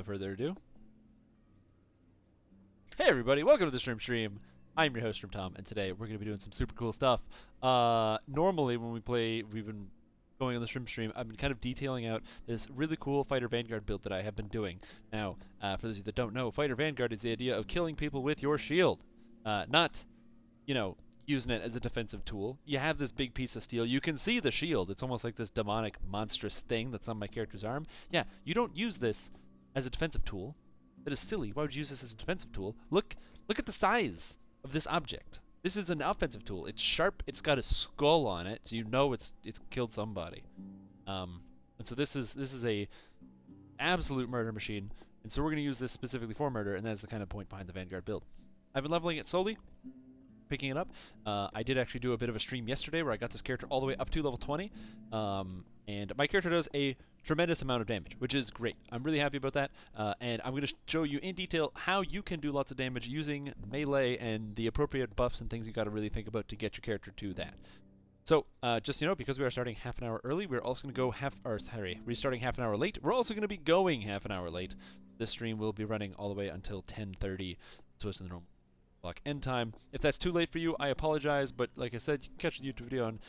further ado, hey everybody, welcome to the Stream. I'm your host Strimtom, and today we're going to be doing some super cool stuff. Normally when we play, we've been going on the stream, I've been kind of detailing out this really cool Fighter Vanguard build that I have been doing. Now, for those of you that don't know, Fighter Vanguard is the idea of killing people with your shield. Not, using it as a defensive tool. You have this big piece of steel. You can see the shield. It's almost like this demonic, monstrous thing that's on my character's arm. Yeah, you don't use this as a defensive tool. That is silly. Why would you use this as a defensive tool? Look at the size of this object. This is an offensive tool. It's sharp. It's got a skull on it, so you know it's killed somebody. And so this is a absolute murder machine. And so we're going to use this specifically for murder, and that is the kind of point behind the Vanguard build. I've been leveling it slowly, picking it up. I did actually do a bit of a stream yesterday where I got this character all the way up to level 20. And my character does a tremendous amount of damage, which is great. I'm really happy about that. And I'm going to show you in detail how you can do lots of damage using melee and the appropriate buffs and things you got to really think about to get your character to that. So, just because we are starting half an hour early, we're also going to go restarting half an hour late. We're also going to be going half an hour late. This stream will be running all the way until 10:30, so it's in the normal clock end time. If that's too late for you, I apologize, but like I said, you can catch the YouTube video on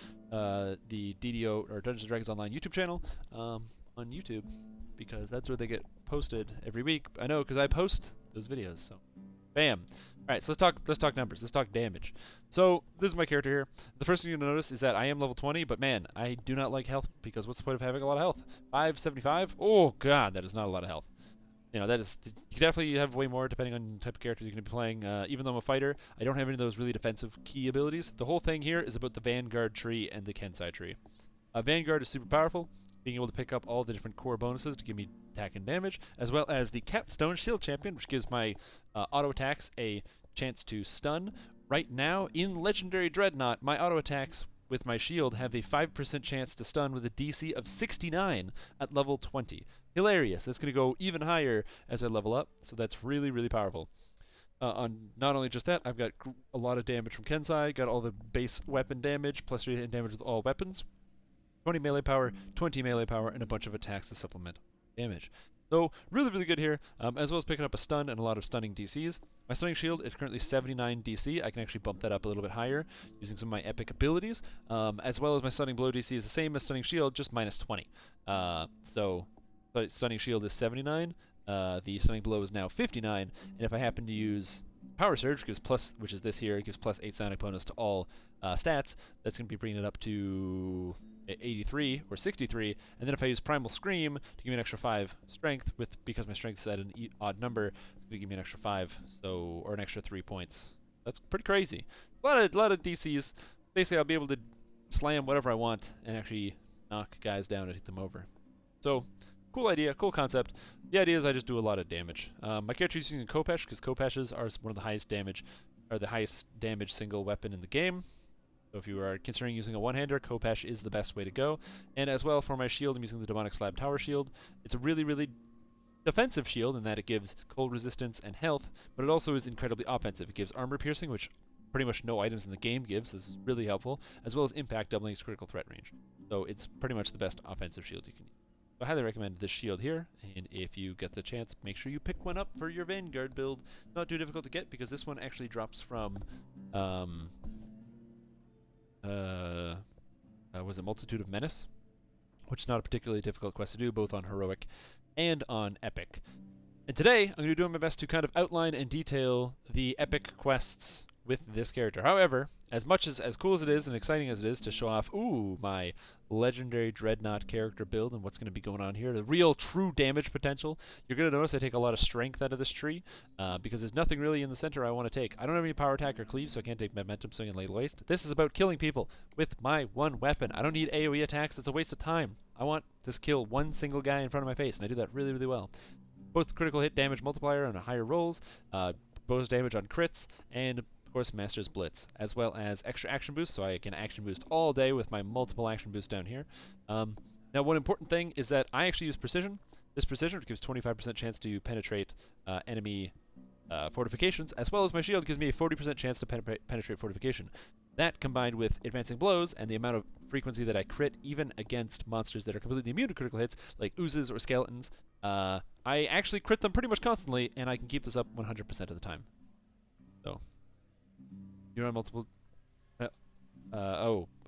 the DDO, or Dungeons & Dragons Online YouTube channel on YouTube, because that's where they get posted every week. I know, because I post those videos, so bam. Alright, so let's talk numbers. Let's talk damage. So, this is my character here. The first thing you're going to notice is that I am level 20, but man, I do not like health, because what's the point of having a lot of health? 575? Oh god, that is not a lot of health. That is, you can definitely have way more depending on the type of characters you're going to be playing. Even though I'm a fighter, I don't have any of those really defensive key abilities. The whole thing here is about the Vanguard tree and the Kensai tree. Vanguard is super powerful, being able to pick up all the different core bonuses to give me attack and damage, as well as the Capstone Shield Champion, which gives my auto attacks a chance to stun. Right now, in Legendary Dreadnought, my auto attacks with my shield have a 5% chance to stun with a DC of 69 at level 20. Hilarious. That's going to go even higher as I level up, so that's really, really powerful. On not only just that, I've got a lot of damage from Kensai, got all the base weapon damage, plus 3 damage with all weapons, 20 melee power, 20 melee power, and a bunch of attacks to supplement damage. So, really, really good here, as well as picking up a stun and a lot of stunning DCs. My stunning shield is currently 79 DC. I can actually bump that up a little bit higher using some of my epic abilities, as well as my stunning blow DC is the same as stunning shield, just minus 20. But stunning shield is 79. The stunning blow is now 59, and if I happen to use power surge, which is this here, it gives plus 8 sonic bonus to all stats. That's going to be bringing it up to 83 or 63, and then if I use primal scream to give me an extra 5 strength, because my strength is at an odd number, it's going to give me an extra 5, or an extra 3 points. That's pretty crazy. A lot of DCs. Basically, I'll be able to slam whatever I want and actually knock guys down and hit them over. So, cool idea, cool concept. The idea is I just do a lot of damage. My character is using a Khopesh, because Khopeshes are one of the highest damage, or the highest damage single weapon in the game. So if you are considering using a one-hander, Khopesh is the best way to go. And as well, for my shield, I'm using the Demonic Slab Tower Shield. It's a really, really defensive shield in that it gives cold resistance and health, but it also is incredibly offensive. It gives armor piercing, which pretty much no items in the game gives. This is really helpful, as well as impact, doubling its critical threat range. So it's pretty much the best offensive shield you can use. I highly recommend this shield here, and if you get the chance, make sure you pick one up for your Vanguard build. Not too difficult to get, because this one actually drops from was it Multitude of Menace? Which is not a particularly difficult quest to do, both on Heroic and on Epic. And today, I'm going to be doing my best to kind of outline and detail the Epic quests with this character. However, as cool as it is and exciting as it is to show off, my Legendary Dreadnought character build and what's going to be going on here, the real true damage potential, you're going to notice I take a lot of strength out of this tree, because there's nothing really in the center I want to take. I don't have any power attack or cleave, so I can't take momentum swing and lay waste. This is about killing people with my one weapon. I don't need AoE attacks. It's a waste of time. I want to kill one single guy in front of my face, and I do that really, really well. Both critical hit damage multiplier on higher rolls, bonus damage on crits, and of course, Master's Blitz, as well as extra action boost, so I can action boost all day with my multiple action boosts down here. Now, one important thing is that I actually use Precision. This Precision gives 25% chance to penetrate enemy fortifications, as well as my shield gives me a 40% chance to penetrate fortification. That, combined with advancing blows and the amount of frequency that I crit, even against monsters that are completely immune to critical hits, like oozes or skeletons. I actually crit them pretty much constantly, and I can keep this up 100% of the time. So, you run multiple...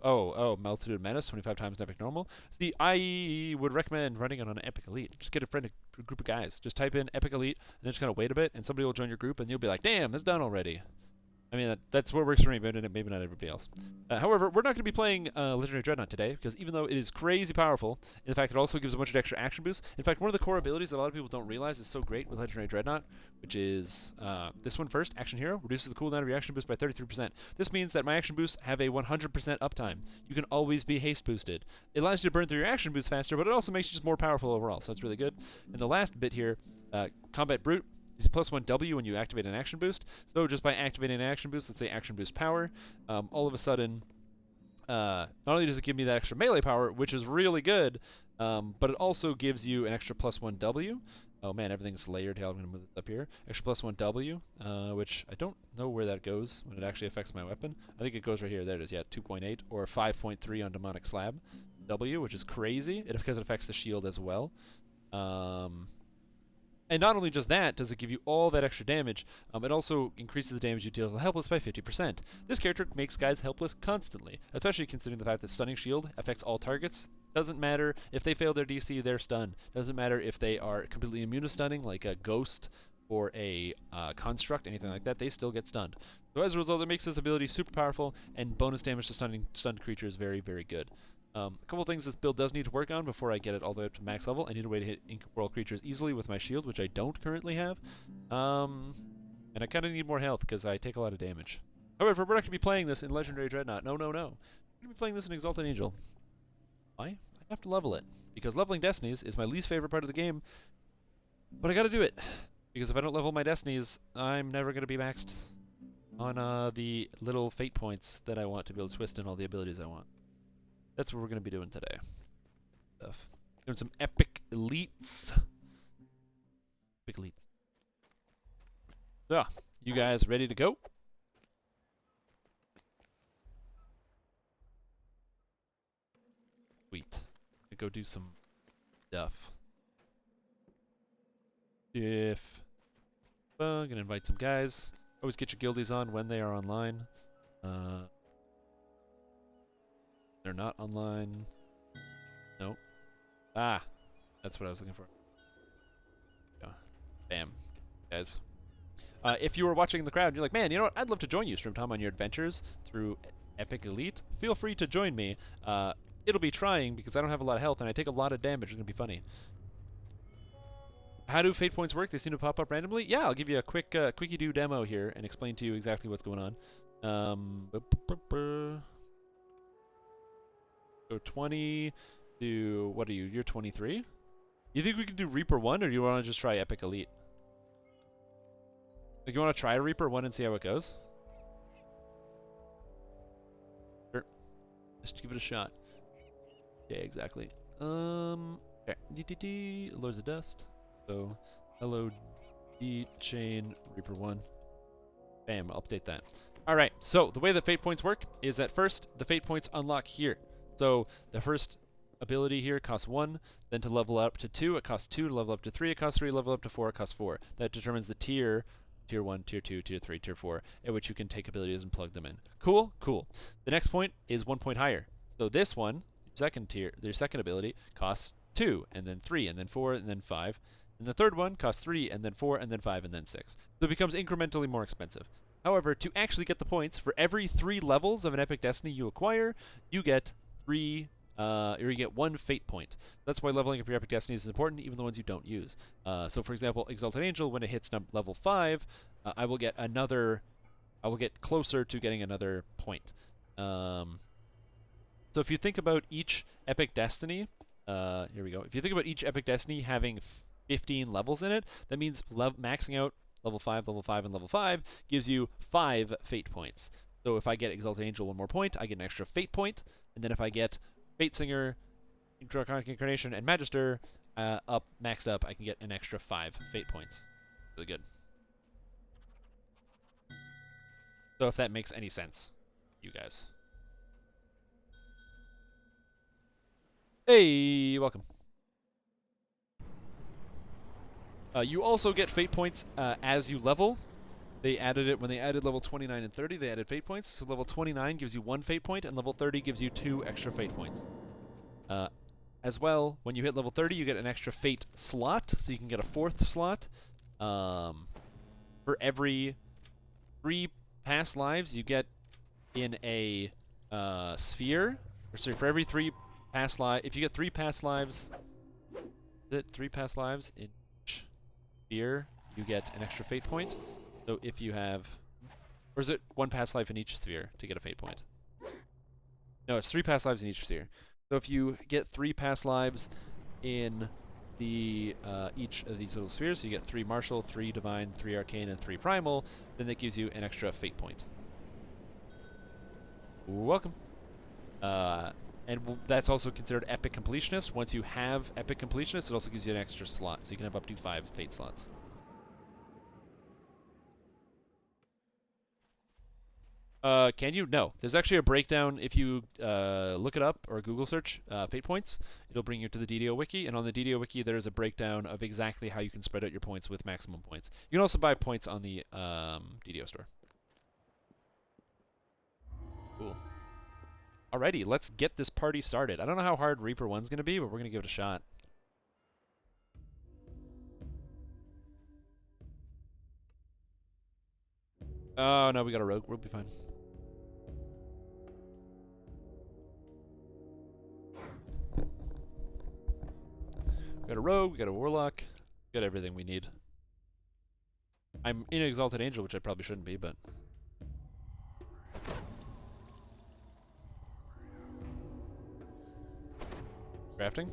Multitude Menace, 25 times an Epic Normal. See, I would recommend running it on an Epic Elite. Just get a group of guys. Just type in Epic Elite, and then just kind of wait a bit, and somebody will join your group, and you'll be like, damn, it's done already. I mean, that's what works for me, but maybe not everybody else. However, we're not going to be playing Legendary Dreadnought today, because even though it is crazy powerful, in fact, it also gives a bunch of extra action boosts. In fact, one of the core abilities that a lot of people don't realize is so great with Legendary Dreadnought, which is this one first, Action Hero, reduces the cooldown of your action boost by 33%. This means that my action boosts have a 100% uptime. You can always be haste boosted. It allows you to burn through your action boosts faster, but it also makes you just more powerful overall, so that's really good. And the last bit here, Combat Brute, is +1 W when you activate an action boost. So just by activating an action boost, let's say action boost power, all of a sudden, not only does it give me that extra melee power, which is really good, but it also gives you an extra +1 W. Oh man, everything's layered. Here, I'm going to move this up here. Extra +1 W, which I don't know where that goes when it actually affects my weapon. I think it goes right here. There it is. Yeah, 2.8 or 5.3 on Demonic Slab W, which is crazy. Because it affects the shield as well. And not only just that does it give you all that extra damage, it also increases the damage you deal to the helpless by 50%. This character makes guys helpless constantly, especially considering the fact that Stunning Shield affects all targets. Doesn't matter if they fail their DC, they're stunned. Doesn't matter if they are completely immune to stunning, like a Ghost or a Construct, anything like that, they still get stunned. So as a result, it makes this ability super powerful, and bonus damage to stunned creatures very, very good. A couple things this build does need to work on before I get it all the way up to max level. I need a way to hit incorporeal creatures easily with my shield, which I don't currently have. And I kind of need more health because I take a lot of damage. However, we're not going to be playing this in Legendary Dreadnought. No, no, no. We're going to be playing this in Exalted Angel. Why? I have to level it. Because leveling Destinies is my least favorite part of the game. But I got to do it. Because if I don't level my Destinies, I'm never going to be maxed on the little fate points that I want to be able to twist in all the abilities I want. That's what we're going to be doing today. Doing some epic elites. Epic elites. So, you guys ready to go? Sweet. Go do some stuff. I'm gonna invite some guys. Always get your guildies on when they are online. They're not online. Nope. Ah, that's what I was looking for. Yeah. Bam, guys. If you were watching in the crowd and you're like, man, you know what? I'd love to join you, Strimtom, on your adventures through Epic Elite. Feel free to join me. It'll be trying because I don't have a lot of health and I take a lot of damage. It's gonna be funny. How do fate points work? They seem to pop up randomly. Yeah, I'll give you a quick quickie-do demo here and explain to you exactly what's going on. So 20 to, what are you? You're 23? You think we can do Reaper 1, or do you want to just try Epic Elite? Like, you want to try Reaper 1 and see how it goes? Sure. Just give it a shot. Yeah, exactly. Okay. Lords of Dust. So, hello, D-Chain, Reaper 1. Bam, I'll update that. Alright, so the way that fate points work is that first, the fate points unlock here. So the first ability here costs 1, then to level up to 2, it costs 2, to level up to 3, it costs 3, level up to 4, it costs 4. That determines the tier 1, tier 2, tier 3, tier 4, at which you can take abilities and plug them in. Cool? Cool. The next point is 1 point higher. So this one, their second ability, costs 2, and then 3, and then 4, and then 5. And the third one costs 3, and then 4, and then 5, and then 6. So it becomes incrementally more expensive. However, to actually get the points, for every 3 levels of an Epic Destiny you acquire, you get 1 fate point. That's why leveling up your Epic Destinies is important, even the ones you don't use. So for example, Exalted Angel, when it hits level 5, I will get closer to getting another point. So if you think about each Epic Destiny, here we go. If you think about each Epic Destiny having 15 levels in it, that means maxing out level 5, and level 5 gives you 5 fate points. So if I get Exalted Angel 1 more point, I get an extra fate point. And then if I get Fate Singer, Draconic Incarnation, and Magister maxed up, I can get an extra 5 fate points. Really good. So if that makes any sense, you guys. Hey, welcome. You also get fate points as you level. They added it when they added level 29 and 30. They added fate points. So level 29 gives you 1 fate point, and level 30 gives you 2 extra fate points. As well, when you hit level 30, you get an extra fate slot, so you can get a 4th slot. For every 3 past lives, you get in a sphere. Or sorry, for every 3 past lives, if you get 3 past lives, is it 3 past lives in each sphere, you get an extra fate point. So if you have, or is it 1 past life in each sphere to get a fate point? No, it's 3 past lives in each sphere. So if you get 3 past lives in the each of these little spheres, so you get 3 martial, 3 divine, 3 arcane, and 3 primal, then that gives you an extra fate point. Welcome. And that's also considered epic completionist. Once you have epic completionist, it also gives you an extra slot, so you can have up to 5 fate slots. Can you? No. There's actually a breakdown. If you look it up or Google search fate points, it'll bring you to the DDO wiki. And on the DDO wiki, there's a breakdown of exactly how you can spread out your points with maximum points. You can also buy points on the DDO store. Cool. Alrighty, let's get this party started. I don't know how hard Reaper 1's going to be, but we're going to give it a shot. Oh, no, we got a rogue. We'll be fine. We got a rogue, we got a warlock, we got everything we need. I'm in Exalted Angel, which I probably shouldn't be, but... Crafting?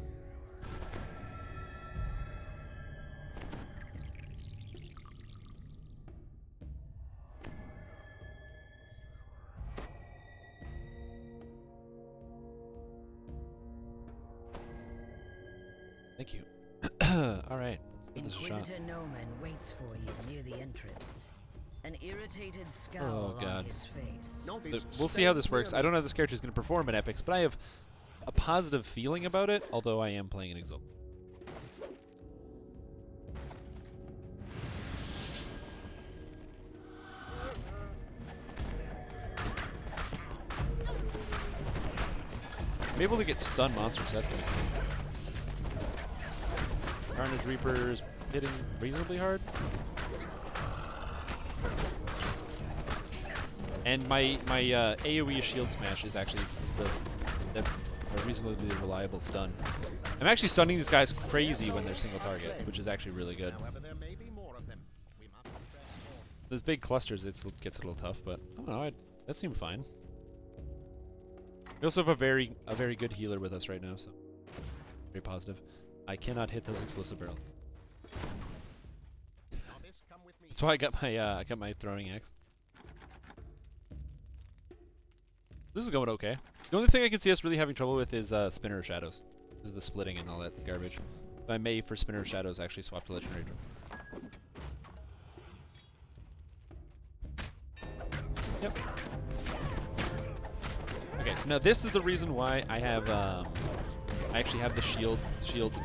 Thank you. Alright, let's give this a shot. Inquisitor Noman waits for you near the entrance. An irritated scowl on his face. So we'll see how this works. I don't know how this character is going to perform in Epics, but I have a positive feeling about it, although I am playing an Exalt. I'm able to get stun monsters, that's going to be cool. Carnage Reaper's hitting reasonably hard. And my AoE shield smash is actually a reasonably realiable stun. I'm actually stunning these guys crazy when they're single target, which is actually really good. Those big clusters, it gets a little tough, but I don't know, that seemed fine. We also have a very good healer with us right now, so very positive. I cannot hit those explosive barrels. That's why I got my throwing axe. This is going okay. The only thing I can see us really having trouble with is Spinner of Shadows. This is the splitting and all that garbage. So I may, for Spinner of Shadows, actually swap to Legendary Drum. Yep. Okay, so now this is the reason why I have I actually have the shield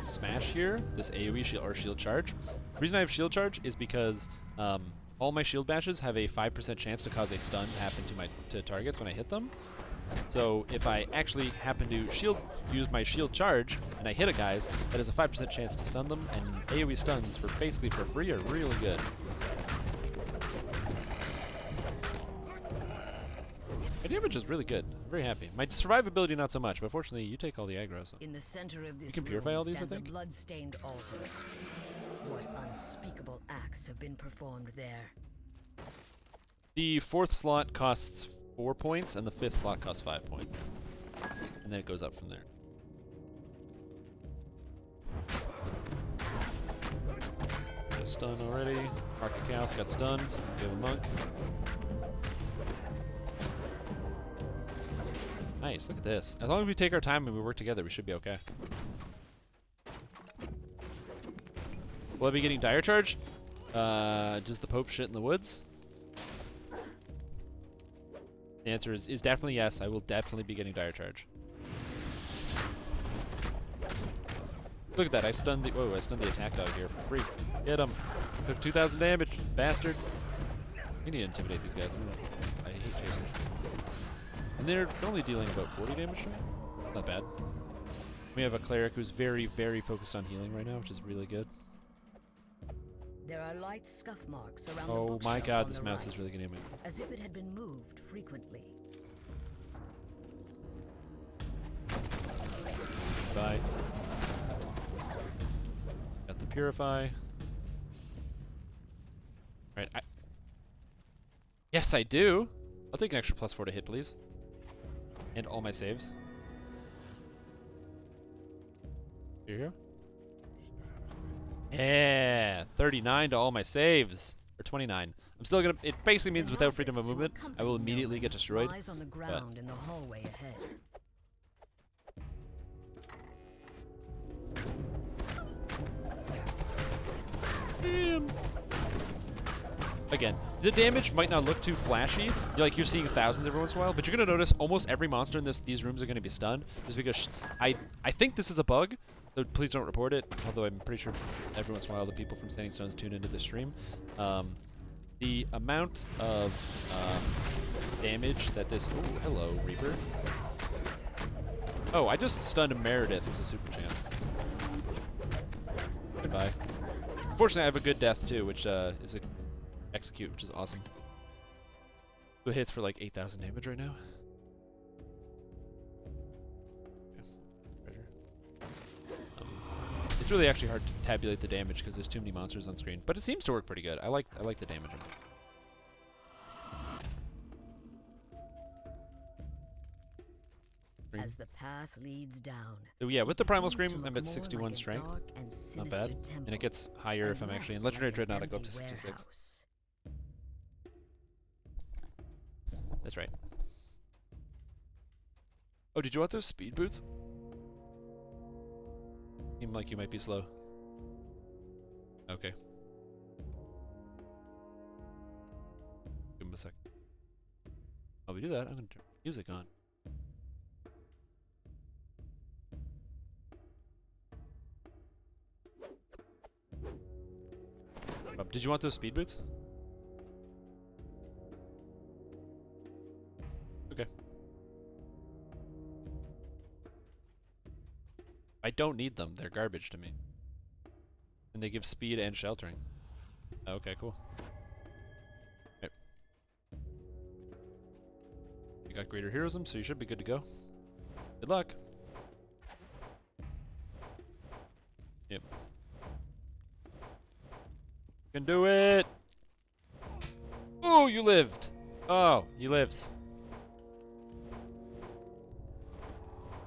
smash here, this AoE shield or shield charge. The reason I have shield charge is because all my shield bashes have a 5% chance to cause a stun to happen to targets when I hit them. So if I actually happen to use my shield charge and I hit a guys, that is a 5% chance to stun them, and AoE stuns basically for free are really good. My damage is really good. I'm very happy. My survivability not so much, but fortunately you take all the aggro. So. In the center of this you can purify all these, I stands a think. blood-stained altar. What unspeakable acts have been performed there? The 4th slot costs 4 points, and the 5th slot costs 5 points. And then it goes up from there. Got a stun already. Arc of Chaos got stunned. We have a monk. Nice, look at this. As long as we take our time and we work together, we should be okay. Will I be getting Dire Charge? Does the Pope shit in the woods? The answer is definitely yes. I will definitely be getting Dire Charge. Look at that, I stunned the attack dog here for free. Hit him. Took 2,000 damage, bastard. We need to intimidate these guys. I hate chasers. And they're only dealing about 40 damage to me. Not bad. We have a cleric who's very, very focused on healing right now, which is really good. There are light scuff marks around the Oh bookshelf my god, on this the mouse right, is really gonna me. as if it had been moved frequently. Bye. Got the purify. Right, yes, I do. I'll take an extra +4 to hit, please. And all my saves. Here you go. Yeah, 39 to all my saves. Or 29. I'm still gonna. It basically means without freedom of movement, I will immediately get destroyed. Lies on the ground in the hallway ahead. Damn. Again, the damage might not look too flashy. You're seeing thousands every once in a while, but you're gonna notice almost every monster in these rooms are gonna be stunned, just because I think this is a bug. So please don't report it. Although I'm pretty sure every once in a while the people from Standing Stones tune into the stream. The amount of damage that this. Oh, hello, Reaper. Oh, I just stunned Meredith, who's a super champ. Goodbye. Fortunately, I have a good death too, which is a execute, which is awesome. Who hits for like 8,000 damage right now? It's really actually hard to tabulate the damage because there's too many monsters on screen, but it seems to work pretty good. I like the damage. As the path leads down. So yeah, with the Primal Scream, I'm at 61 strength. Not bad. And it gets higher if I'm actually in Legendary Dreadnought. I go up to 66. That's right. Oh, did you want those speed boots? Seem like you might be slow. Okay. Give him a second. While we do that, I'm going to turn music on. Did you want those speed boots? Okay. I don't need them. They're garbage to me. And they give speed and sheltering. Okay, cool. Okay. You got greater heroism, so you should be good to go. Good luck. Yep. You can do it! Oh, you lived! Oh, he lives.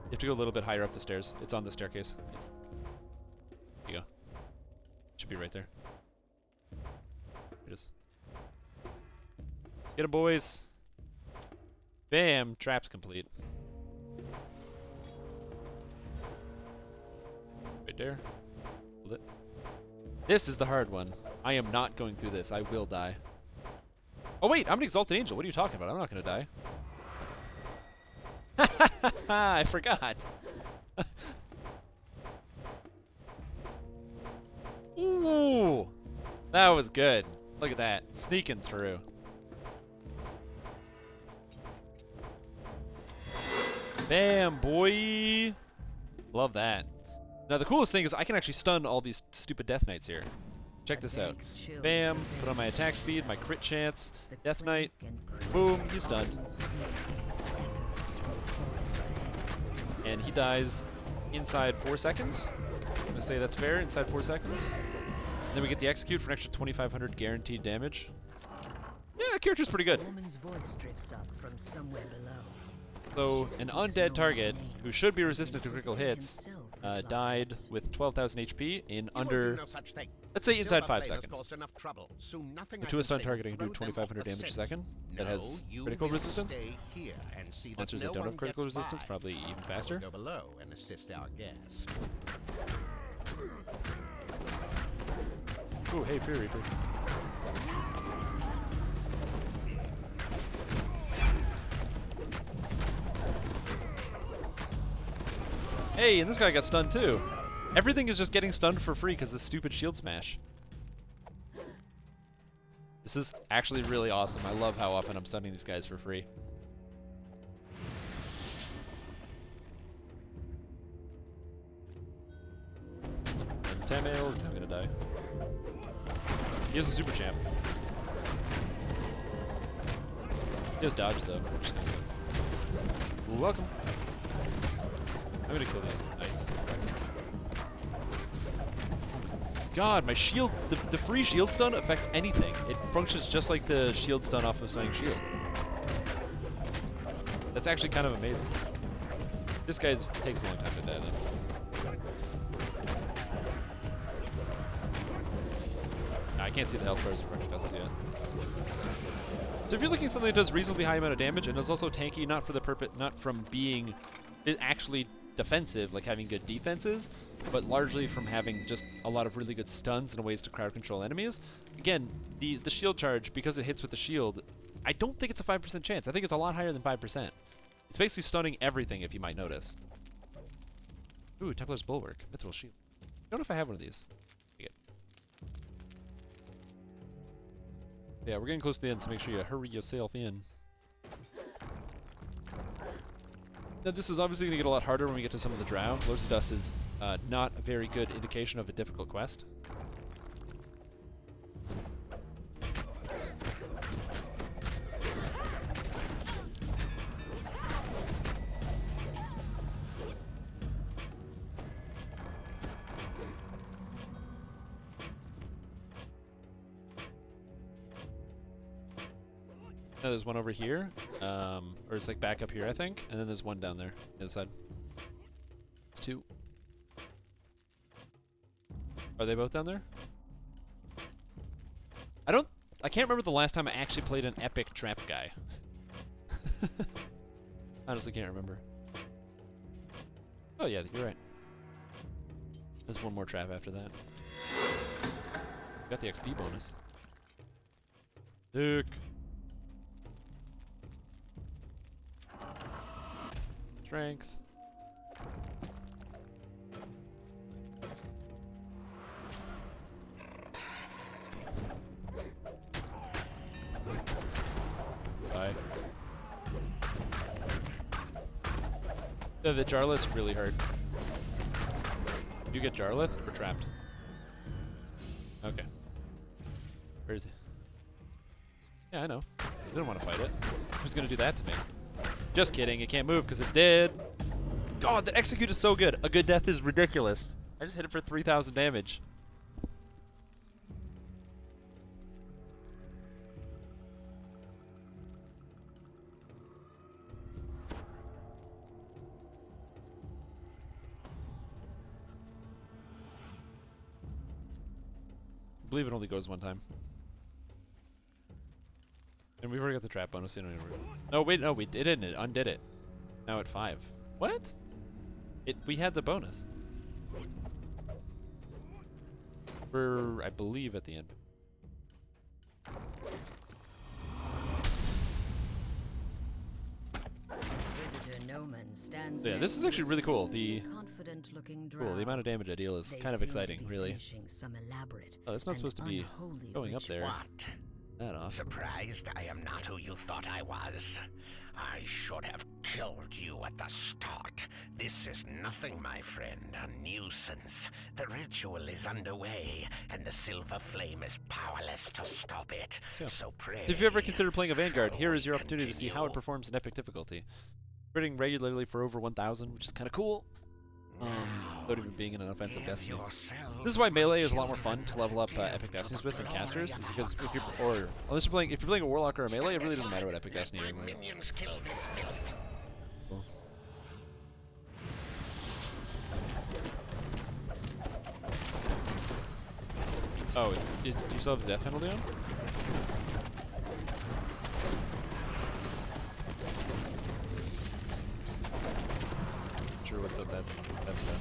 You have to go a little bit higher up the stairs. It's on the staircase. There you go. Should be right there. It is. Get him, boys! Bam! Trap's complete. Right there. Hold it. This is the hard one. I am not going through this. I will die. Oh wait, I'm an Exalted Angel. What are you talking about? I'm not going to die. I forgot. Ooh, that was good. Look at that, sneaking through. Bam, boy. Love that. Now the coolest thing is I can actually stun all these stupid Death Knights here. Check this out. Bam, put on my attack speed, my crit chance, Death Knight. Boom, he's stunned. And he dies inside 4 seconds. I'm gonna say that's fair, inside 4 seconds. Then we get the execute for an extra 2,500 guaranteed damage. Yeah, character's pretty good. Voice drifts up from somewhere below. So, an undead target who should be resistant to critical hits died with 12,000 HP in under, let's say, inside 5 seconds. To a stun target, I can do 2,500 damage a second. That has critical resistance. Monsters that don't have critical resistance, probably even faster. Ooh, hey, Fear Reaper. Hey, and this guy got stunned too. Everything is just getting stunned for free because of the stupid shield smash. This is actually really awesome. I love how often I'm stunning these guys for free. And Tamail is now gonna die. He has a super champ. He has dodge though, which is kind of good. Ooh, welcome. I'm gonna kill these knights. God, my shield, the free shield stun affects anything. It functions just like the shield stun off of stunning shield. That's actually kind of amazing. This guy takes a long time to die though. I can't see the health bars or projectiles yet. So if you're looking at something that does reasonably high amount of damage and is also tanky, not for the purpose, not from being actually defensive, like having good defenses, but largely from having just a lot of really good stuns and ways to crowd control enemies. Again, the shield charge, because it hits with the shield, I don't think it's a 5% chance. I think it's a lot higher than 5%. It's basically stunning everything, if you might notice. Ooh, Templar's Bulwark, Mithril Shield. I don't know if I have one of these. Take it. Yeah, we're getting close to the end, so make sure you hurry yourself in. Now, this is obviously going to get a lot harder when we get to some of the Drow. Lords of Dust is not a very good indication of a difficult quest. Now there's one over here, or it's like back up here, I think, and then there's one down there, the other side. It's two. Are they both down there? I can't remember the last time I actually played an epic trap guy. Honestly can't remember. Oh yeah, you're right. There's one more trap after that. Got the XP bonus. Dick. Strength. Bye. The Jarlith's really hurt. You get Jarlith or trapped? Okay. Where is he? Yeah, I know. I didn't want to fight it. Who's gonna do that to me? Just kidding, it can't move because it's dead. God, that execute is so good. A good death is ridiculous. I just hit it for 3,000 damage. I believe it only goes one time. And we've already got the trap bonus. No, wait, no, it didn't. It undid it. Now at 5. What? We had the bonus. For, I believe, at the end. Visitor Noman stands So yeah, this is actually really cool. The amount of damage I deal is They kind of seem to exciting, be really. finishing some elaborate Oh, that's not and supposed to be unholy going up ritual. there. What? That off. Surprised I am not who you thought I was. I should have killed you at the start. This is nothing, my friend, a nuisance. The ritual is underway, and the silver flame is powerless to stop it. Yeah. So pray. If you ever considered playing a Vanguard, shall here we is your opportunity to see how it continue? performs in epic difficulty. Critting regularly for over 1,000, which is kind of cool. Without even being in an offensive Give Destiny. yourselves, This is why my melee is a lot more children. fun to level up Give epic to Destinies the with than glory casters, of is our because if you're, cause. unless you're playing a Warlock or a melee, it really doesn't matter what epic Destiny you're My in. minions kill this filth. Cool. Oh, do you still have the death penalty on? Sure, what's up? That's okay.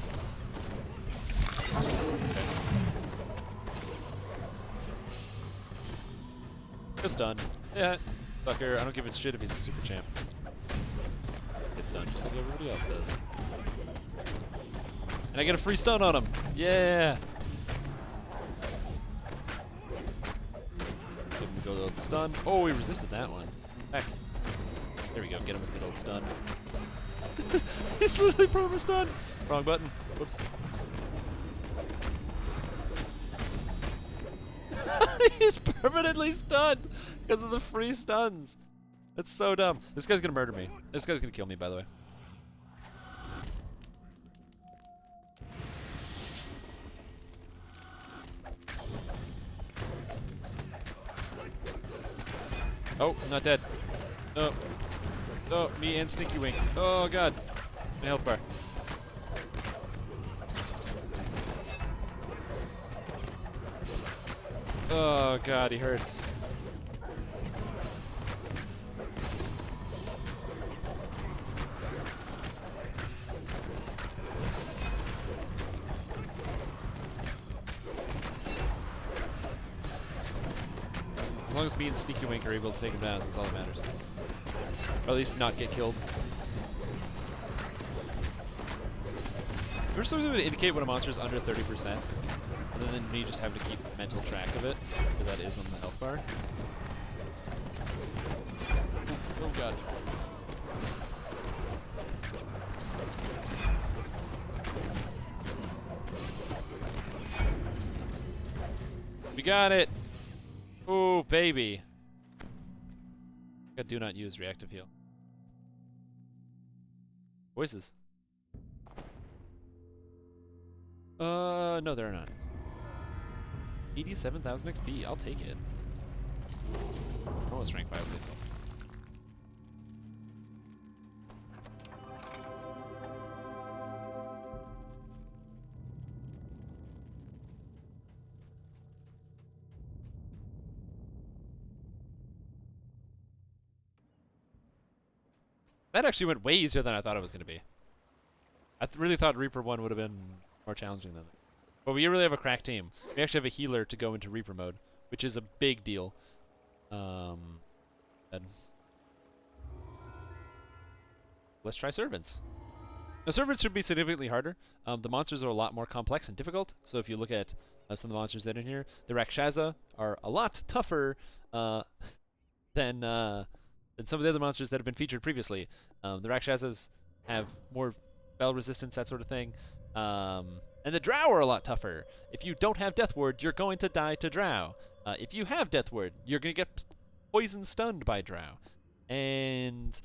Just done. Yeah, fucker. I don't give a shit if he's a super champ. It's done just like everybody else does. And I get a free stun on him. Yeah. Give him a good old stun. Oh, he resisted that one. Heck. There we go. Get him a good old stun. He's literally perma stun. Wrong button. Whoops. He's permanently stunned because of the free stuns. That's so dumb. This guy's gonna murder me. This guy's gonna kill me, by the way. Oh, I'm not dead. No. Oh, me and Sneaky Wink. Oh, God. My health bar. Oh, God, he hurts. As long as me and Sneaky Wink are able to take him down, that's all that matters. Or at least not get killed. We're supposed to indicate when a monster is under 30%, other than me just having to keep mental track of it, because that is on the health bar. Oh god. We got it! Oh, baby. I do not use reactive heal. Voices. No, there are not. 87,000 XP. I'll take it. Almost rank 5 with it. That actually went way easier than I thought it was going to be. I really thought Reaper 1 would have been more challenging than that. But we really have a crack team. We actually have a healer to go into Reaper mode, which is a big deal. Let's try Servants. Now, Servants should be significantly harder. The monsters are a lot more complex and difficult. So if you look at some of the monsters that are in here, the Rakshasa are a lot tougher than some of the other monsters that have been featured previously. The Rakshasas have more spell resistance, that sort of thing. And the Drow are a lot tougher. If you don't have Death Ward, you're going to die to Drow. If you have Death Ward, you're going to get poison stunned by Drow. And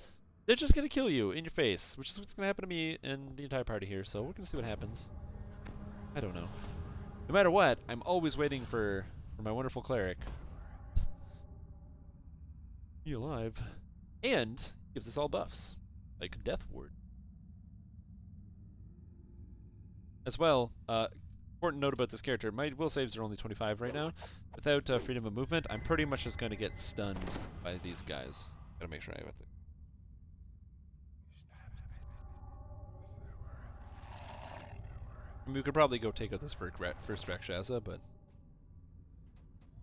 they're just going to kill you in your face, which is what's going to happen to me and the entire party here. So we're going to see what happens. I don't know. No matter what, I'm always waiting for my wonderful cleric. Be alive. And gives us all buffs, like Death Ward. As well, important note about this character, my will saves are only 25 right now. Without freedom of movement, I'm pretty much just going to get stunned by these guys. Gotta make sure I have it. I mean, we could probably go take out this first Rakshasa, but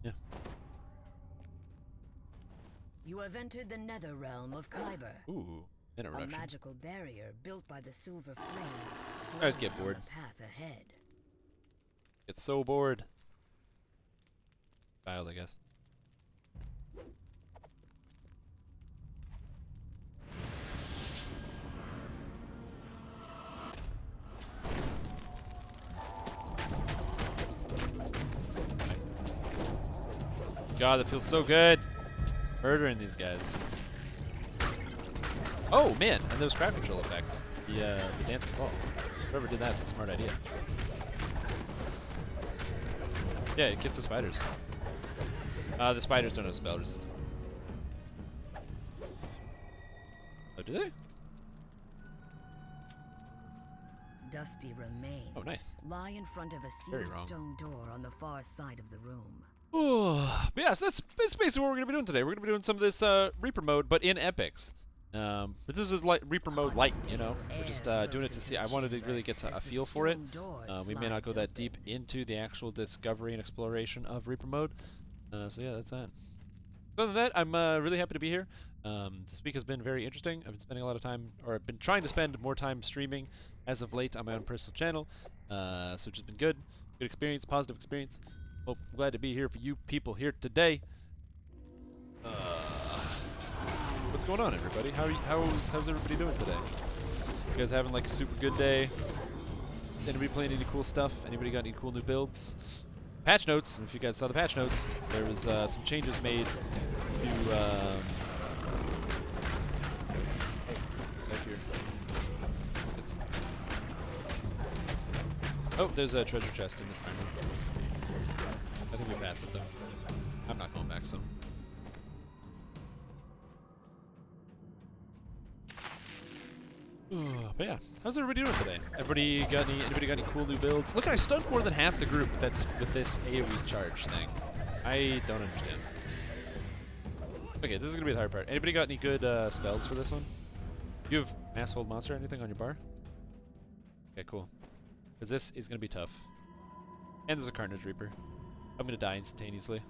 yeah. You have entered the nether realm of Kyber. Ooh, a magical barrier built by the silver flame. I just get bored. Path ahead. Get so bored. Child, I guess. God, that feels so good. Murdering these guys. Oh man, and those crowd control effects. The dancing ball. Whoever did that's a smart idea. Yeah, it gets the spiders. The spiders don't have spell resistance. Oh, do they? Dusty remains lie in front of a sealed stone door on the far side of the room. But yeah, so that's basically what we're going to be doing today. We're going to be doing some of this Reaper mode, but in epics. But this is like Reaper mode light, you know? We're just doing it to see. I wanted to really get a feel for it. We may not go that deep into the actual discovery and exploration of Reaper mode. So yeah, that's that. Other than that, I'm really happy to be here. This week has been very interesting. I've been spending a lot of time, or I've been trying to spend more time streaming as of late on my own personal channel. So it's just been good. Good experience, positive experience. Well, I'm glad to be here for you people here today. What's going on, everybody? How's everybody doing today? You guys having like a super good day? Anybody playing any cool stuff? Anybody got any cool new builds? Patch notes, and if you guys saw the patch notes, there was some changes made to back here. Oh, there's a treasure chest in the shrine room. I think we passed it though. I'm not going back, so. But yeah, how's everybody doing today? Anybody got any cool new builds? Look, I stunned more than half the group with this AoE charge thing. I don't understand. Okay, this is gonna be the hard part. Anybody got any good spells for this one? Do you have Mass Hold Monster or anything on your bar? Okay, cool. Because this is gonna be tough. And there's a Carnage Reaper. I'm gonna die instantaneously.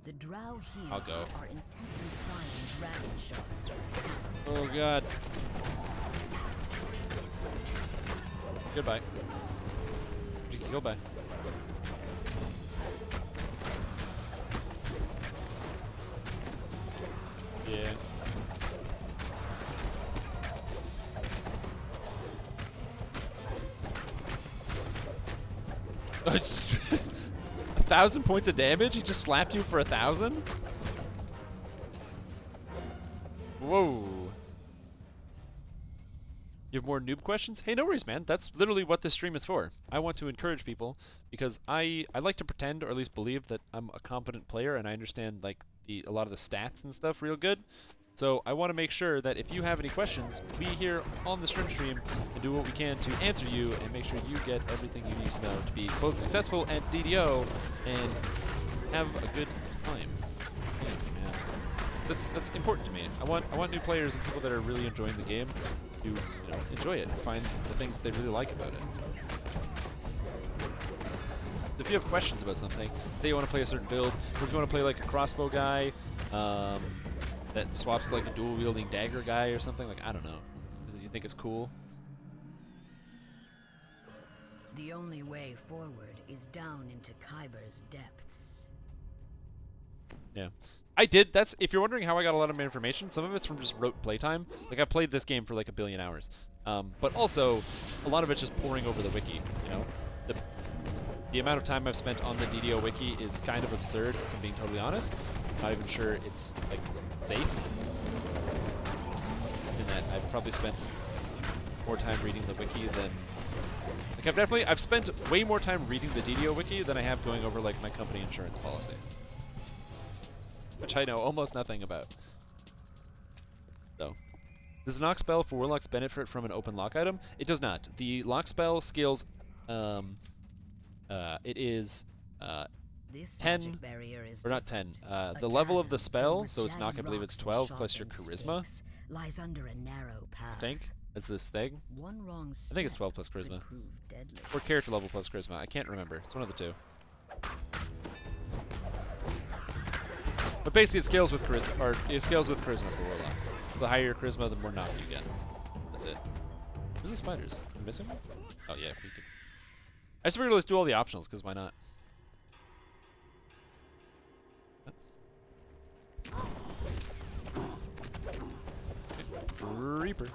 The drow here I'll go. are intently plying dragon shards. Oh god. Goodbye. Goodbye. Yeah. A 1,000 points of damage? He just slapped you for 1,000? Whoa. You have more noob questions? Hey, no worries, man. That's literally what this stream is for. I want to encourage people because I like to pretend, or at least believe, that I'm a competent player and I understand like a lot of the stats and stuff real good. So I want to make sure that if you have any questions, we here on the stream and do what we can to answer you and make sure you get everything you need to know to be both successful at DDO and have a good time. Yeah, man. That's important to me. I want new players and people that are really enjoying the game to enjoy it and find the things that they really like about it. If you have questions about something, say you want to play a certain build, or if you want to play like a crossbow guy, that swaps to like a dual-wielding dagger guy or something, like, I don't know. You think it's cool? The only way forward is down into Kyber's depths. Yeah. I did, if you're wondering how I got a lot of my information, some of it's from just rote playtime. Like, I played this game for like 1 billion hours. But also, a lot of it's just poring over the wiki, you know? The amount of time I've spent on the DDO wiki is kind of absurd, if I'm being totally honest. I'm not even sure it's, like, safe. In that I've probably spent more time reading the wiki than... Like, I've spent way more time reading the DDO wiki than I have going over, like, my company insurance policy. Which I know almost nothing about. So. Does a knock spell for Warlocks benefit from an open lock item? It does not. The lock spell scales, it is, This 10, or not 10, the level of the spell, so it's knock, I believe it's 12, plus your charisma. Lies under a narrow path. I think, is this thing? One wrong I think it's 12 plus charisma. Or character level plus charisma, I can't remember. It's one of the two. But basically it scales with charisma, or it scales with charisma for Warlocks. The higher your charisma, the more knock you get. That's it. Where's the spiders? Am I missing one? Oh yeah, we could. I just figured let's do all the optionals, because why not? Reaper.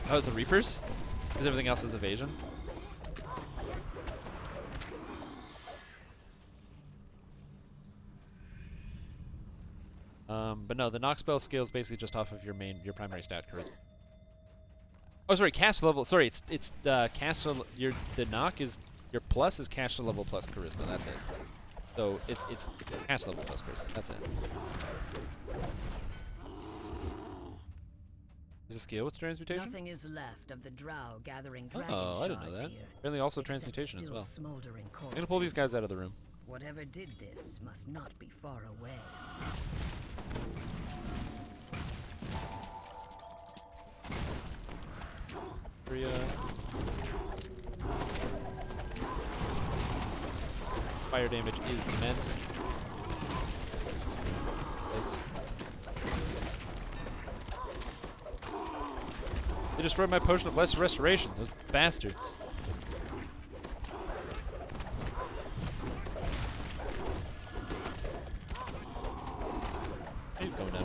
Oh, the Reapers? Because everything else is evasion? But no, the knock spell scales basically just off of your primary stat, charisma. Oh, sorry, caster level. Sorry, it's caster. The knock is your plus is caster level plus charisma. That's it. So it's caster level plus charisma. That's it. Is it scale with transmutation? Nothing is left of the drow gathering dragon Oh, I didn't know that. Apparently also transmutation as well. I'm gonna pull these guys out of the room. Whatever did this must not be far away. Fire damage is immense. Nice. They destroyed my potion of lesser restoration. Those bastards. He's going down.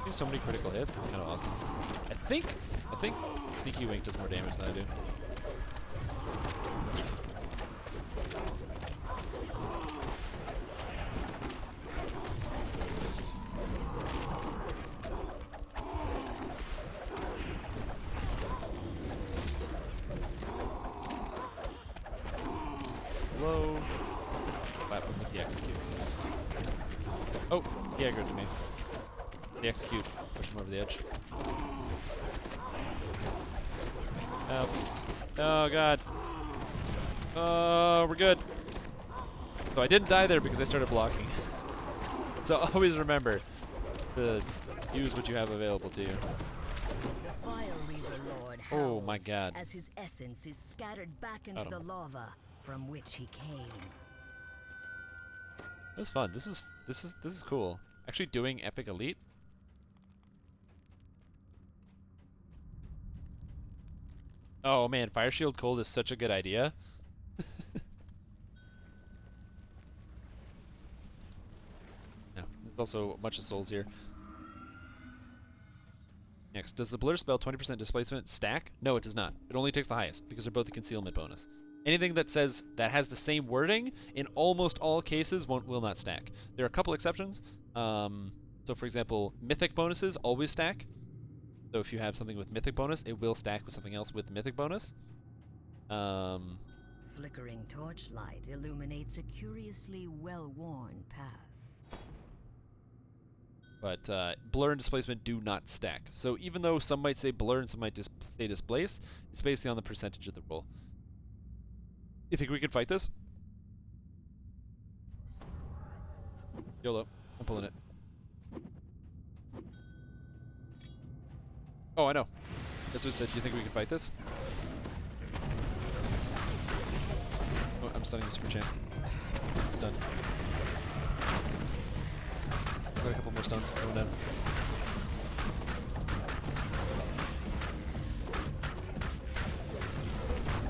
He's so many critical hits. It's kind of awesome. I think Sneaky Wink does more damage than I do. Slow. Slap him with the execute. Oh, he aggroed to me. The execute. Push him over the edge. Help. Oh god. Oh, we're good. So I didn't die there because I started blocking. So always remember to use what you have available to you. The Fire Reaver Lord Oh my howls god. as his essence is scattered back into the lava from which he came. It was fun. This is cool. Actually doing Epic Elite. Oh man, Fire Shield Cold is such a good idea. No, there's also a bunch of souls here. Next, does the Blur spell 20% displacement stack? No, it does not. It only takes the highest, because they're both a concealment bonus. Anything that says that has the same wording, in almost all cases, will not stack. There are a couple exceptions. So for example, Mythic bonuses always stack. So if you have something with Mythic bonus, it will stack with something else with Mythic bonus. Flickering torchlight illuminates a curiously well-worn path. But Blur and Displacement do not stack. So even though some might say Blur and some might say Displace, it's basically on the percentage of the roll. You think we can fight this? YOLO. I'm pulling it. Oh, I know. That's what it said. Do you think we can fight this? Oh, I'm stunning the Super Champ. It's done. Got a couple more stuns going down.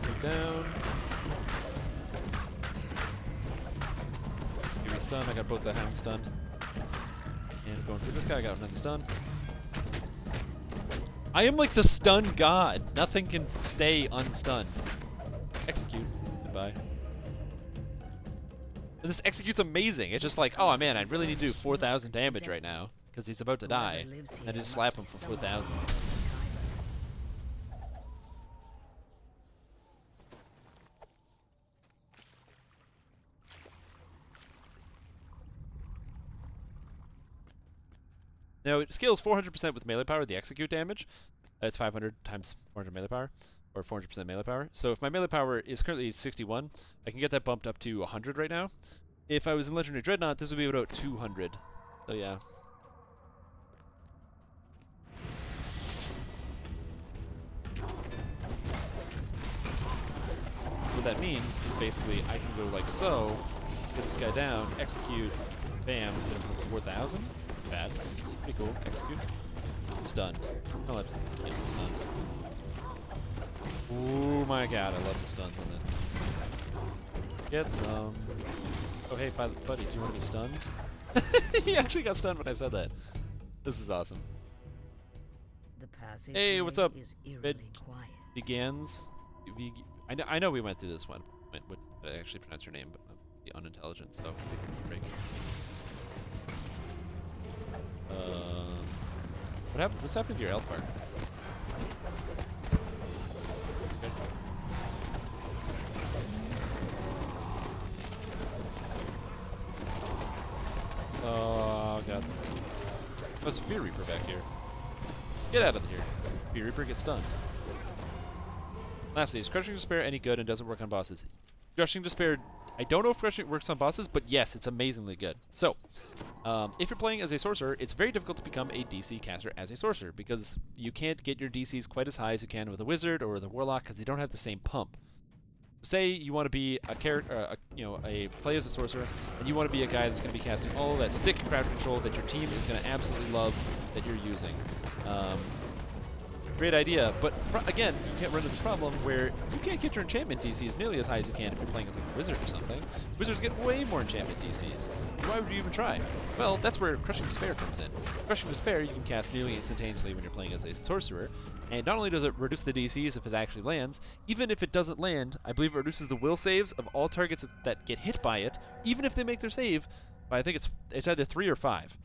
Take down. Give me a stun. I got both the hounds stunned. And going for this guy, I got another stun. I am like the stun god. Nothing can stay unstunned. Execute. Goodbye. And this execute's amazing. It's just like, oh man, I really need to do 4,000 damage right now because he's about to die. And just slap him for 4,000. Now, it scales 400% with melee power, the execute damage. It's 500 times 400 melee power, or 400% melee power. So if my melee power is currently 61, I can get that bumped up to 100 right now. If I was in Legendary Dreadnought, this would be about 200. So yeah. What that means is basically I can go like so, get this guy down, execute, bam, hit him for 4,000. Bad. Pretty cool. Execute. Stunned. I'll let get the stun. Oh my god, I love the stuns on that. Get some. Oh hey, buddy, do you want to be stunned? He actually got stunned when I said that. This is awesome. The passage hey, what's up? is eerily quiet. Begins. I know we went through this one. What I actually pronounce your name, but I'm the unintelligent, so break. What happened? What's happened to your elf part? Okay. Oh god. Oh, it's a Fear Reaper back here. Get out of here. Fear Reaper gets stunned. Lastly, is Crushing Despair any good and doesn't work on bosses? Crushing Despair, I don't know if Crushing works on bosses, but yes, it's amazingly good. So, if you're playing as a sorcerer, it's very difficult to become a DC caster as a sorcerer because you can't get your DCs quite as high as you can with a wizard or with a warlock because they don't have the same pump. Say you want to be a character, play as a sorcerer, and you want to be a guy that's going to be casting all that sick crowd control that your team is going to absolutely love. that you're using. Great idea, but again, you can't run into this problem where you can't get your enchantment DCs nearly as high as you can if you're playing as like a wizard or something. Wizards get way more enchantment DCs. Why would you even try? Well, that's where Crushing Despair comes in. Crushing Despair you can cast nearly instantaneously when you're playing as a sorcerer, and not only does it reduce the DCs if it actually lands, even if it doesn't land, I believe it reduces the will saves of all targets that get hit by it, even if they make their save, by I think it's either 3 or 5.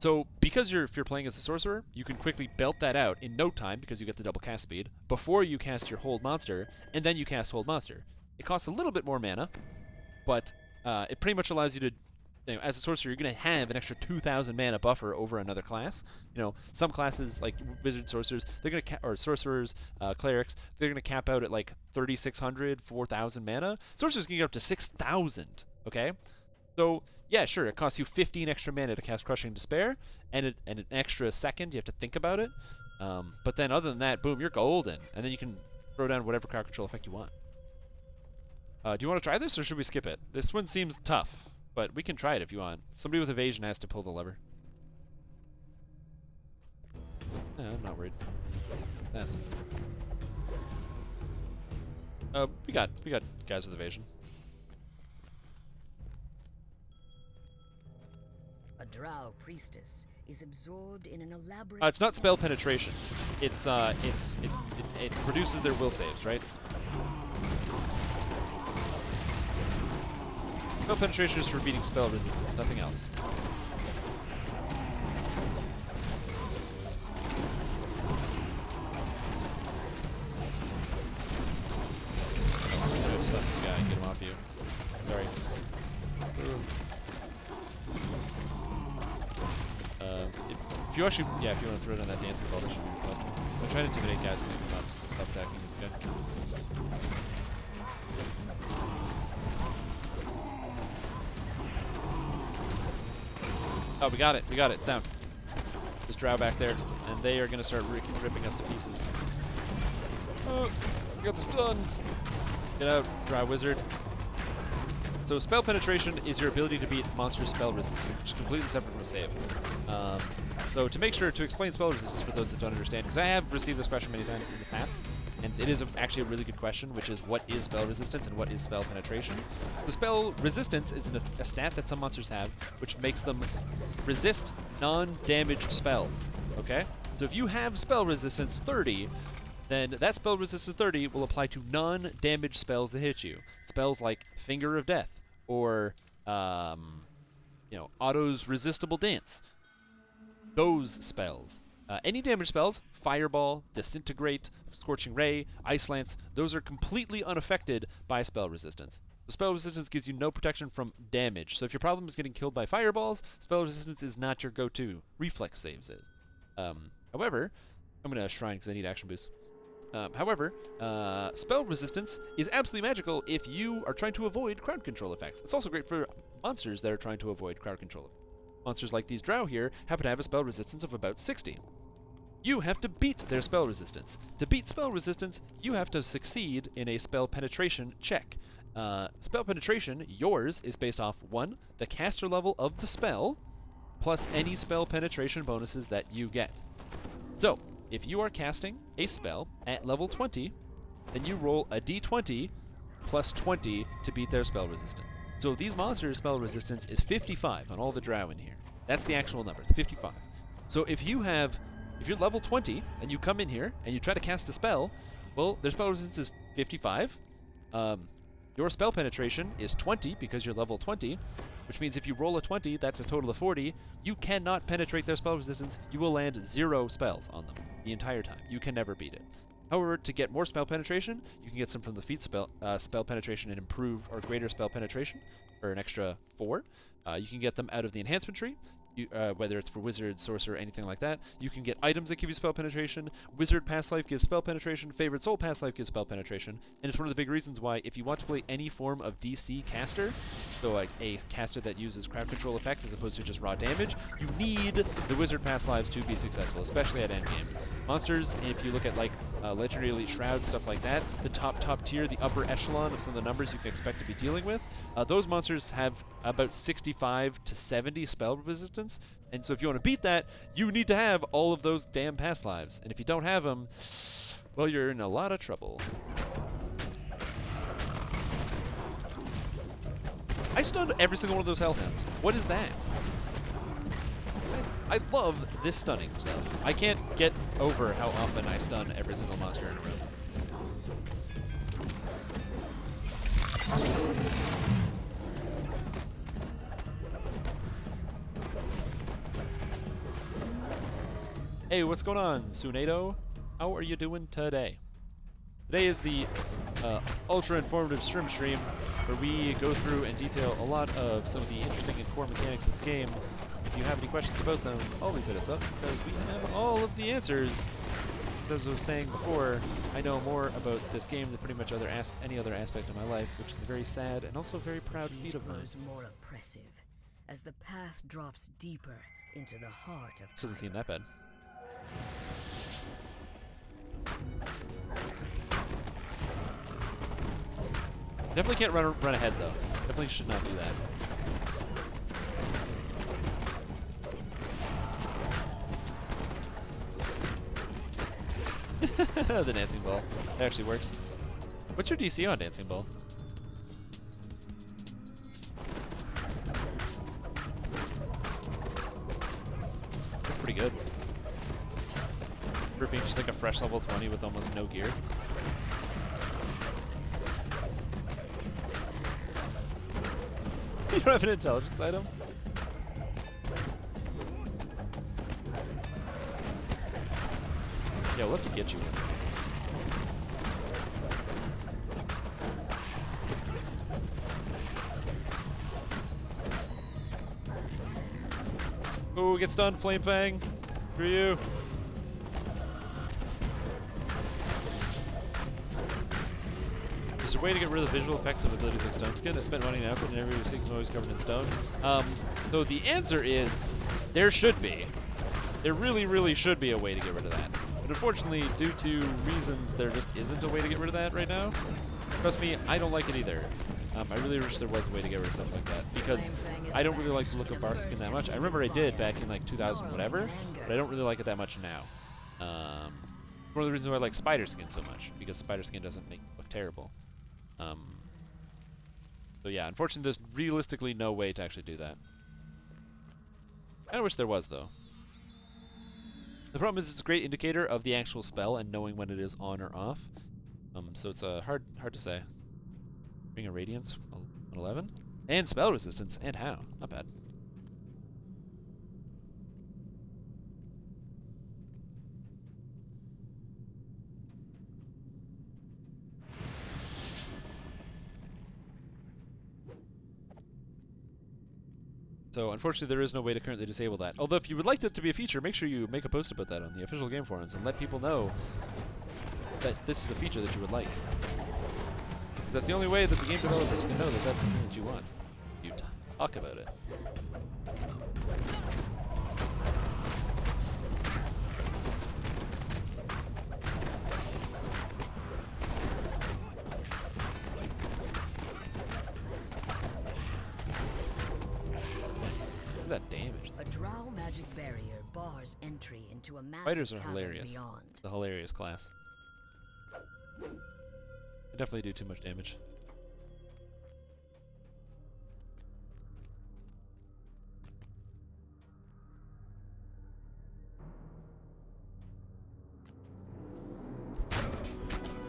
So, because if you're playing as a sorcerer, you can quickly belt that out in no time because you get the double cast speed before you cast your hold monster, and then you cast hold monster. It costs a little bit more mana, but it pretty much allows you to, as a sorcerer, you're going to have an extra 2,000 mana buffer over another class. Some classes like wizard sorcerers, they're going to or sorcerers, clerics, they're going to cap out at like 3,600, 4,000 mana. Sorcerers can get up to 6,000. Okay, so. Yeah, sure, it costs you 15 extra mana to cast Crushing Despair, and an extra second, you have to think about it. But then other than that, boom, you're golden. And then you can throw down whatever crowd control effect you want. Do you want to try this, or should we skip it? This one seems tough, but we can try it if you want. Somebody with evasion has to pull the lever. I'm not worried. Yes. We got guys with evasion. A drow priestess is absorbed in an elaborate. It's not spell penetration. It reduces their will saves, right? Spell penetration is for beating spell resistance, nothing else. I'm gonna stun this guy and get him off you. Sorry. If you actually, if you want to throw down that dancing ball, that should be fun. I'm trying to intimidate guys and make them stop attacking this guy. Oh, we got it. It's down. There's drow back there, and they are going to start ripping us to pieces. Oh, we got the stuns. Get out, drow wizard. So spell penetration is your ability to beat monster spell resistance, which is completely separate from a save. So to make sure to explain spell resistance for those that don't understand, because I have received this question many times in the past, and it is actually a really good question, which is what is spell resistance and what is spell penetration? The spell resistance is a stat that some monsters have, which makes them resist non-damaged spells, okay? So if you have spell resistance 30, then that spell resistance 30 will apply to non-damaged spells that hit you. Spells like Finger of Death, or, Otto's Resistible Dance. Those spells. Any damage spells, Fireball, Disintegrate, Scorching Ray, Ice Lance, those are completely unaffected by spell resistance. The spell resistance gives you no protection from damage, so if your problem is getting killed by fireballs, spell resistance is not your go-to. Reflex saves is. However, I'm going to Shrine because I need action boost. However, spell resistance is absolutely magical if you are trying to avoid crowd control effects. It's also great for monsters that are trying to avoid crowd control effects. Monsters like these drow here happen to have a spell resistance of about 60. You have to beat their spell resistance. To beat spell resistance, you have to succeed in a spell penetration check. Spell penetration, yours, is based off 1, the caster level of the spell, plus any spell penetration bonuses that you get. So, if you are casting a spell at level 20, then you roll a d20 plus 20 to beat their spell resistance. So these monsters' spell resistance is 55 on all the drow in here. That's the actual number. It's 55. So if you're level 20 and you come in here and you try to cast a spell, well, their spell resistance is 55. Your spell penetration is 20 because you're level 20, which means if you roll a 20, that's a total of 40. You cannot penetrate their spell resistance. You will land 0 spells on them the entire time. You can never beat it. However, to get more spell penetration, you can get some from the feat spell penetration and improved or greater spell penetration for an extra 4. You can get them out of the enhancement tree, whether it's for wizard, sorcerer, anything like that. You can get items that give you spell penetration. Wizard Past Life gives spell penetration. Favorite Soul Past Life gives spell penetration. And it's one of the big reasons why if you want to play any form of DC caster, so like a caster that uses crowd control effects as opposed to just raw damage, you need the Wizard Past Lives to be successful, especially at endgame. Monsters, if you look at like Legendary Elite Shroud, stuff like that. The top tier, the upper echelon of some of the numbers you can expect to be dealing with. Those monsters have about 65 to 70 spell resistance, and so if you want to beat that, you need to have all of those damn past lives. And if you don't have them, well, you're in a lot of trouble. I stunned every single one of those Hellhounds. What is that? I love this stunning stuff. I can't get over how often I stun every single monster in a row. Hey, what's going on, Sunedo? How are you doing today? Today is the ultra informative stream where we go through and detail a lot of some of the interesting and core mechanics of the game. If you have any questions about them, always hit us up because we have all of the answers. As I was saying before, I know more about this game than pretty much any other aspect of my life, which is a very sad and also very proud feat of mine. Grows more oppressive as the path drops deeper into the heart of. Doesn't seem that bad. Definitely can't run ahead though. Definitely should not do that. The dancing ball. That actually works. What's your DC on dancing ball? That's pretty good. For being just like a fresh level 20 with almost no gear. You don't have an intelligence item? Yeah, we'll have to get you one. Oh, get stunned, Flame Fang. Screw you. Is there a way to get rid of the visual effects of abilities like Stone Skin? I spent money on outfit and every sequence is always covered in stone. So the answer is, there should be. There really, really should be a way to get rid of that. But unfortunately, due to reasons, there just isn't a way to get rid of that right now. Trust me, I don't like it either. I really wish there was a way to get rid of stuff like that, because I don't really like the look of Bark Skin that much. I remember I did back in like 2000 whatever, but I don't really like it that much now. One of the reasons why I like Spider Skin so much, because Spider Skin doesn't make it look terrible. So yeah, unfortunately there's realistically no way to actually do that. I kinda wish there was though. The problem is it's a great indicator of the actual spell and knowing when it is on or off. So it's hard to say. Ring of Radiance, 11? And spell resistance, and how? Not bad. So unfortunately there is no way to currently disable that. Although if you would like that to be a feature, make sure you make a post about that on the official game forums and let people know that this is a feature that you would like. Because that's the only way that the game developers can know that that's something that you want. You talk about it. That damage. A drow magic barrier bars entry into a massive Fighters are cavern hilarious. beyond. It's a hilarious class. They definitely do too much damage.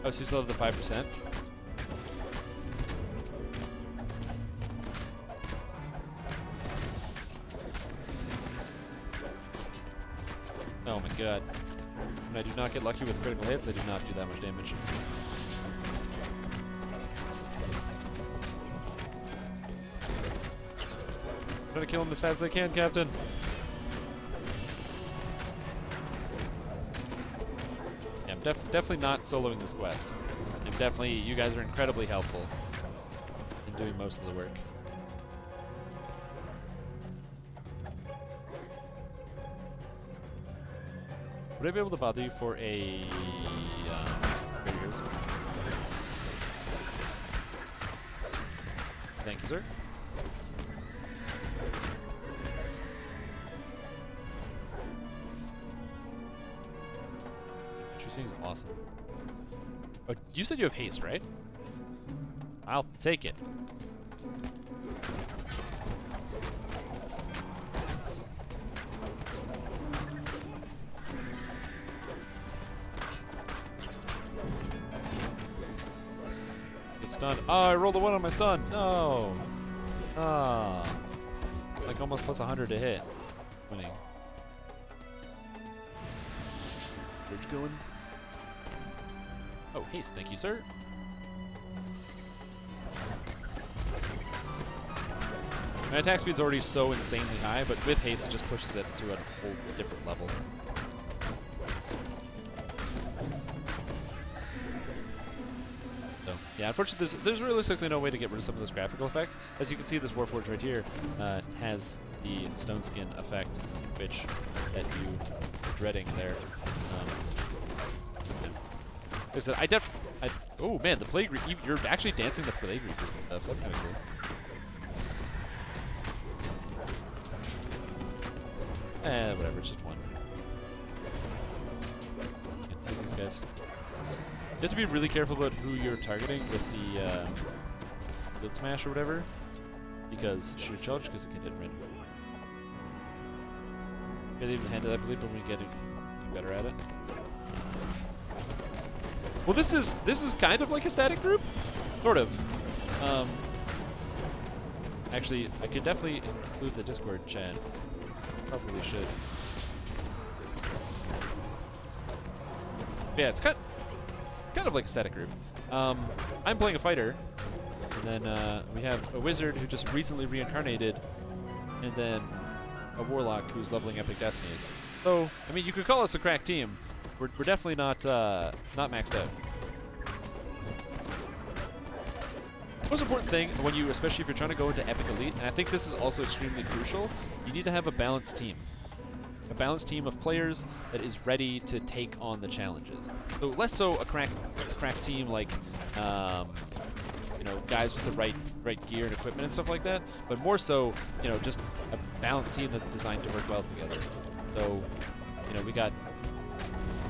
Oh, so you still have the 5%? Oh my god. When I do not get lucky with critical hits, I do not do that much damage. I'm trying to kill him as fast as I can, Captain. Yeah, I'm definitely not soloing this quest. You guys are incredibly helpful in doing most of the work. Would I be able to bother you for a items. Thank you, sir. Seems awesome. Oh, you said you have haste, right? I'll take it. Get stunned. Oh, I rolled a 1 on my stun. No. Ah. Like almost plus 100 to hit. Winning. Bridge going. Oh, haste, thank you, sir. My attack speed's already so insanely high, but with haste it just pushes it to a whole different level. So, yeah, unfortunately there's realistically no way to get rid of some of those graphical effects. As you can see, this Warforged right here has the stone skin effect, which that you are dreading there. Like I said, oh man, the Plague Reapers, you're actually dancing the Plague Reapers and stuff. That's kind of cool. Whatever, it's just one. Can't take these guys. You have to be really careful about who you're targeting with the Field Smash or whatever, because shoot charge, because it can hit random. You gotta even handle that, I believe, when we get better at it. Well, this is kind of like a static group, sort of. Actually, I could definitely include the Discord chat. Probably should. Yeah, it's kind of like a static group. I'm playing a fighter, and then we have a wizard who just recently reincarnated, and then a warlock who's leveling epic destinies. So, I mean, you could call us a crack team. We're definitely not maxed out. Most important thing when you, especially if you're trying to go into Epic Elite, and I think this is also extremely crucial, you need to have a balanced team. A balanced team of players that is ready to take on the challenges. So less so a crack team like, you know, guys with the right gear and equipment and stuff like that, but more so, you know, just a balanced team that's designed to work well together. So, you know, we got,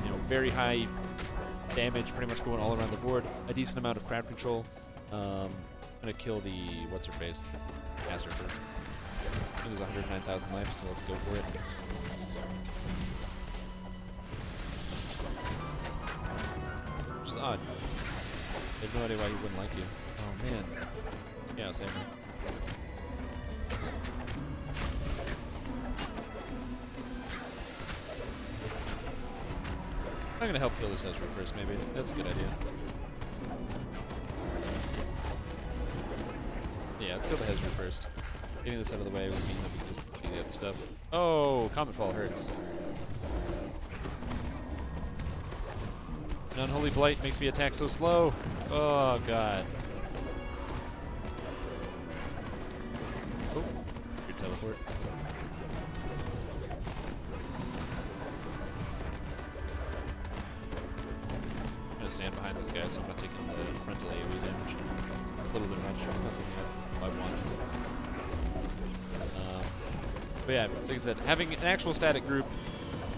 you know, very high damage pretty much going all around the board, a decent amount of crowd control. I'm gonna kill the what's-her-face caster first. I think there's 109,000 life, so let's go for it. Which is odd. I have no idea why he wouldn't like you. Oh man. Yeah, same here. I'm gonna help kill this Ezra first, maybe. That's a good idea. Yeah, let's kill the Hezra first. Getting this out of the way would mean that we can just do the other stuff. Oh, Comet Fall hurts. An Unholy Blight makes me attack so slow. Oh, God. Oh, good teleport. I'm gonna stand behind this guy so I'm not taking the frontal AoE damage. A little bit much, nothing I want. But yeah, like I said, having an actual static group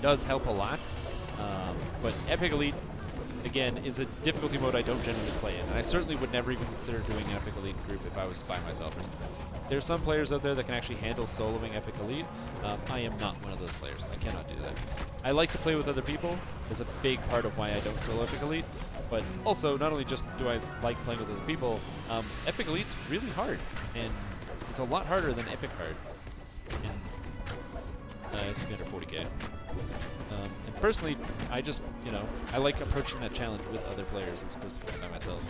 does help a lot. But Epic Elite, again, is a difficulty mode I don't generally play in. And I certainly would never even consider doing an Epic Elite group if I was by myself or something. There's some players out there that can actually handle soloing Epic Elite. I am not one of those players. I cannot do that. I like to play with other people. It's a big part of why I don't solo Epic Elite. But also, not only just do I like playing with other people, Epic Elite's really hard. And it's a lot harder than Epic Hard. It's under 40k. And personally, I just, you know, I like approaching that challenge with other players as opposed to by myself.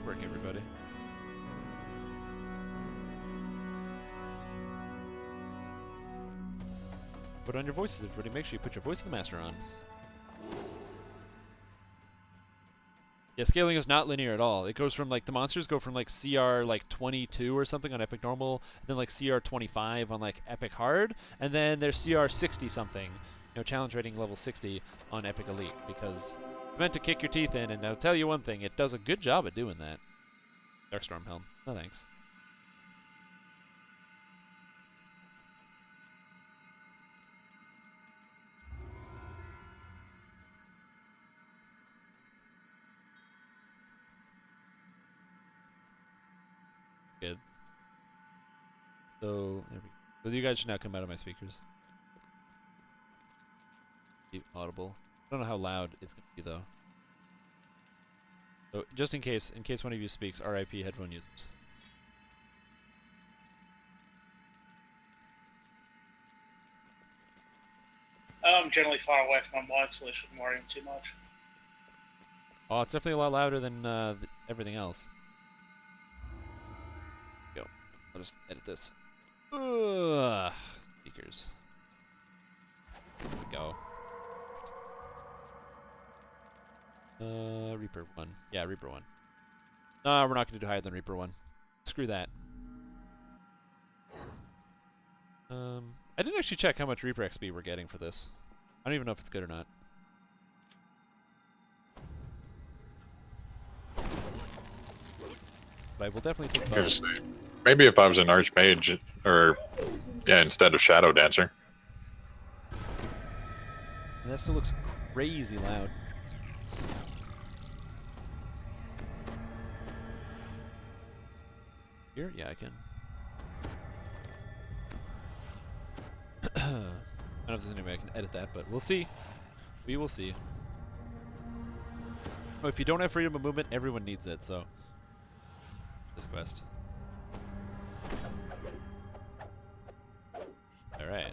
Work, everybody. Put on your voices, everybody. Make sure you put your voice of the master on. Yeah, scaling is not linear at all. It goes from like the monsters go from like CR like 22 or something on epic normal, and then like CR 25 on like epic hard, and then there's CR 60 something, challenge rating level 60 on epic elite, because it's meant to kick your teeth in. And I'll tell you one thing, it does a good job at doing that. Darkstorm Helm. No thanks. Good. So, there we go. So you guys should now come out of my speakers. Keep audible. I don't know how loud it's going to be, though. So, just in case one of you speaks, RIP headphone users. I'm generally far away from my mic, so they shouldn't worry too much. Oh, it's definitely a lot louder than everything else. Go. I'll just edit this. Ugh. Speakers. There we go. Reaper 1. Yeah, Reaper 1. No, we're not going to do higher than Reaper 1. Screw that. I didn't actually check how much Reaper XP we're getting for this. I don't even know if it's good or not. But I will definitely take both. Maybe if I was an Archmage, or yeah, instead of Shadow Dancer. And that still looks crazy loud. Here? Yeah, I can. I don't know if there's any way I can edit that, but we'll see. We will see. Oh, if you don't have freedom of movement, everyone needs it, so. This quest. Alright.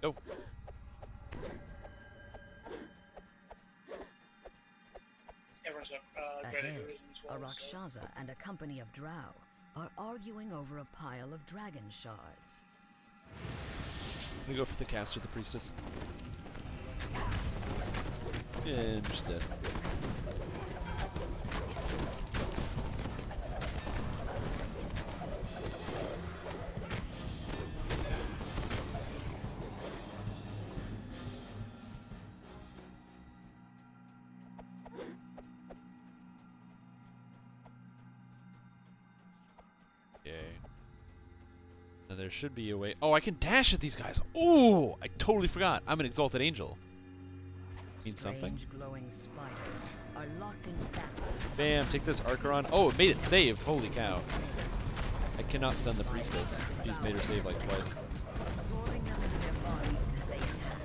Go. Everyone's Ahead, a Rakshasa and a company of drow are arguing over a pile of dragon shards. I'm gonna go for the caster, the priestess. And she's dead. Now there should be a way. Oh, I can dash at these guys. Oh, I totally forgot. I'm an exalted angel. Means something. Glowing spiders are locked in battle. Bam! Take this Archeron. Oh, it made it save. Holy cow! I cannot stun the priestess. She's made her save like twice. Absorbing them into their bodies as they attack.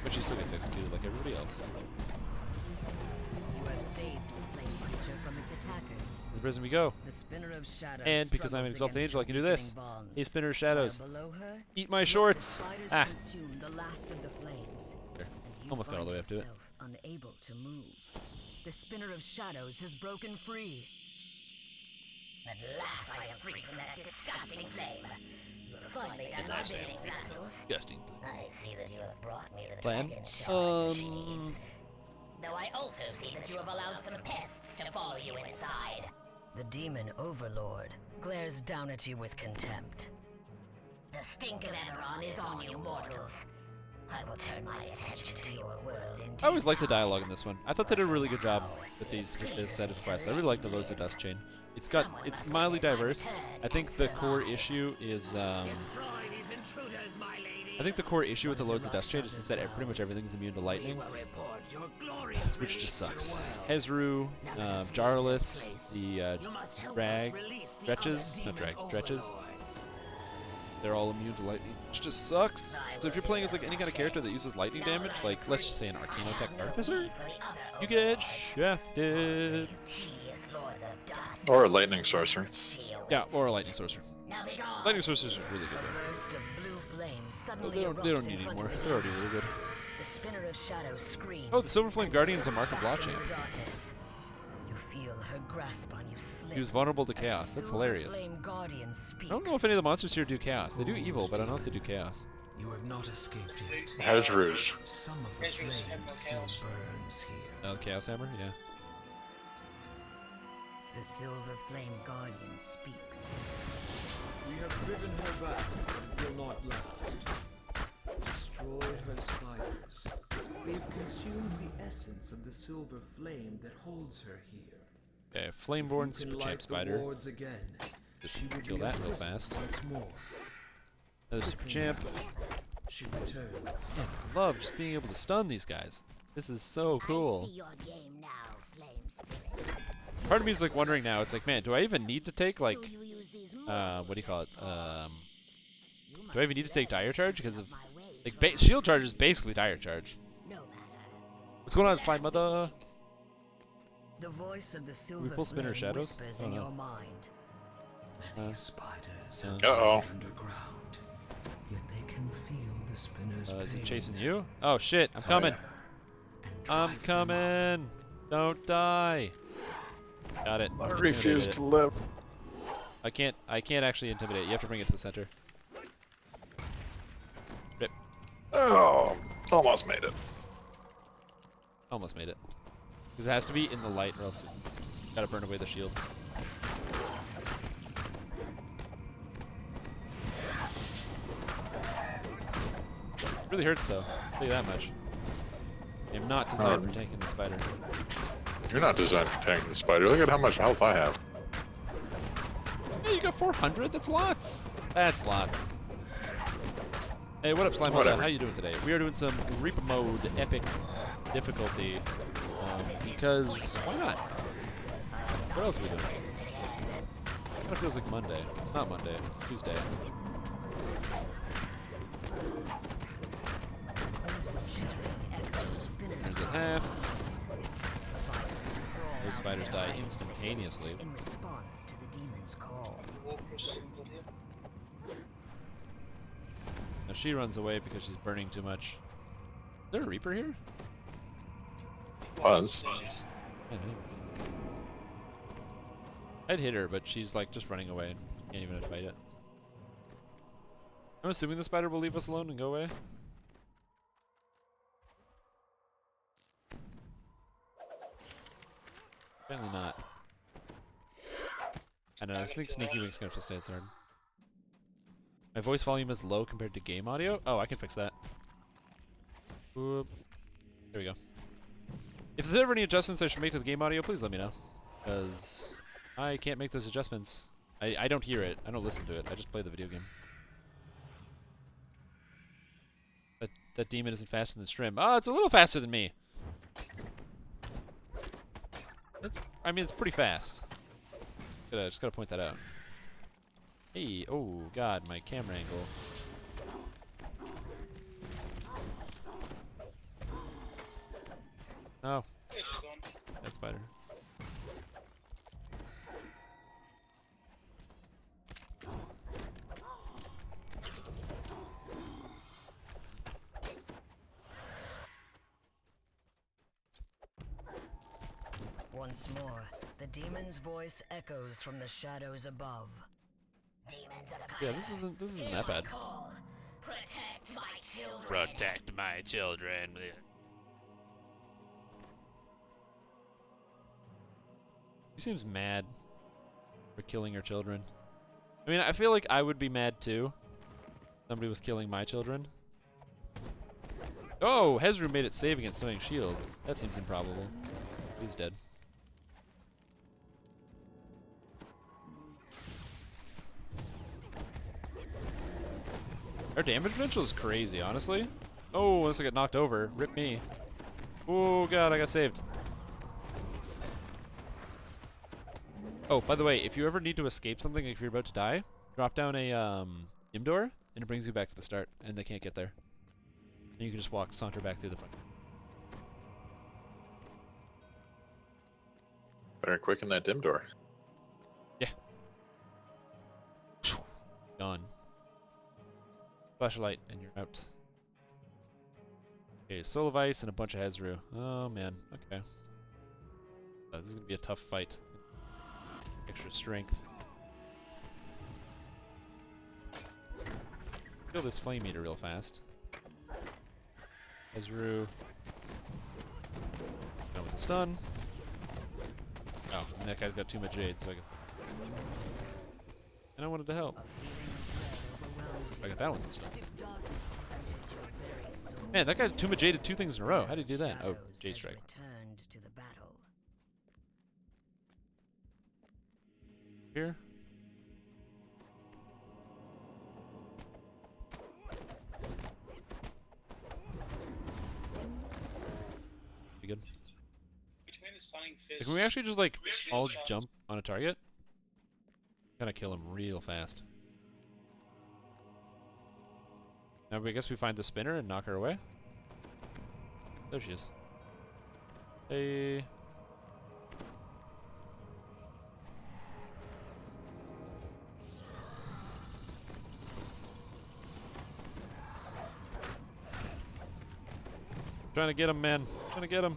But she still gets executed like everybody else. You have saved the flame creature from its attackers. To the prison we go. The spinner of shadows And because I'm an exalted angel, I can do this. Hey, spinner of shadows. Below her, Eat my shorts. the spiders Ah. consume the last of the flames. There. And you Almost got all the way up to it. yourself unable to move. The spinner of shadows has broken free. At last I am free from that disgusting flame. You have finally done my bidding, vassals. Disgusting. I see that you have brought me the Plan? dragon shards she needs. Though I also see that you have allowed some pests to follow you inside. The demon overlord glares down at you with contempt. The stink of Eberron is on you, mortals. I will turn my attention to your world in I always due like the time. dialogue in this one. I thought they did a really good job with this set of quests. I really like the Loads of Dust chain. It's mildly diverse. I think the core issue is Destroy these intruders, my lady. I think the core issue with the Loads of Dust chain is just that pretty much everything's immune to lightning, We will report your glorious which release just to the sucks. world. Hezru, Now that us leave Jarlath, this place, the you must help drag, us release the stretches, other not drags, demon stretches. overlords. They're all immune to lightning, which just sucks. So if you're playing as like any kind of character that uses lightning damage, like let's just say an Arcanotech Artificer, you get shafted. Tedious lords of dust. Or a Lightning Sorcerer. Yeah, or a lightning sorcerer. Now be gone. Lightning sorcerers are really good A though. burst of blue flame But suddenly they don't erupts need in any front more. of They're already really good. The spinner of shadows screams. Oh, the Silver Flame and Guardian's a surges mark of back blockchain. into the darkness. You feel her grasp on you slip. He was vulnerable to as the chaos. That's Silver hilarious. Flame Guardian speaks. I don't know if any of the monsters here do chaos. They do evil, but I don't know if they do chaos. You have not escaped yet. Has Rouge. Some of the Ezra's flame Hammer still Chaos. burns here. Oh, Chaos Hammer? Yeah. The Silver Flame Guardian speaks. We have driven her back, but it will not last. Destroy her spiders. We have consumed the essence of the silver flame that holds her here. Okay, Flameborn If you can Super Champ light the Spider. wards again, Just she will kill be that real imprisoned fast. once more. Another Super Champ. She returns. Oh, I love just being able to stun these guys. This is so cool. I see your game now, Flame Spirit. Part of me is like wondering now, it's like, man, do I even need to take like, So you use these what do you call it? You Do I must even need to take learn Dire Charge? Because something of, my ways like, from Shield my Charge is basically Dire Charge. No matter. What's going on, Slime Mother? The voice of the Silver pull Spinner Flame Shadows? whispers Oh, in no. your mind. Many spiders uh. have Uh-oh. died underground, yet they can feel the spinner's Is pain. it chasing you? Oh shit, I'm coming. and I'm drive them out. coming. Don't die. Got it. I Intimidated refuse it. to live. I can't actually intimidate. You have to bring it to the center. Rip. Oh, almost made it. Almost made it. Because it has to be in the light or else it gotta burn away the shield. Really hurts though. I'll tell you that much. I am not designed for tanking the spider. You're not designed for tanking the spider. Look at how much health I have. Hey, you got 400? That's lots. That's lots. Hey, what up, Slime Mother? Whatever. How you doing today? We are doing some Reaper mode, epic difficulty. Because why not? What else are we doing? Kind of feels like Monday. It's not Monday. It's Tuesday. Chorus of chittering echoes the spinner's There's a cries. half. Spiders crawl Those out spiders of die their hiding instantaneously. places in response to the demon's call. Walkers single here. Now she runs away because she's burning too much. Is there a Reaper here? Was. I don't even- I'd hit her, but she's like just running away. Can't even fight it. I'm assuming the spider will leave us alone and go away. Apparently not. I don't know, I think Sneaky Wink's gonna have to stay third. My voice volume is low compared to game audio? Oh, I can fix that. Whoop. There we go. If there's ever any adjustments I should make to the game audio, please let me know. Because I can't make those adjustments. I don't hear it. I don't listen to it. I just play the video game. That demon isn't faster than Strim. Oh, it's a little faster than me. I mean, it's pretty fast. Just gotta point that out. Hey, oh god, my camera angle. Oh, Yeah, she's gone. that spider. Once more, the demon's voice echoes from the shadows above. Demons of Yeah, this isn't that bad. call. Protect my children. Protect my children. She seems mad for killing her children. I mean, I feel like I would be mad too. Somebody was killing my children. Oh, Hezru made it save against Stunning Shield. That seems improbable. He's dead. Our damage potential is crazy, honestly. Oh, unless I get knocked over. Rip me. Oh god, I got saved. Oh, by the way, if you ever need to escape something, like if you're about to die, drop down a Imdor, and it brings you back to the start, and they can't get there. And you can just saunter back through the front. Better quicken that dim door. Yeah. Gone. Flash a light, and you're out. Okay, Soul of Ice and a bunch of Hezru. Oh man, okay. This is gonna be a tough fight. Extra strength. Kill this flame eater real fast. Ezru. Done with the stun. Oh, and that guy's got too much jade, so I can. And I wanted to help. I got that one this time. Man, that guy Tuma jaded 2 things in a row. How did he do that? Oh, Jade Strike. Here. Be good. Between the stunning fist. Can we actually just like all jump on a target? Gotta kill him real fast. Now I guess we find the spinner and knock her away. There she is. Hey. Trying to get him, man. Trying to get him.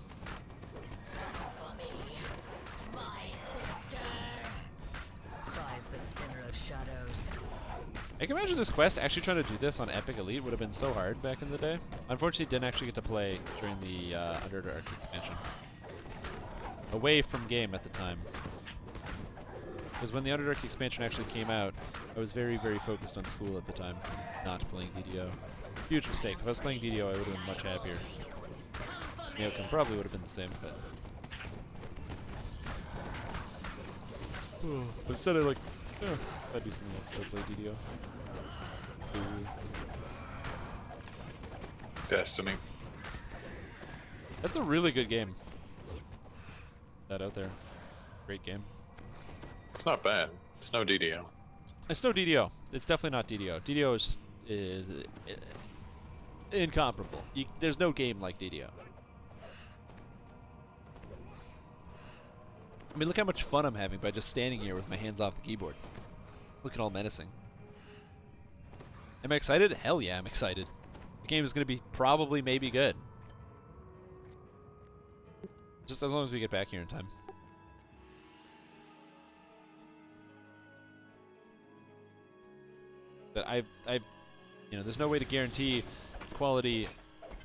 The spinner of shadows. I can imagine this quest, actually trying to do this on Epic Elite would have been so hard back in the day. Unfortunately, didn't actually get to play during the Underdark expansion. Away from game at the time. Because when the Underdark expansion actually came out, I was very, very focused on school at the time, not playing DDO. Huge mistake. If I was playing DDO, I would have been much happier. The outcome probably would have been the same, but... but instead I like, yeah, I'd do something else to play DDO. Destiny. That's a really good game. That out there. Great game. It's not bad. It's no DDO. It's no DDO. It's definitely not DDO. DDO is just incomparable. There's no game like DDO. I mean, look how much fun I'm having by just standing here with my hands off the keyboard. Looking all menacing. Am I excited? Hell yeah, I'm excited. The game is going to be probably maybe good. Just as long as we get back here in time. But you know, there's no way to guarantee quality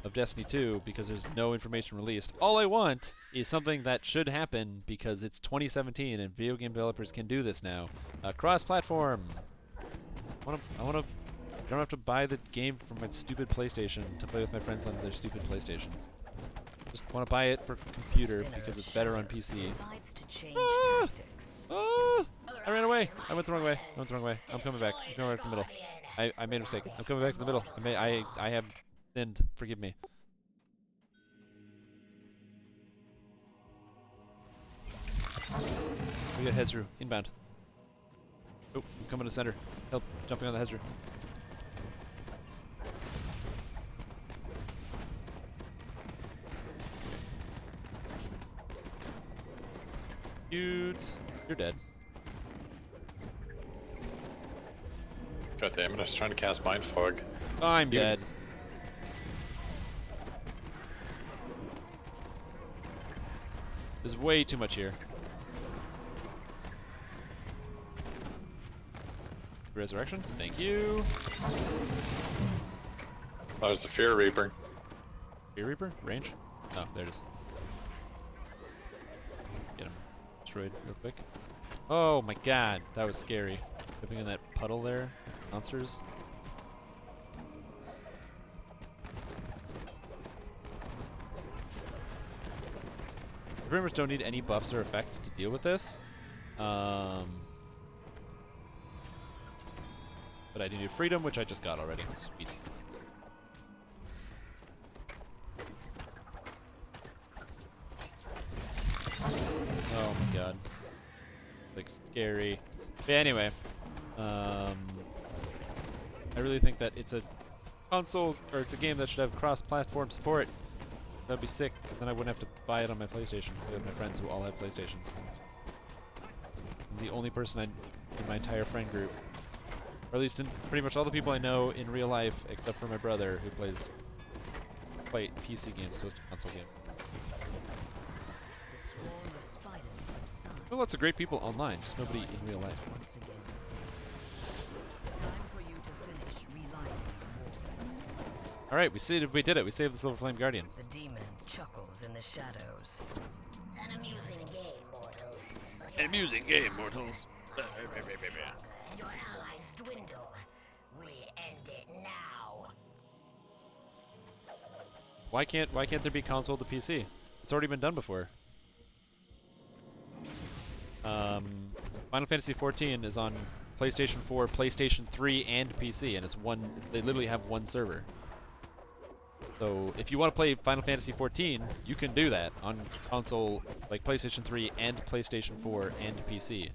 of Destiny 2 because there's no information released. All I want is something that should happen because it's 2017 and video game developers can do this now. Cross-platform. I don't have to buy the game from my stupid PlayStation to play with my friends on their stupid PlayStations. Just want to buy it for computer because it's better on PC. I ran away. I went the wrong way. I'm coming back. I'm coming back to the middle. I made a mistake. I'm coming back to the middle. I have sinned. Forgive me. We got Hezru inbound. Oh, I'm coming to center. Help! Jumping on the Hezru. Cute. You're dead. God damn it, I was trying to cast Mind Fog. I'm dead. There's way too much here. Resurrection, thank you. That was the Fear Reaper. Fear Reaper? Range? Oh, there it is. Get him. Destroyed real quick. Oh my god, that was scary. Living in that puddle there. Monsters. I pretty much don't need any buffs or effects to deal with this. But I do need freedom, which I just got already. Sweet. Oh my god. Like, scary. But anyway. I really think that it's a console, or it's a game that should have cross-platform support. That'd be sick, because then I wouldn't have to buy it on my PlayStation. I have my friends who all have PlayStations. I'm the only person in my entire friend group, or at least in pretty much all the people I know in real life, except for my brother, who plays quite PC games, so it's a console game. The swarm of spiders subsides. Well, lots of great people online, just nobody in real life. Once again, time for you to finish relighting. All right, we did it. We saved the Silver Flame Guardian. The demon chuckles in the shadows. An amusing game, mortals. But An amusing game, mortals. and your allies dwindle. We end it now. Why can't there be console to PC? It's already been done before. Final Fantasy XIV is on PlayStation 4, PlayStation 3, and PC, and it's one. They literally have one server. So if you want to play Final Fantasy XIV, you can do that on console like PlayStation 3 and PlayStation 4 and PC.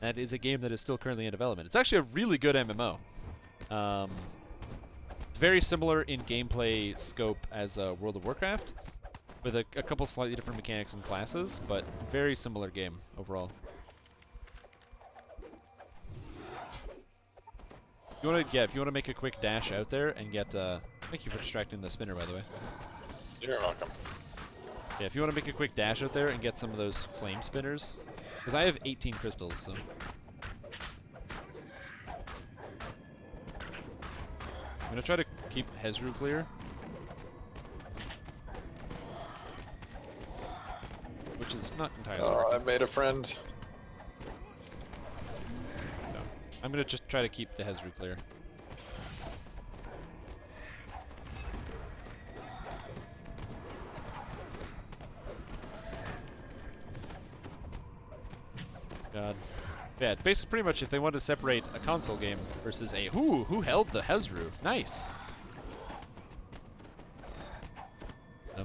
That is a game that is still currently in development. It's actually a really good MMO. Very similar in gameplay scope as World of Warcraft, with a couple slightly different mechanics and classes, but very similar game overall. If you want to make a quick dash out there and get, thank you for distracting the spinner, by the way. You're welcome. Yeah, if you want to make a quick dash out there and get some of those flame spinners, because I have 18 crystals, so. I'm gonna try to keep Hezru clear. Which is not entirely Oh, working. I made a friend. No. I'm gonna just try to keep the Hezru clear. God. Yeah, basically pretty much if they want to separate a console game versus a who held the Hezru? Nice.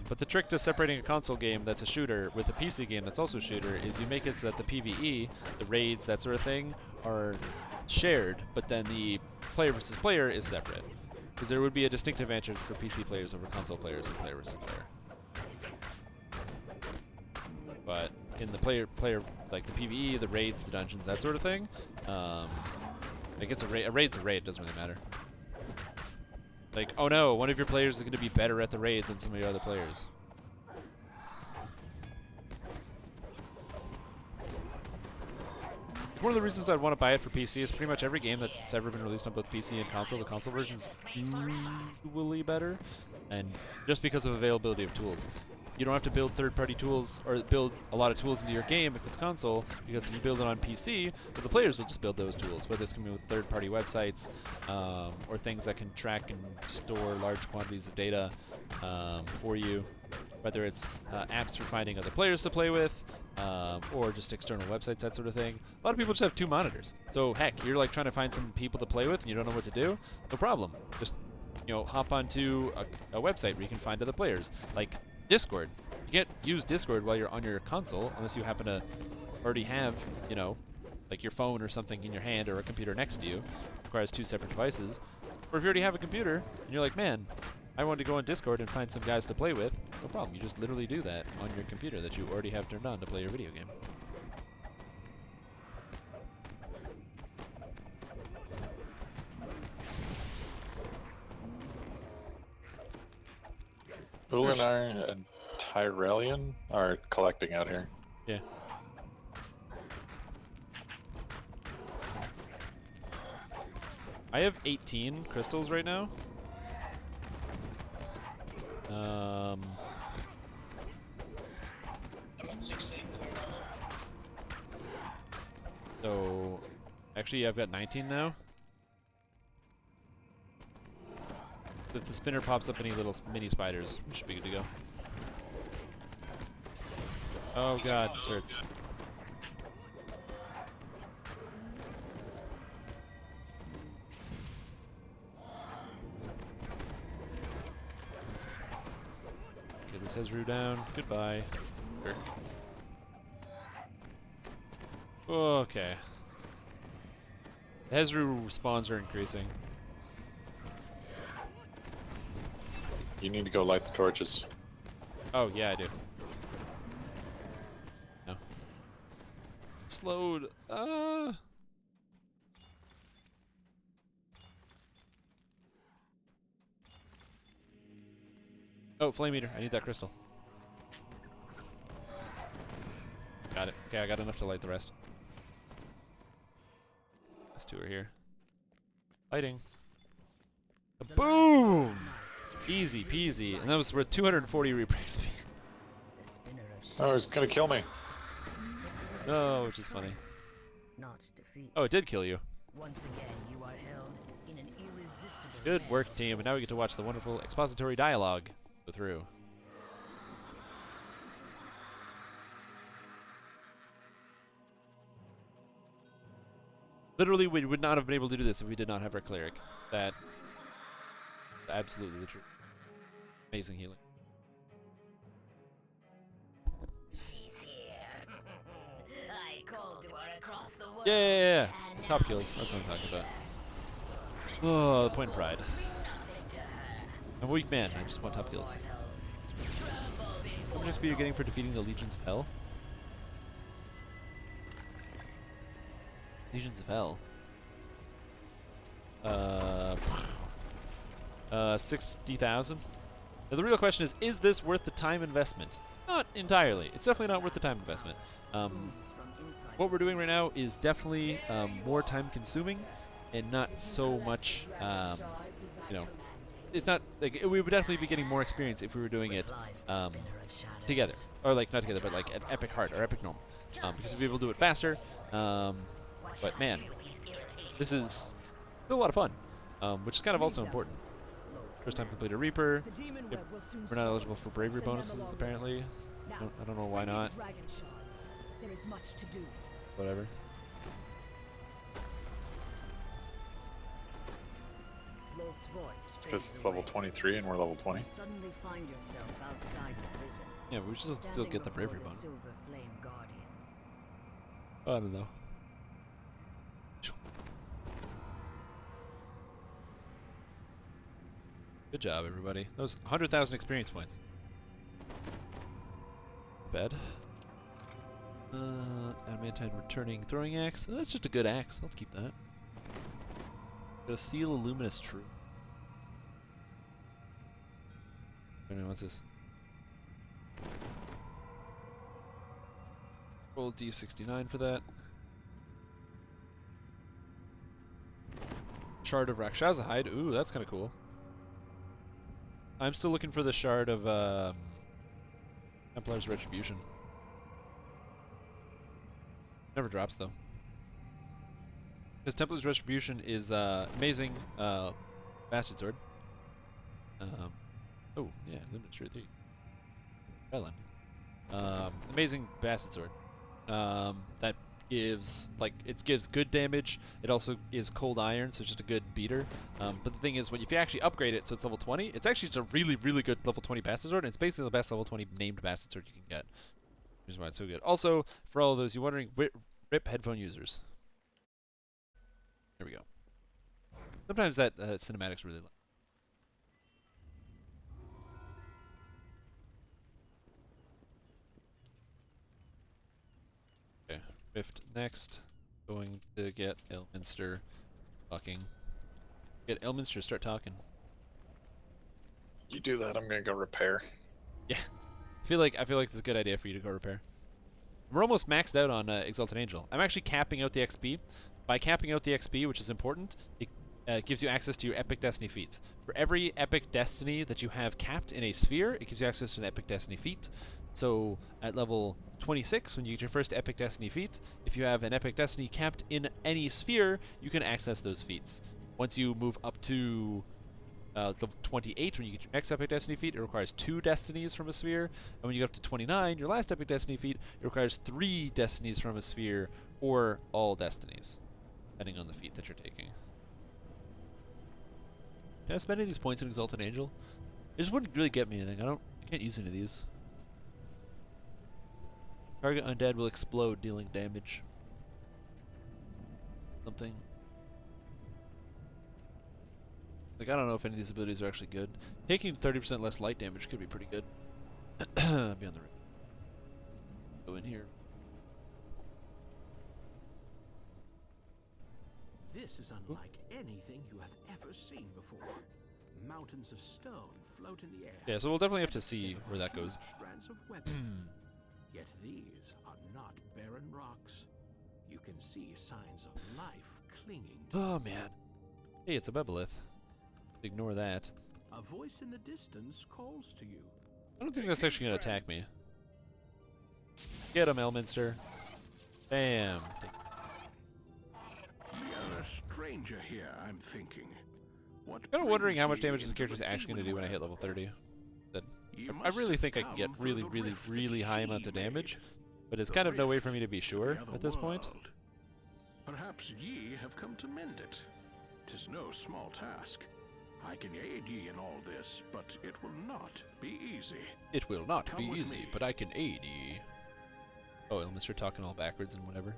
But the trick to separating a console game that's a shooter with a PC game that's also a shooter is you make it so that the PvE, the raids, that sort of thing, are shared, but then the player versus player is separate. Because there would be a distinct advantage for PC players over console players and player versus player. But in the player like the PvE, the raids, the dungeons, that sort of thing, like it's a raid's a raid, doesn't really matter. Like, oh no, one of your players is going to be better at the raid than some of your other players. One of the reasons I'd want to buy it for PC is pretty much every game that's ever been released on both PC and console, the console version is usually better, and just because of availability of tools. You don't have to build third-party tools or build a lot of tools into your game if it's console, because if you build it on PC, then the players will just build those tools, whether it's going to be with third-party websites or things that can track and store large quantities of data for you, whether it's apps for finding other players to play with, or just external websites, that sort of thing. A lot of people just have 2 monitors. So heck, you're like trying to find some people to play with and you don't know what to do? No problem. Just, hop onto a website where you can find other players. Like Discord. You can't use Discord while you're on your console unless you happen to already have, like your phone or something in your hand or a computer next to you. It requires 2 separate devices. Or if you already have a computer and you're like, man, I want to go on Discord and find some guys to play with, no problem. You just literally do that on your computer that you already have turned on to play your video game. Ulinar and Tyrellian are collecting out here. Yeah. I have 18 crystals right now. I'm at 16. So, actually, I've got 19 now. If the spinner pops up any little mini spiders, we should be good to go. Oh god, this hurts. Get this Hezru down. Goodbye. Sure. Okay. Hezru spawns are increasing. You need to go light the torches. Oh, yeah, I do. No. Slowed. Oh, flame eater. I need that crystal. Got it. Okay, I got enough to light the rest. These 2 are here. Lighting. Boom! Easy peasy. And that was worth 240 Reaper XP. The spinner of Oh, it's gonna kill me. Oh, which is funny. Not defeat. Oh, it did kill you. Once again, you are held in an irresistible Good net. work, team. And now we get to watch the wonderful expository dialogue go through. Literally, we would not have been able to do this if we did not have our cleric. That absolutely the truth. Amazing healing. She's here. I called to her across the world. Yeah. and Top now kills. That's what I'm she talking is about. here. Oh, the point of pride. Nothing to her. I'm a weak man. I just want top kills. Mortals, tremble How much before XP are you getting for defeating the Legions of Hell? Legions of Hell. 60,000. Now the real question is this worth the time investment? Not entirely. It's definitely not worth the time investment. Moves from inside What we're doing right now is definitely more time consuming and not so much, you know, it's not, like, we would definitely be getting more experience if we were doing it replies the spinner of shadows. together. Or, like, not together, but, like, at Epic Heart or Epic Normal. Because we'd be able to do it faster. But, man, this is still a lot of fun, which is kind of also important. First time complete a Reaper. Yep. We're not eligible for bravery bonuses, apparently. I don't know why not. There is much to do. Whatever. Lolth's voice Because fades it's level away. 23 and we're level 20. You suddenly find yourself outside the prison. Yeah, but we should still standing get the before bravery bonus. Silver Flame Guardian. I don't know. Good job, everybody. That was 100,000 experience points. Bad. Adamantine returning throwing axe. That's just a good axe. I'll keep that. Got a seal of luminous true. I don't know, what's this? Roll D69 for that. Shard of Rakshasa hide. Ooh, that's kind of cool. I'm still looking for the shard of Templar's Retribution. Never drops though. Because Templar's Retribution is amazing bastard sword. Oh yeah, limited straight 3. Relin. Amazing bastard sword. That gives gives good damage. It also is cold iron, so it's just a good beater. But the thing is, if you actually upgrade it so it's level 20, it's actually just a really, really good level 20 bastard sword, and it's basically the best level 20 named bastard sword you can get. Which is why it's so good. Also, for all of those you wondering, RIP headphone users. There we go. Sometimes that cinematics really loud. Okay, Rift next. Going to get Elminster talking. Get Elminster to start talking. You do that, I'm gonna go repair. Yeah. I feel like it's a good idea for you to go repair. We're almost maxed out on Exalted Angel. I'm actually capping out the XP. By capping out the XP, which is important, it gives you access to your Epic Destiny feats. For every Epic Destiny that you have capped in a sphere, it gives you access to an Epic Destiny feat. So at level 26, when you get your first Epic Destiny feat, if you have an Epic Destiny capped in any sphere, you can access those feats. Once you move up to level 28, when you get your next Epic Destiny feat, it requires 2 destinies from a sphere. And when you get up to 29, your last Epic Destiny feat, it requires 3 destinies from a sphere, or all destinies, depending on the feat that you're taking. Can I spend any of these points in Exalted Angel? It just wouldn't really get me anything. I can't use any of these. Target undead will explode, dealing damage. Something. Like, I don't know if any of these abilities are actually good. Taking 30% less light damage could be pretty good. Beyond the ring. Go in here. This is unlike anything you have ever seen before. Mountains of stone float in the air. Yeah, so we'll definitely have to see where that goes. Strands of webbing. Yet these are not barren rocks. You can see signs of life clinging to Oh man. Hey, it's a Bebelith. Ignore that. A voice in the distance calls to you. I don't think that's actually going to attack me. Get him, Elminster. Bam. You're a stranger here, I'm thinking. I'm kind of wondering how much damage this character is actually going to do when I hit level 30. I really think I can get really, really, really high amounts of damage, but there's kind of no way for me to be sure at this point. Perhaps ye have come to mend it. 'Tis no small task. I can aid ye in all this, but it will not be easy. It will not Come be with easy, me. but I can aid ye. Oh, unless you're talking all backwards and whatever.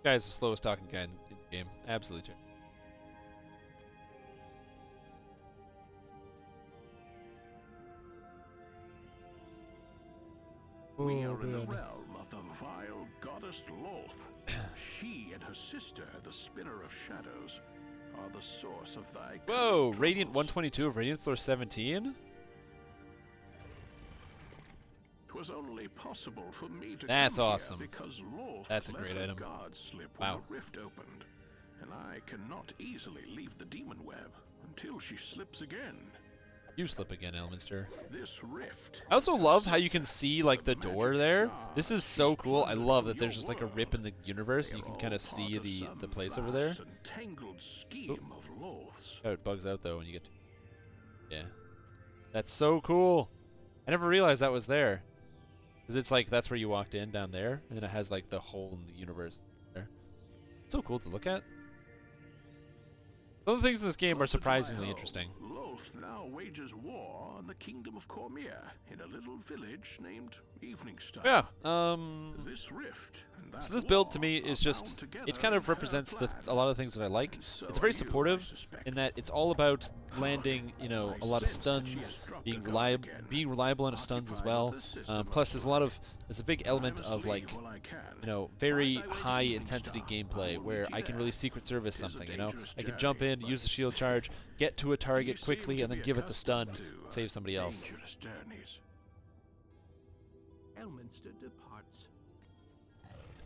Guy's the slowest talking guy in the game. Absolutely. We are in the realm of the vile goddess Loth. She and her sister, the Spinner of Shadows, are the source of thy Whoa! current Radiant troubles. 122 of Radiant Floor 17? 'Twas only possible for me to That's come here awesome. because Loth That's a let great her item. guard slip Wow. when the rift opened, and I cannot easily leave the demon web until she slips again. You slip again, Elminster. This rift. I also love how you can see, like, the door there. This is so cool. I love that there's just, like, a rip in the universe, and you can kind of see the place over there. Tangled scheme of Loth's. Oh, it bugs out, though, when you get to... Yeah. That's so cool! I never realized that was there. Because it's like, that's where you walked in, down there, and then it has, like, the hole in the universe there. It's so cool to look at. Some of the things in this game are surprisingly interesting. Loth now wages war on the kingdom of Cormier in a little village named Eveningstar. Yeah, This rift and that so this build to war me are is just, bound together it kind of in her represents plan. a lot of things that I like. And so It's very are you, I supportive suspect. in that it's all about landing, you know, I a lot of sense that she has stuns, struck being a guard reliable, again. being reliable on stuns as Occupied well. with the system Plus, there's a lot of, there's a big I element must of like, leave while I can. you know, very Find thy way to high intensity Eveningstar. gameplay I will where meet you I can there. really secret service 'Tis a something, you know? dangerous I can jump journey, in, but use the shield charge, get to a target you quickly, seem and to then be give it the stun, accustomed to save somebody else. dangerous journeys. Elminster departs.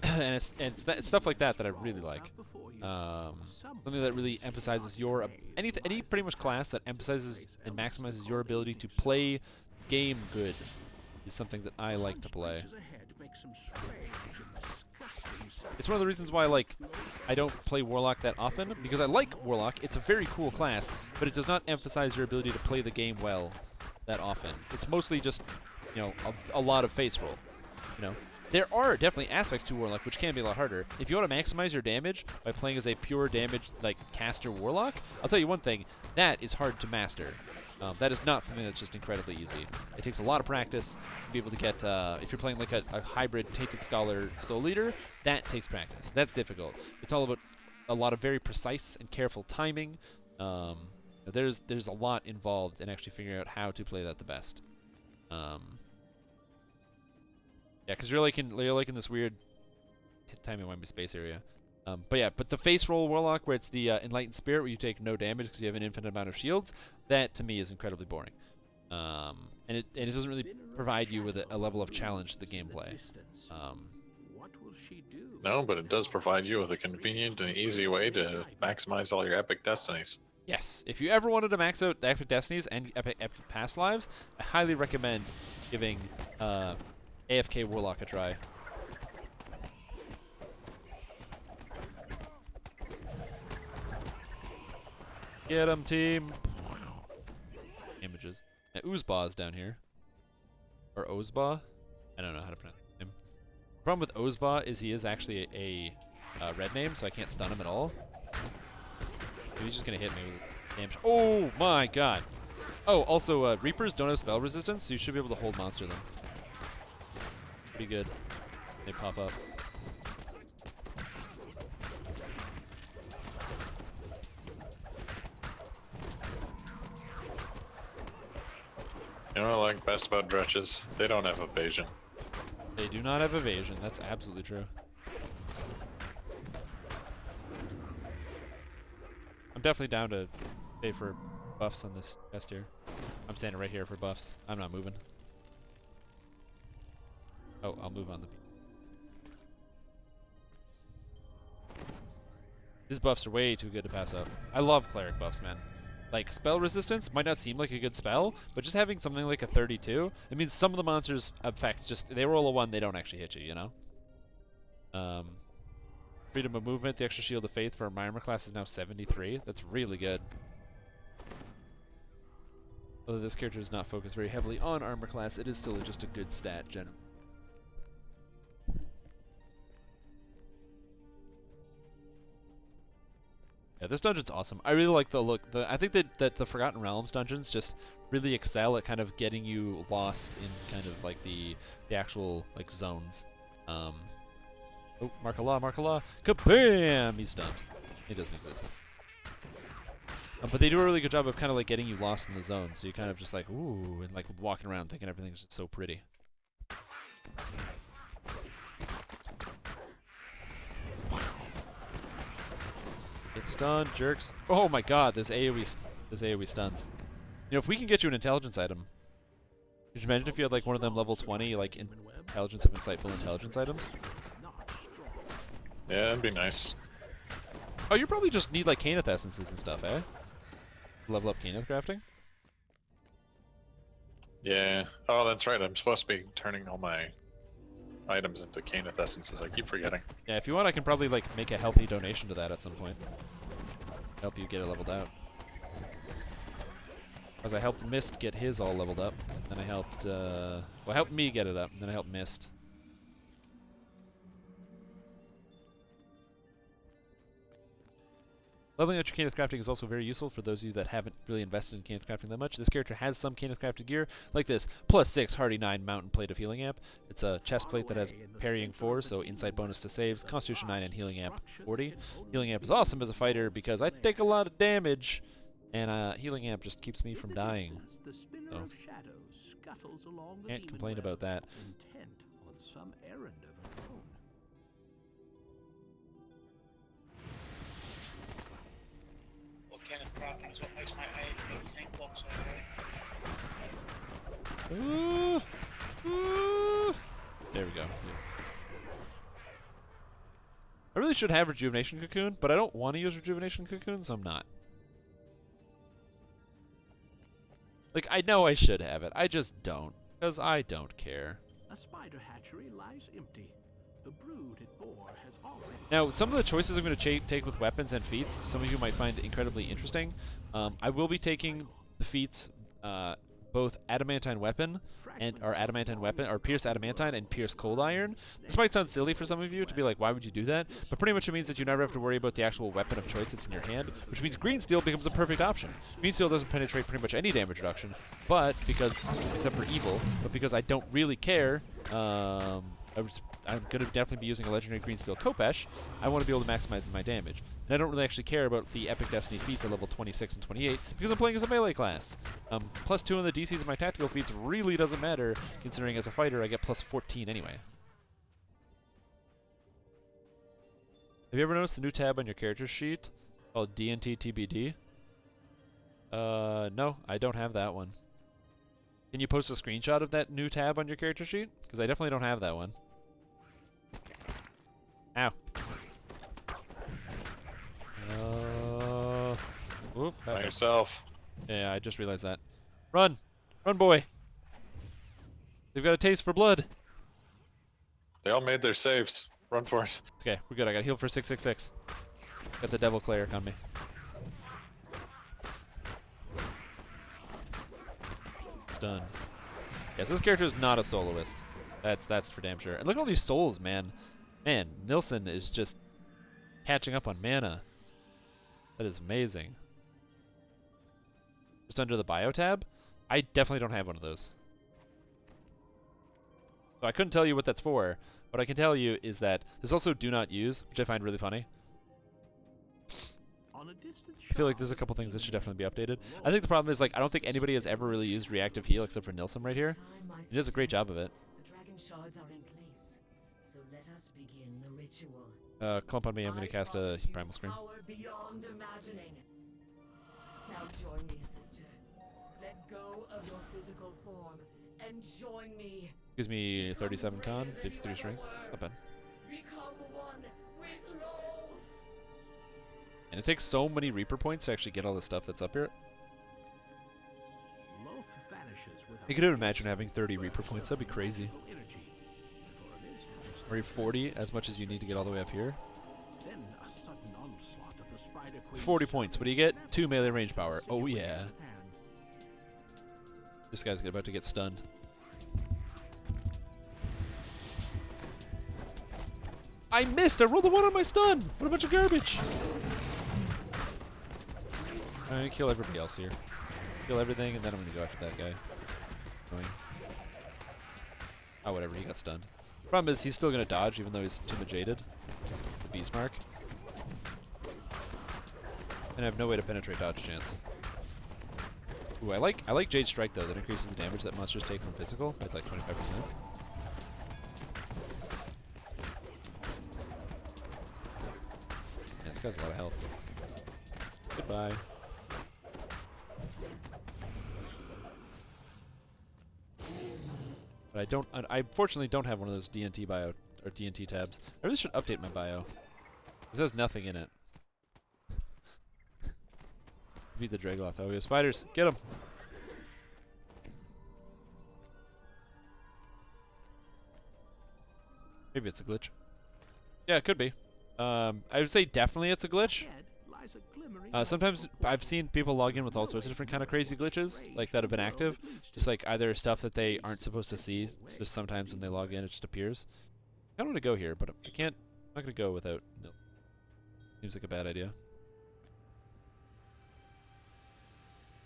And it's stuff like that that I really like. Something that really emphasizes your any pretty much class that emphasizes and maximizes your ability to play game good is something that I like to play. It's one of the reasons why I don't play Warlock that often, because I like Warlock. It's a very cool class, but it does not emphasize your ability to play the game well that often. It's mostly just, you know, a lot of face roll, you know. There are definitely aspects to Warlock which can be a lot harder. If you want to maximize your damage by playing as a pure damage, like, caster Warlock, I'll tell you one thing, that is hard to master. That is not something that's just incredibly easy. It takes a lot of practice to be able to get, if you're playing like a hybrid Tainted Scholar Soul Leader, that takes practice. That's difficult. It's all about a lot of very precise and careful timing. There's a lot involved in actually figuring out how to play that the best. Yeah, because you're like in this weird timing Wemby space area. But the face roll Warlock, where it's the Enlightened Spirit, where you take no damage because you have an infinite amount of shields, that to me is incredibly boring. And it doesn't really provide you with a level of challenge to the gameplay. What will she do? No, but it does provide you with a convenient and easy way to maximize all your epic destinies. Yes, if you ever wanted to max out Epic Destinies and Epic Past Lives, I highly recommend giving AFK Warlock a try. Get him, team! Images. Now, Oozbaw's down here. Or Ozba? I don't know how to pronounce his name. The problem with Ozba is he is actually a red name, so I can't stun him at all. So he's just gonna hit me with damage. Oh my god! Oh, also, Reapers don't have spell resistance, so you should be able to hold monster them. Pretty good. They pop up. You know what I like best about Dretches? They don't have evasion. They do not have evasion. That's absolutely true. I'm definitely down to pay for buffs on this chest here. I'm standing right here for buffs. I'm not moving. Oh, I'll move on the... His buffs are way too good to pass up. I love cleric buffs, man. Like, spell resistance might not seem like a good spell, but just having something like a 32, it means some of the monsters' effects just, they roll a 1, they don't actually hit you, you know? Freedom of movement, the extra shield of faith for my armor class is now 73. That's really good. Although this character does not focus very heavily on armor class, it is still just a good stat, generally. Yeah, this dungeon's awesome. I really like the look. I think that the Forgotten Realms dungeons just really excel at kind of getting you lost in kind of like the actual like zones. Oh, Markala, Markala, kabam! He's stunned. He doesn't exist. But they do a really good job of kind of like getting you lost in the zone. So you kind of just like ooh, and like walking around thinking everything's just so pretty. Get stunned, jerks. Oh my god, there's AoE stuns. You know, if we can get you an intelligence item, could you imagine if you had like one of them level 20, like intelligence of insightful intelligence items? Yeah, that'd be nice. Oh, you probably just need like Caneth essences and stuff, eh? Level up Caneth crafting? Yeah. Oh, that's right. I'm supposed to be turning all my items into Caneth essences. I keep forgetting. Yeah, if you want, I can probably like make a healthy donation to that at some point. Help you get it leveled out. Because I helped Mist get his all leveled up, and then I helped, well, helped me get it up, and then I helped Mist. Leveling out your Caneth crafting is also very useful for those of you that haven't really invested in Caneth crafting that much. This character has some Caneth crafted gear, like this, +6 Hardy 9 Mountain Plate of Healing Amp. It's a chest plate that has parrying 4, so insight bonus to saves, Constitution 9, and Healing Amp 40. Healing Amp is awesome as a fighter because I take a lot of damage, and Healing Amp just keeps me from dying. So, can't complain about that. Kenneth crafting is what makes my AHP tank block so great. There we go. Yeah. I really should have Rejuvenation Cocoon, but I don't want to use Rejuvenation Cocoon, so I'm not. Like, I know I should have it. I just don't. Because I don't care. A spider hatchery lies empty. The brood it bore has already... Now, some of the choices I'm going to take with weapons and feats, some of you might find incredibly interesting. I will be taking the feats, both Adamantine Weapon or Pierce Adamantine and Pierce Cold Iron. This might sound silly for some of you to be like, why would you do that? But pretty much it means that you never have to worry about the actual weapon of choice that's in your hand, which means Green Steel becomes a perfect option. Green Steel doesn't penetrate pretty much any damage reduction, but because, except for evil, but because I don't really care, I'm going to definitely be using a Legendary Green Steel Kopesh. I want to be able to maximize my damage. And I don't really actually care about the Epic Destiny feats at level 26 and 28 because I'm playing as a melee class. +2 on the DCs of my tactical feats really doesn't matter, considering as a fighter I get +14 anyway. Have you ever noticed a new tab on your character sheet called DNT TBD? No, I don't have that one. Can you post a screenshot of that new tab on your character sheet? Because I definitely don't have that one. Ow. Whoop, By yourself. Yeah, I just realized that. Run! Run, boy! They've got a taste for blood. They all made their saves. Run for it. Okay, we're good. I got healed for 666. Got the Devil Cleric on me. Stunned. Yes, this character is not a soloist. That's for damn sure. And look at all these souls, man. Man, Nilsson is just catching up on mana. That is amazing. Just under the bio tab? I definitely don't have one of those. So I couldn't tell you what that's for. What I can tell you is that there's also do not use, which I find really funny. I feel like there's a couple things that should definitely be updated. I think the problem is, like, I don't think anybody has ever really used reactive heal except for Nilsson right here. He does a great job of it. The dragon shards are in place, so let us begin the ritual. Clump on me, I'm going to cast a Primal Scream. Power beyond imagining. Now join me, sister. Let go of your physical form and join me. Gives me 37 con, 53 strength. Not bad. Become one with Rolls. And it takes so many Reaper points to actually get all the stuff that's up here. Loath vanishes without You could even imagine having 30 Reaper points. That'd be crazy. energy. And for an instant, Or 40, as much as you need to get all the way up here. then a sudden onslaught of the Spider Queen 40 points. What do you get? 2 melee range power. Oh yeah. And This guy's about to get stunned. I missed! I rolled a 1 on my stun! What a bunch of garbage! I'm gonna kill everybody else here. Kill everything, and then I'm gonna go after that guy. Annoying. Oh, whatever, he got stunned. Problem is, he's still gonna dodge, even though he's too much jaded. The beast mark. And I have no way to penetrate dodge chance. Ooh, I like Jade Strike though, that increases the damage that monsters take from physical by like 25%. Yeah, this guy's a lot of health. Goodbye. But I unfortunately don't have one of those DNT bio or DNT tabs. I really should update my bio. Because there's nothing in it. Beat the Dragloth. Oh, we have spiders. Get them. Maybe it's a glitch. Yeah, it could be. I would say definitely it's a glitch. ahead lies a glimmering Sometimes I've seen people log in with all sorts of different kind of crazy glitches, like that have been active. Just like either stuff that they aren't supposed to see. It's just sometimes when they log in, it just appears. I don't want to go here, but I can't. I'm not gonna go without. No. Seems like a bad idea.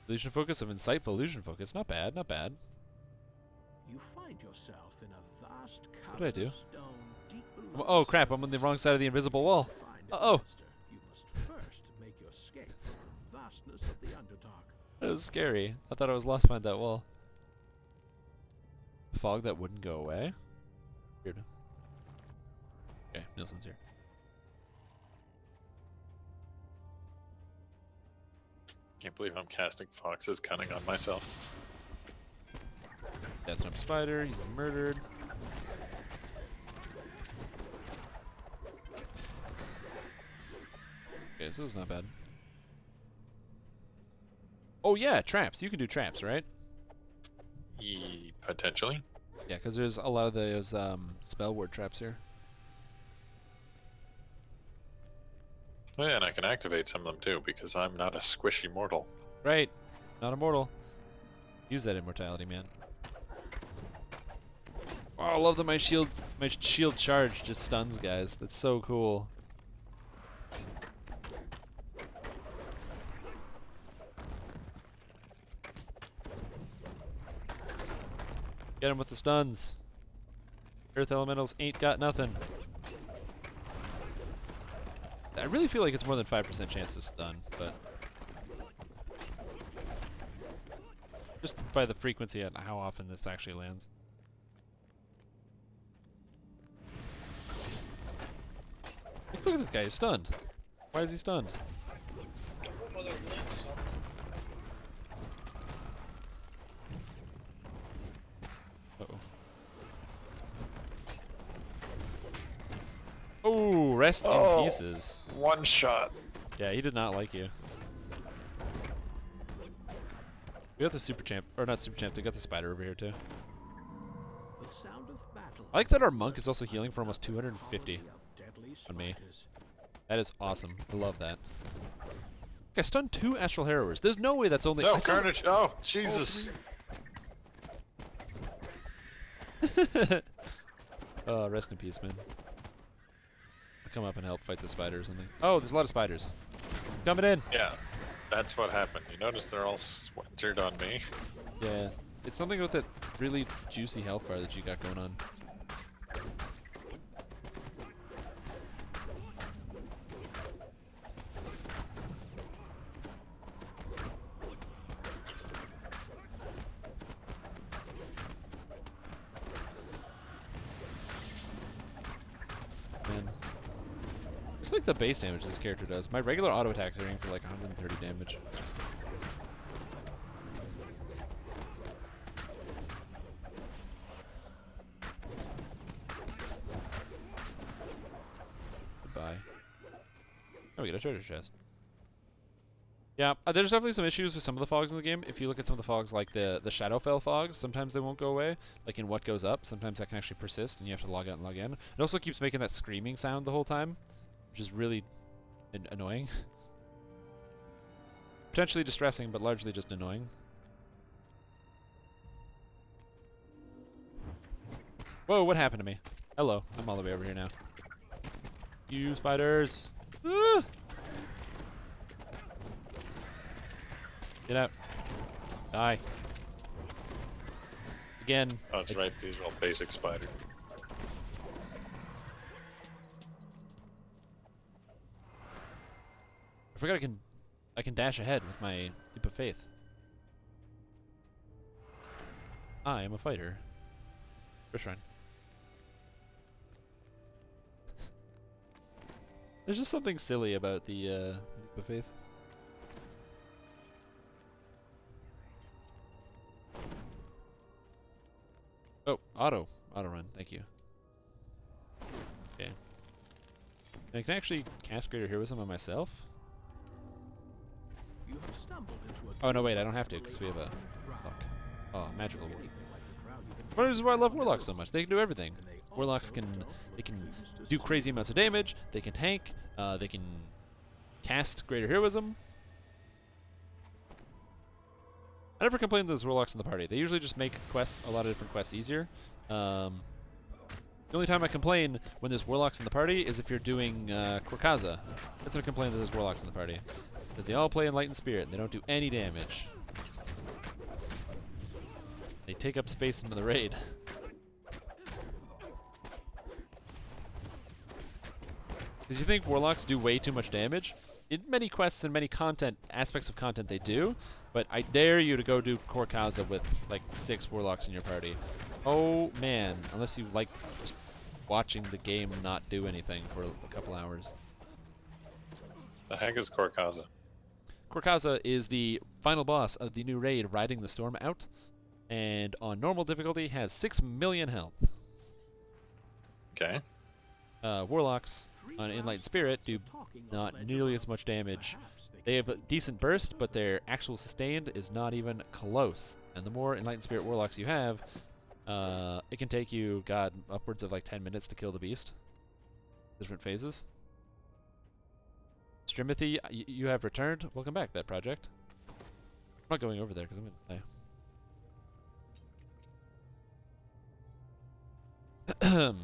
Illusion focus of insightful illusion focus. Not bad. Not bad. You find yourself in a vast What did I do? cavern of stone deep below Oh crap! I'm on the wrong side of the invisible wall. To find a Uh-oh. monster, you must first make your escape from the vastness of the Underdark. That was scary. I thought I was lost behind that wall. Fog that wouldn't go away? Weird. Okay, Nielsen's here. Can't believe I'm casting Fox's Cunning on myself. That's not a spider. He's murdered. Okay, so this is not bad. Oh yeah, traps. You can do traps, right? Potentially. Yeah, because there's a lot of those spell ward traps here. Oh yeah, and I can activate some of them too, because I'm not a squishy mortal. Right. Not immortal. Use that immortality, man. Oh, I love that my shield charge just stuns guys. That's so cool. Get him with the stuns. Earth elementals ain't got nothing. I really feel like it's more than 5% chance to stun, but just by the frequency and how often this actually lands. Like, look at this guy, he's stunned. Why is he stunned? What mother of Lynch, son? Uh-oh. Oh, rest in pieces. One shot. Yeah, he did not like you. We got the super champ, or not super champ, they got the spider over here too. The sound of battle. I like that our monk is also healing for almost 250 on me. That is awesome. I love that. I stunned 2 Astral Harrowers. There's no way that's only... No, I stunned- Carnage! Oh, Jesus! Oh, rest in peace, man. I'll come up and help fight the spider or something. Oh, there's a lot of spiders. Coming in! Yeah, that's what happened. You notice they're all splintered on me? Yeah. It's something with that really juicy health bar that you got going on. Man. Just like the base damage this character does. My regular auto attacks are aiming for like 130 damage. Goodbye. Oh, we got a treasure chest. Yeah, there's definitely some issues with some of the fogs in the game. If you look at some of the fogs, like the Shadowfell fogs, sometimes they won't go away. Like in What Goes Up, sometimes that can actually persist, and you have to log out and log in. It also keeps making that screaming sound the whole time, which is really annoying. Potentially distressing, but largely just annoying. Whoa, what happened to me? Hello, I'm all the way over here now. You spiders! Ah! Get out. Die. Again. Oh, that's right. These are all basic spider. I forgot I can dash ahead with my leap of faith. I am a fighter. First run. There's just something silly about the leap of faith. Oh, auto run. Thank you. Okay. I can actually cast Greater Heroism on myself. You have stumbled into a Oh no, wait, I don't have to because we have a lock. Oh, magical warrior. anything like the drow you've One reason why I love warlocks so encountered. much. They can do everything. And they Warlocks also can don't do refuse to crazy amounts of damage. They can tank. They can cast Greater Heroism. I never complain to those warlocks in the party. They usually just make quests, a lot of different quests, easier. The only time I complain when there's warlocks in the party is if you're doing Korkaza. That's when I complain that there's warlocks in the party. Because they all play Enlightened Spirit and they don't do any damage. They take up space into the raid. Because you think warlocks do way too much damage? In many quests and many aspects of content they do, but I dare you to go do Korkaza with like 6 warlocks in your party. Oh man, unless you like just watching the game not do anything for a couple hours. The heck is Korkaza? Korkaza is the final boss of the new raid, Riding the Storm Out, and on normal difficulty has 6 million health. Okay. Warlocks on Enlightened Spirit do not nearly as much damage. They have a decent burst, but their actual sustained is not even close. And the more Enlightened Spirit Warlocks you have, it can take you, God, upwards of like 10 minutes to kill the beast. Different phases. Strimtom, you have returned. Welcome back, that project. I'm not going over there because I'm gonna die.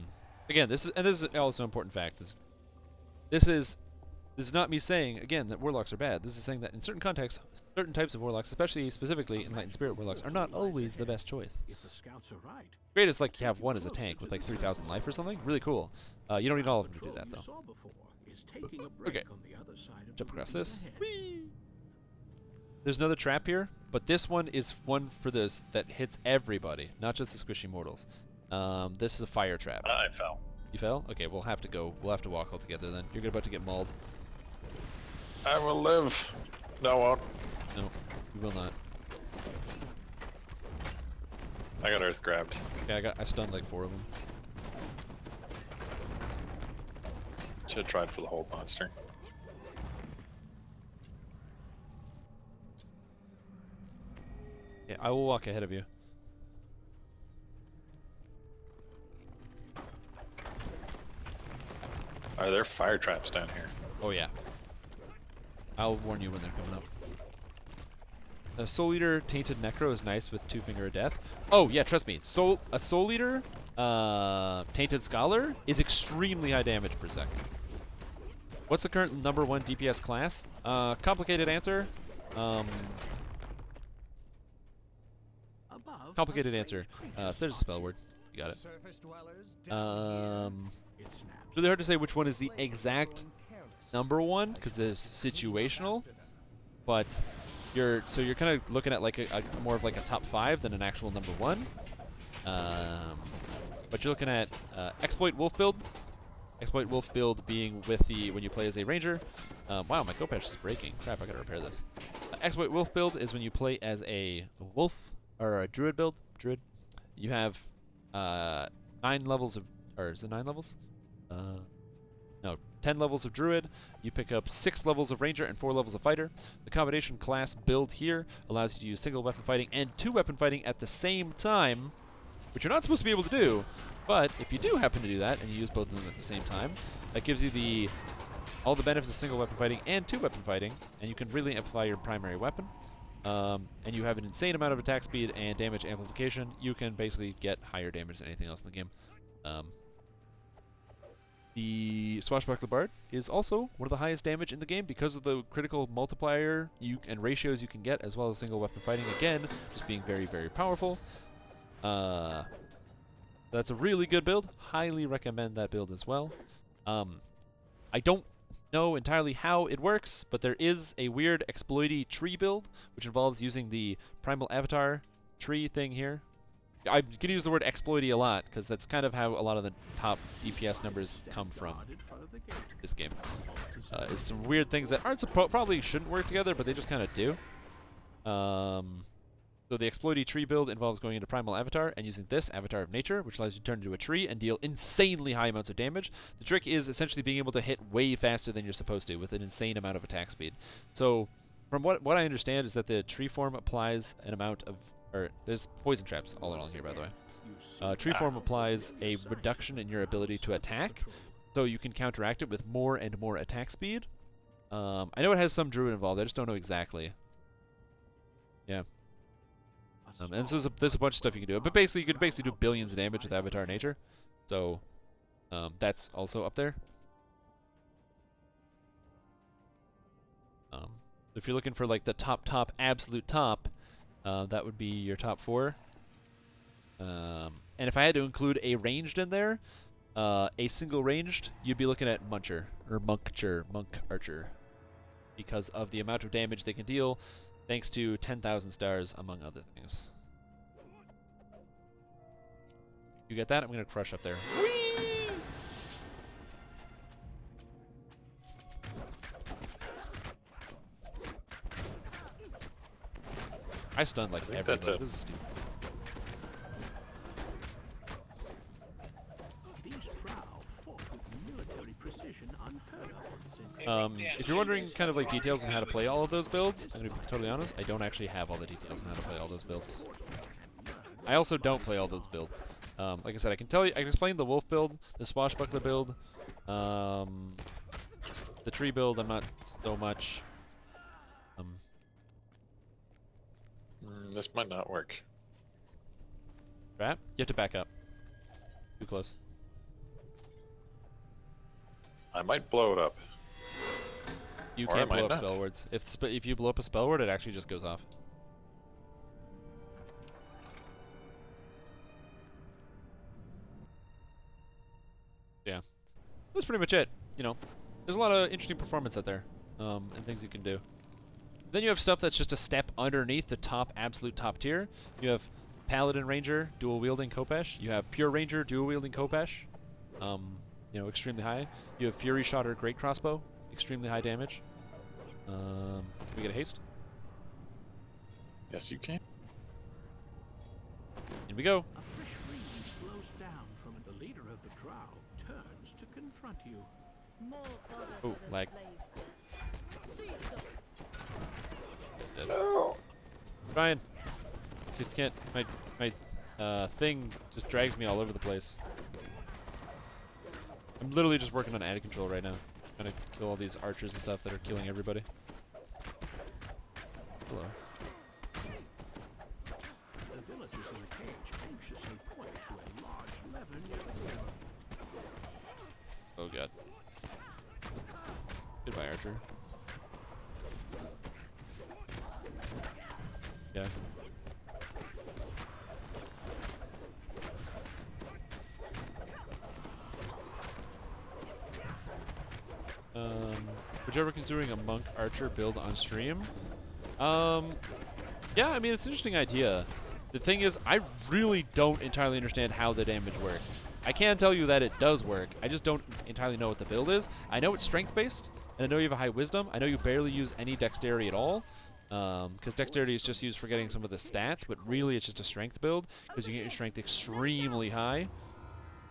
Again, this is also an important fact. This is not me saying again that warlocks are bad. This is saying that in certain contexts, certain types of warlocks, especially specifically Enlightened Spirit warlocks, are not always the best choice. If the scouts are right, Great is like you have one as a tank with like 3,000 life or something. Really cool. You don't need all of them to do patrol that you though. saw before is taking a break Okay. on the other side of Jump the across ravine this. ahead. Whee! There's another trap here, but this one is one for this that hits everybody, not just the squishy mortals. This is a fire trap. I fell. You fell? Okay, we'll have to go. We'll have to walk all together then. You're about to get mauled. I will live. No, I won't. No, you will not. I got earth grabbed. Okay, I stunned like 4 of them. Should have tried for the whole monster. Yeah, I will walk ahead of you. Are there fire traps down here? Oh yeah. I'll warn you when they're coming up. A Soul Eater Tainted Necro is nice with 2 Finger of Death. Oh yeah, trust me. A Soul Eater Tainted Scholar is extremely high damage per second. What's the current #1 DPS class? Complicated answer. Above, Complicated a answer. strange So there's a creature spell spots word. You got it. Surface dwellers down you. It snaps. It's really hard to say which one is the exact #1 because it's situational, but you're kind of looking at like a more of like a top 5 than an actual #1. But you're looking at Exploit Wolf build. Exploit Wolf build being with the when you play as a ranger. Wow, my Kopesh is breaking. Crap, I gotta repair this. Exploit Wolf build is when you play as a wolf or a druid build. Druid. You have 9 levels of, or is it 9 levels? no, 10 levels of Druid. You pick up 6 levels of Ranger and 4 levels of Fighter. The combination class build here allows you to use single weapon fighting and 2 weapon fighting at the same time, which you're not supposed to be able to do. But if you do happen to do that and you use both of them at the same time, that gives you all the benefits of single weapon fighting and 2 weapon fighting, and you can really amplify your primary weapon. And you have an insane amount of attack speed and damage amplification. You can basically get higher damage than anything else in the game. The Swashbuckler Bard is also one of the highest damage in the game because of the critical multiplier and ratios you can get, as well as single weapon fighting, again, just being very, very powerful. That's a really good build. Highly recommend that build as well. I don't know entirely how it works, but there is a weird exploity tree build, which involves using the primal avatar tree thing here. I'm going to use the word exploity a lot, because that's kind of how a lot of the top DPS numbers come from this game. It's some weird things that probably shouldn't work together, but they just kind of do. So the exploity tree build involves going into primal avatar and using this avatar of nature, which allows you to turn into a tree and deal insanely high amounts of damage. The trick is essentially being able to hit way faster than you're supposed to with an insane amount of attack speed. So from what I understand is that the tree form applies an amount of, there's poison traps all along here, by the way. Tree form applies a reduction in your ability to attack, so you can counteract it with more and more attack speed. I know it has some druid involved, I just don't know exactly. Yeah. And so there's a bunch of stuff you can do. But basically, you could do billions of damage with Avatar Nature. So, that's also up there. If you're looking for like the top, absolute top, that would be your top 4. And if I had to include a ranged in there, a single ranged, you'd be looking at Muncher, or Monk Archer. Because of the amount of damage they can deal, thanks to 10,000 stars, among other things. You get that? I'm going to crush up there. Whee! I stunned like everybody. That's it. This is stupid. These Drow fought with military precision unheard of. If you're wondering kind of like details on how to play all of those builds, I'm going to be totally honest, I don't actually have all the details on how to play all those builds. I also don't play all those builds. Like I said, I can explain the wolf build, the swashbuckler build, the tree build, I'm not so much. This might not work. Right? You have to back up. Too close. I might blow it up. You Or I can't blow might up not. spell words. If you blow up a spell word, it actually just goes off. Yeah. That's pretty much it. You know, there's a lot of interesting performance out there, and things you can do. Then you have stuff that's just a step underneath the absolute top tier. You have Paladin Ranger, dual wielding Kopesh. You have Pure Ranger, dual wielding Kopesh. You know, extremely high. You have Fury Shotter, Great Crossbow, extremely high damage. Can we get a haste? Yes, you can. In we go. A fresh breeze blows down from it. The leader of the Drow turns to confront you. Oh, lag. No. Trying. Just can't. My thing just drags me all over the place. I'm literally just working on ad control right now. Trying to kill all these archers and stuff that are killing everybody. Hello. The villagers in the cage anxiously point to a large lever near them. Oh god. Goodbye, archer. Yeah. Whichever considering a monk archer build on stream. Yeah, I mean, it's an interesting idea. The thing is, I really don't entirely understand how the damage works. I can tell you that it does work. I just don't entirely know what the build is. I know it's strength-based, and I know you have a high wisdom. I know you barely use any dexterity at all, because dexterity is just used for getting some of the stats, but really it's just a strength build, because you get your strength extremely high.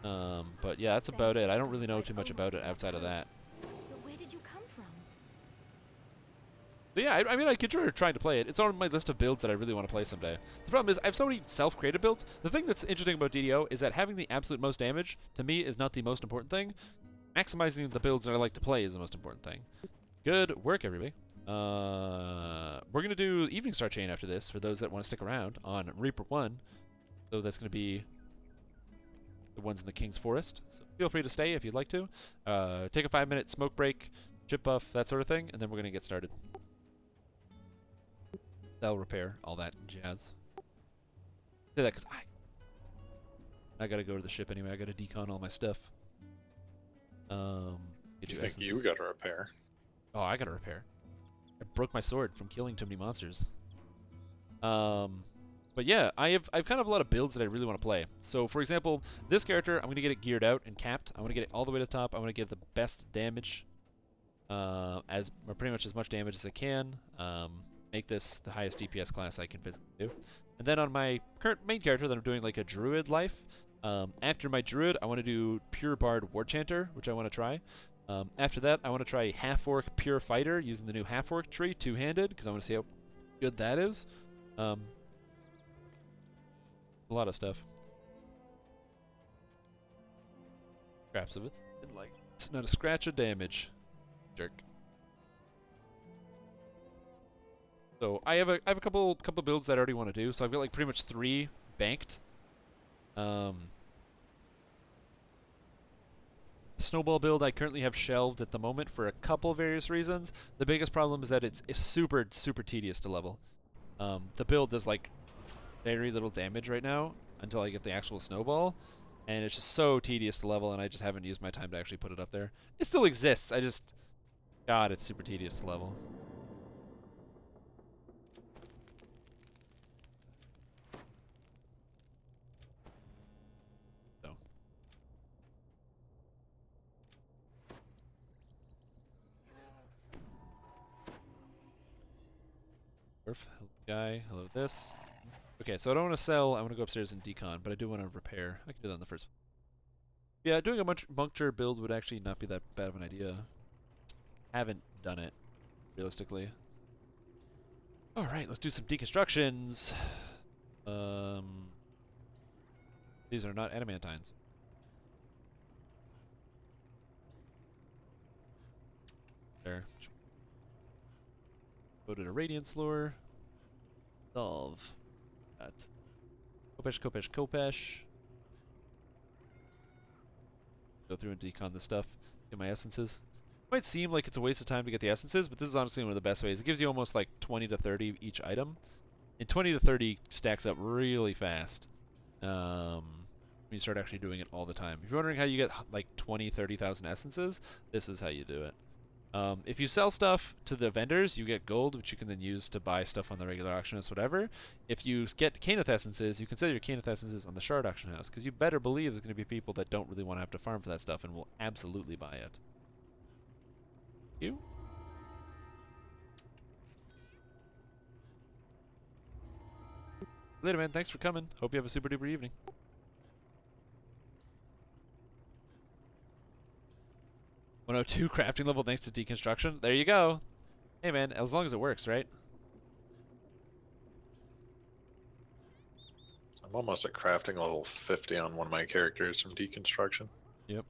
But yeah, that's about it. I don't really know too much about it outside of that. But where did you come from? But yeah, I mean, I consider trying to play it. It's on my list of builds that I really want to play someday. The problem is, I have so many self-created builds. The thing that's interesting about DDO is that having the absolute most damage, to me, is not the most important thing. Maximizing the builds that I like to play is the most important thing. Good work, everybody. We're going to do Evening Star Chain after this, for those that want to stick around, on Reaper 1. So that's going to be the ones in the King's Forest. So feel free to stay if you'd like to. Take a 5-minute smoke break, chip buff, that sort of thing, and then we're going to get started. That'll repair, all that jazz. Say that because I gotta go to the ship anyway. I gotta decon all my stuff. You think you gotta repair? Oh, I gotta repair. I broke my sword from killing too many monsters. But yeah, I've kind of a lot of builds that I really want to play. So for example, this character, I'm gonna get it geared out and capped. I want to get it all the way to the top. I want to give the best damage, or pretty much as much damage as I can. Make this the highest DPS class I can physically do. And then on my current main character that I'm doing like a druid life, after my druid I want to do pure bard war chanter, which I want to try. After that I want to try half orc pure fighter using the new half orc tree, two-handed, because I want to see how good that is. A lot of stuff. Scraps of it. And like, it's not a scratch of damage. Jerk. So I have a couple builds that I already want to do. So I've got like pretty much 3 banked. Snowball build I currently have shelved at the moment for a couple various reasons. The biggest problem is that it's super tedious to level. The build does like very little damage right now until I get the actual snowball, and it's just so tedious to level, and I just haven't used my time to actually put it up there. It still exists. God, it's super tedious to level. Hello guy, hello this. Okay, so I don't want to sell, I want to go upstairs and decon, but I do want to repair. I can do that on the first. Yeah, doing a puncture build would actually not be that bad of an idea. Haven't done it, realistically. Alright, let's do some deconstructions. These are not adamantines. There. Go to the Radiance Lore. Solve. Got Kopesh. Go through and decon this stuff. Get my essences. It might seem like it's a waste of time to get the essences, but this is honestly one of the best ways. It gives you almost like 20 to 30 each item. And 20 to 30 stacks up really fast. When you start actually doing it all the time. If you're wondering how you get like 20, 30,000 essences, this is how you do it. If you sell stuff to the vendors, you get gold, which you can then use to buy stuff on the regular auction house, whatever. If you get Caneth essences, you can sell your Caneth essences on the shard auction house, because you better believe there's going to be people that don't really want to have to farm for that stuff and will absolutely buy it. You? Later, man. Thanks for coming. Hope you have a super duper evening. 102 crafting level thanks to deconstruction. There you go. Hey man, as long as it works, right? I'm almost at crafting level 50 on one of my characters from deconstruction. Yep.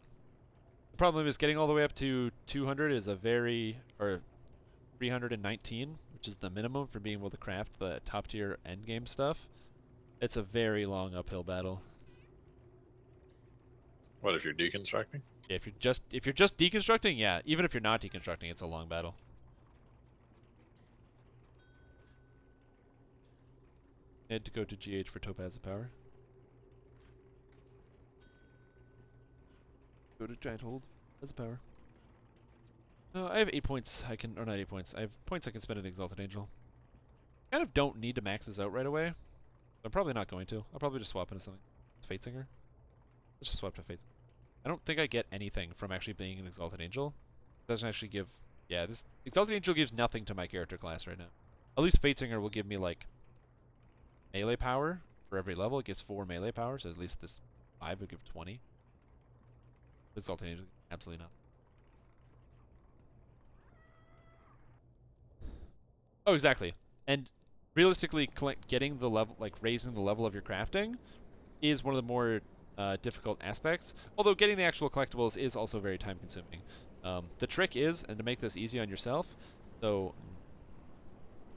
The problem is getting all the way up to 200 is or 319, which is the minimum for being able to craft the top tier endgame stuff. It's a very long uphill battle. What if you're deconstructing? If you're just deconstructing, yeah. Even if you're not deconstructing, it's a long battle. Need to go to GH for Topaz of Power. Go to Giant Hold as a power. I have 8 points. Or not 8 points. I have points I can spend an Exalted Angel. Kind of don't need to max this out right away. I'm probably not going to. I'll probably just swap into something. Fatesinger. Let's just swap to Fatesinger. I don't think I get anything from actually being an Exalted Angel. It doesn't actually give... Yeah, this Exalted Angel gives nothing to my character class right now. At least Fatesinger will give me, like, melee power for every level. It gives 4 melee power, so at least this 5 would give 20. Exalted Angel, absolutely not. Oh, exactly. And realistically, getting the level, like raising the level of your crafting, is one of the more difficult aspects. Although getting the actual collectibles is also very time consuming. The trick is, and to make this easy on yourself, so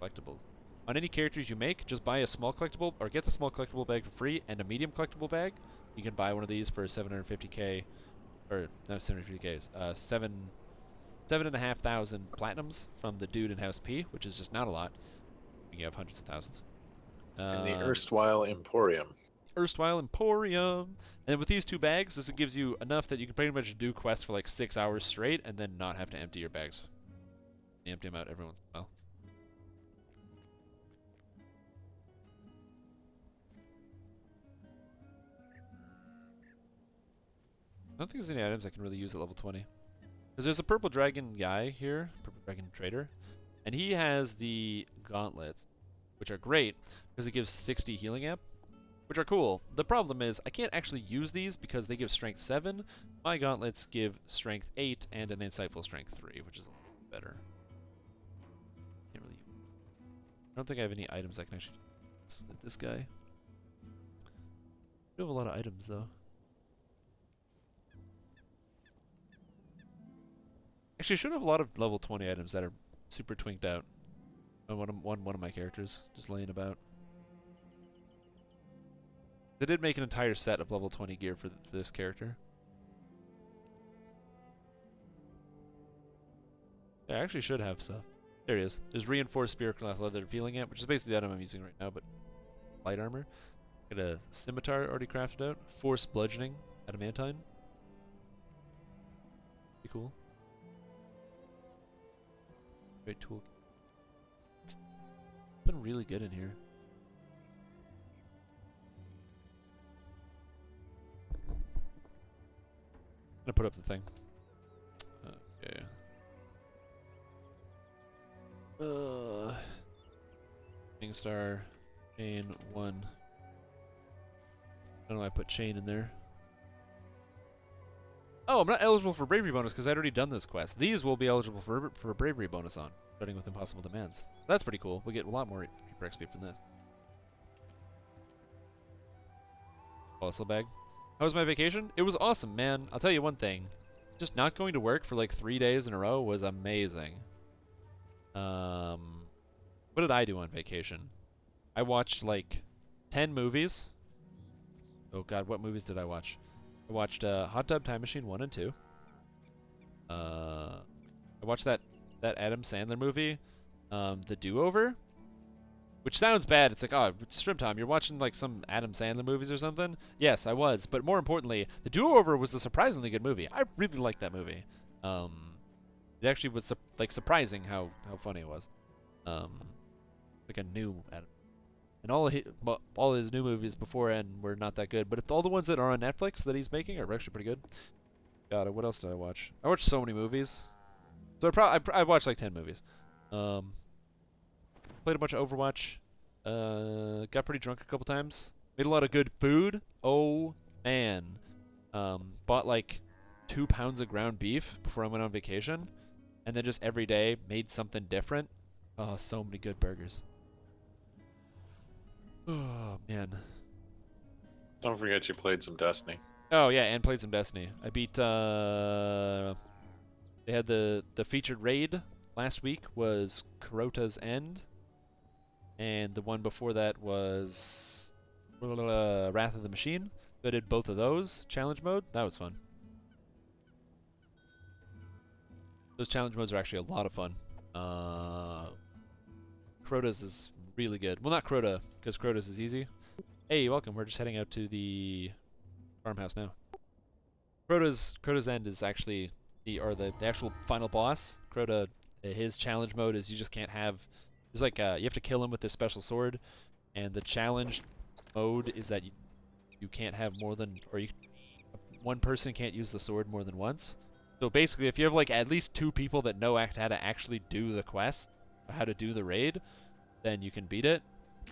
collectibles. On any characters you make, just buy a small collectible, or get the small collectible bag for free, and a medium collectible bag. You can buy one of these for 750k, or no, 750k, 7,500 platinums from the dude in House P, which is just not a lot. You have hundreds of thousands. In the erstwhile Emporium. Erstwhile Emporium. And with these 2 bags, this gives you enough that you can pretty much do quests for like 6 hours straight and then not have to empty your bags. You empty them out every once in a while. I don't think there's any items I can really use at level 20. Because there's a purple dragon guy here, purple dragon trader, and he has the gauntlets, which are great because it gives 60 healing amp, which are cool. The problem is I can't actually use these because they give strength 7. My gauntlets give strength 8 and an insightful strength 3, which is a little better. Can't really. I don't think I have any items I can actually use with this guy. I do have a lot of items though. Actually, I should have a lot of level 20 items that are super twinked out. On one of my characters, just laying about. They did make an entire set of level 20 gear for this character. Yeah, I actually should have stuff. There it is. There's reinforced spiritual leather healing amp, which is basically the item I'm using right now, but light armor. Got a scimitar already crafted out. Force bludgeoning, adamantine. Pretty cool. Great tool. It's been really good in here. I'm gonna put up the thing. Okay. King Star, chain 1. I don't know why I put chain in there. Oh, I'm not eligible for bravery bonus because I'd already done this quest. These will be eligible for a bravery bonus on, starting with impossible demands. That's pretty cool. We'll get a lot more Reaper XP from this. Fossil bag. How was my vacation? It was awesome, man. I'll tell you one thing. Just not going to work for like 3 days in a row was amazing. What did I do on vacation? I watched like 10 movies. Oh god, what movies did I watch? I watched Hot Tub Time Machine 1 and 2. I watched that Adam Sandler movie, The Do-Over, which sounds bad. It's like, oh, Strimtom, you're watching like some Adam Sandler movies or something? Yes, I was. But more importantly, The Do-Over was a surprisingly good movie. I really liked that movie. It actually was like surprising how funny it was. Like a new Adam. And all his new movies before and were not that good. But all the ones that are on Netflix that he's making are actually pretty good. God, what else did I watch? I watched so many movies. So I watched like 10 movies. Played a bunch of Overwatch. Got pretty drunk a couple times. Made a lot of good food. Oh, man. Bought like 2 pounds of ground beef before I went on vacation. And then just every day made something different. Oh, so many good burgers. Oh, man. Don't forget you played some Destiny. Oh, yeah, and played some Destiny. I beat, they had the featured raid last week was Kurota's End. And the one before that was Wrath of the Machine. So I did both of those. Challenge mode. That was fun. Those challenge modes are actually a lot of fun. Kurota's is really good. Well, not Crota, because Crota's is easy. Hey, welcome. We're just heading out to the farmhouse now. Crota's End is actually the actual final boss. Crota, his challenge mode is you just can't have. It's like you have to kill him with this special sword, and the challenge mode is that you can't have more than, or one person can't use the sword more than once. So basically, if you have like at least 2 people that know how to actually do the quest, or how to do the raid, then you can beat it.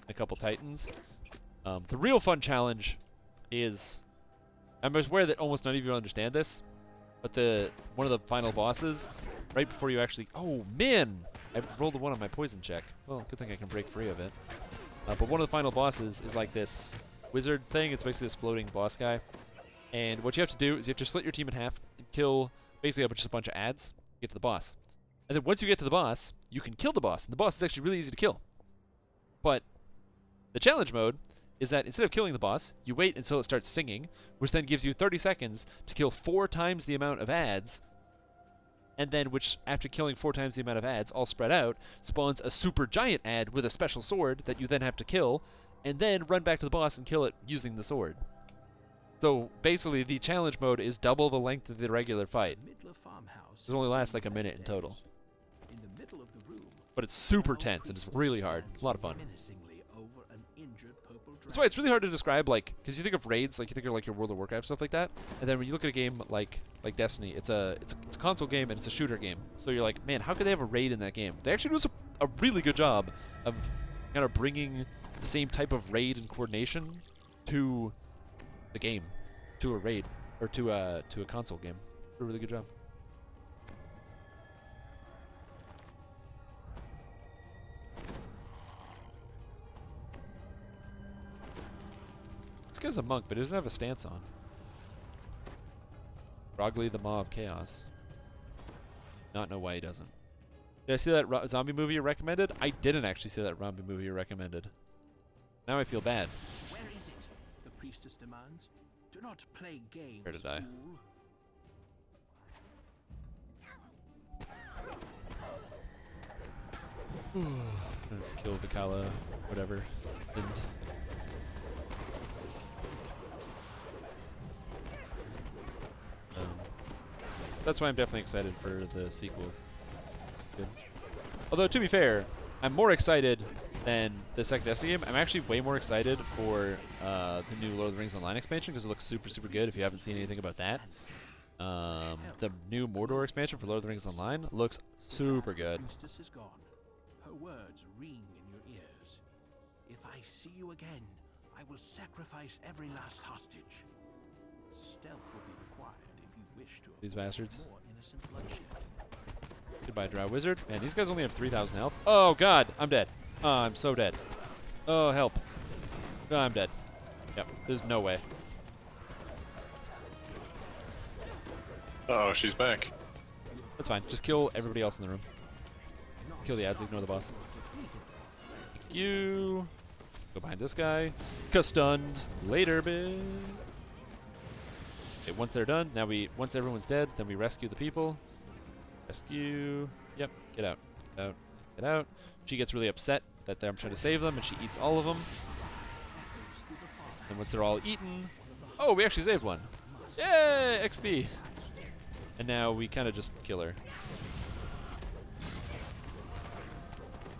A couple titans. The real fun challenge is, I'm aware that almost none of you understand this, But one of the final bosses, right before you actually... Oh, man! I rolled a 1 on my poison check. Well, good thing I can break free of it. But one of the final bosses is like this wizard thing. It's basically this floating boss guy. And what you have to do is you have to split your team in half and kill basically just a bunch of ads to get to the boss. And then once you get to the boss, you can kill the boss. And the boss is actually really easy to kill. But the challenge mode is that instead of killing the boss, you wait until it starts stinging, which then gives you 30 seconds to kill 4 times the amount of ads, and then which, after killing 4 times the amount of ads, all spread out, spawns a super giant ad with a special sword that you then have to kill, and then run back to the boss and kill it using the sword. So basically, the challenge mode is double the length of the regular fight. It only lasts like a minute in total. But it's super tense and it's really hard. A lot of fun. That's why it's really hard to describe, like, because you think of raids, like you think of like your World of Warcraft stuff like that, and then when you look at a game like Destiny, it's a console game and it's a shooter game. So you're like, man, how could they have a raid in that game? They actually do a really good job of kind of bringing the same type of raid and coordination to the game, to a raid, or to a console game. Do a really good job. This guy's a monk, but he doesn't have a stance on. Rogli the Maw of Chaos. Not know why he doesn't. Did I see that zombie movie you recommended? I didn't actually see that zombie movie you recommended. Now I feel bad. Where is it? The priestess demands. Do not play games. Where to die? Let's kill Vikala, whatever. And that's why I'm definitely excited for the sequel. Good. Although, to be fair, I'm more excited than the second Destiny game. I'm actually way more excited for the new Lord of the Rings Online expansion because it looks super, super good if you haven't seen anything about that. The new Mordor expansion for Lord of the Rings Online looks super good. Priestess is gone. Her words ring in your ears. If I see you again, I will sacrifice every last hostage. Stealth will be required if you wish to These bastards. more innocent bloodshed. Goodbye, Drow Wizard. Man, these guys only have 3,000 health. Oh, God. I'm dead. Oh, I'm so dead. Oh, help. Oh, I'm dead. Yep. There's no way. Oh, she's back. That's fine. Just kill everybody else in the room. Kill the ads. Ignore the boss. Thank you. Go behind this guy. Stunned. Later, bitch. Okay, once they're done, now once everyone's dead, then we rescue the people. Rescue. Yep. Get out. Get out. Get out. She gets really upset that I'm trying to save them, and she eats all of them. And once they're all eaten, oh, we actually saved one. Yay! XP. And now we kind of just kill her.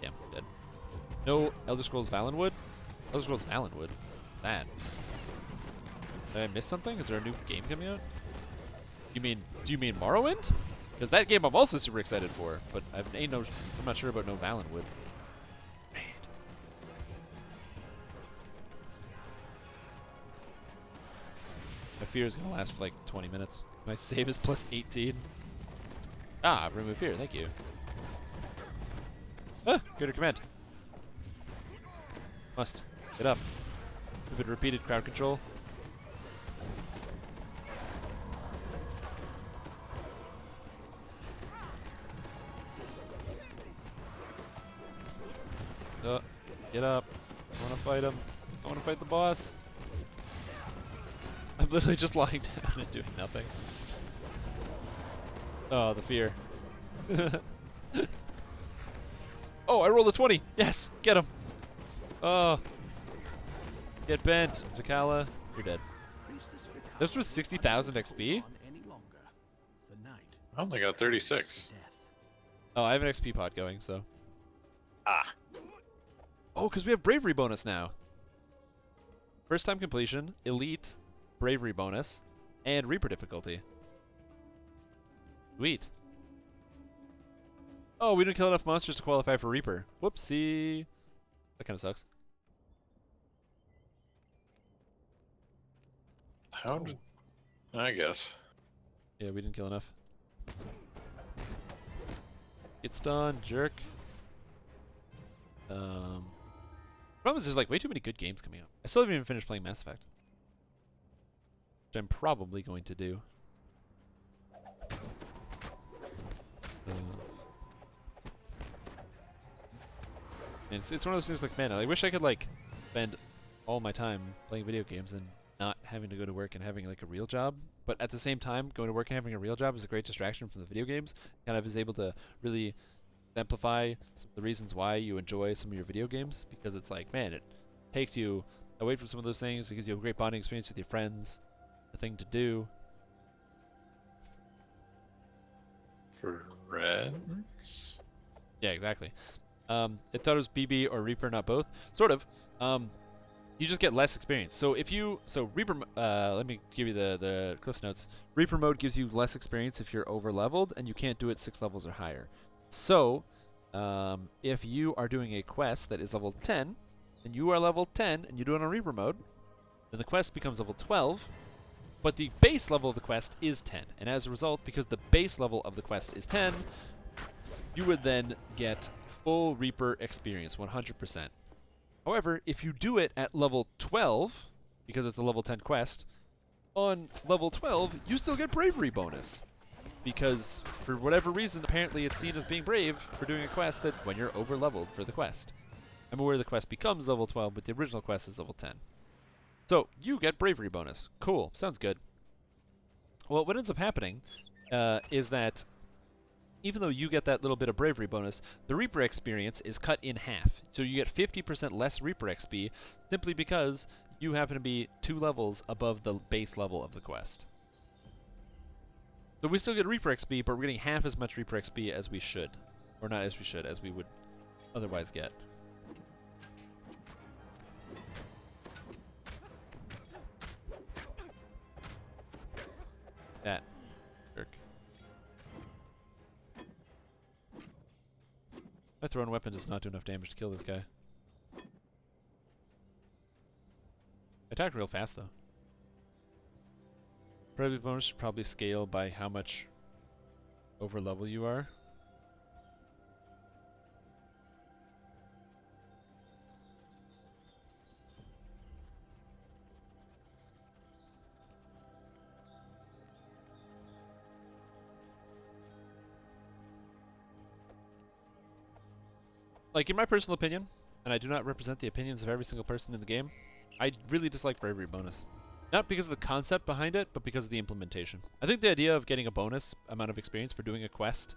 Damn, dead. No Elder Scrolls Valenwood? Elder Scrolls Valenwood? That. Did I miss something? Is there a new game coming out? Do you mean Morrowind? Because that game I'm also super excited for, but I'm not sure about no Valenwood. Man. My fear is gonna last for like 20 minutes. My save is plus 18. Ah, remove fear, thank you. Ah, greater command. Must. Get up. If it repeated crowd control. Get up. I want to fight him. I want to fight the boss. I'm literally just lying down and doing nothing. Oh, the fear. Oh, I rolled a 20. Yes, get him. Oh. Get bent. Vikala, you're dead. This was 60,000 XP? I only got 36. Oh, I have an XP pod going, so. Ah. Oh, because we have bravery bonus now. First time completion, elite, bravery bonus, and Reaper difficulty. Sweet. Oh, we didn't kill enough monsters to qualify for Reaper. Whoopsie. That kind of sucks. How did... I guess. Yeah, we didn't kill enough. Get stunned, jerk. Problem is there's like way too many good games coming out. I still haven't even finished playing Mass Effect. Which I'm probably going to do. It's one of those things like, man, I wish I could like spend all my time playing video games and not having to go to work and having like a real job. But at the same time, going to work and having a real job is a great distraction from the video games. Kind of is able to really exemplify some of the reasons why you enjoy some of your video games, because it's like, man, it takes you away from some of those things. It gives you a great bonding experience with your friends, a thing to do. Friends? Yeah, exactly. It thought it was BB or Reaper, not both. Sort of. You just get less experience. So if you, Reaper, let me give you the Cliff's Notes. Reaper mode gives you less experience if you're over leveled, and you can't do it 6 levels or higher. So, if you are doing a quest that is level 10, and you are level 10, and you do it on Reaper mode, then the quest becomes level 12, but the base level of the quest is 10. And as a result, because the base level of the quest is 10, you would then get full Reaper experience, 100%. However, if you do it at level 12, because it's a level 10 quest, on level 12, you still get bravery bonus. Because, for whatever reason, apparently it's seen as being brave for doing a quest that when you're over-leveled for the quest. I'm aware the quest becomes level 12, but the original quest is level 10. So, you get bravery bonus. Cool. Sounds good. Well, what ends up happening is that even though you get that little bit of bravery bonus, the Reaper experience is cut in half. So you get 50% less Reaper XP simply because you happen to be 2 levels above the base level of the quest. So we still get Reaper XP, but we're getting half as much Reaper XP as we should. Or not as we should, as we would otherwise get. That jerk. My thrown weapon does not do enough damage to kill this guy. I attacked real fast though. Bravery bonus should probably scale by how much over level you are. Like, in my personal opinion, and I do not represent the opinions of every single person in the game, I really dislike bravery bonus. Not because of the concept behind it, but because of the implementation. I think the idea of getting a bonus amount of experience for doing a quest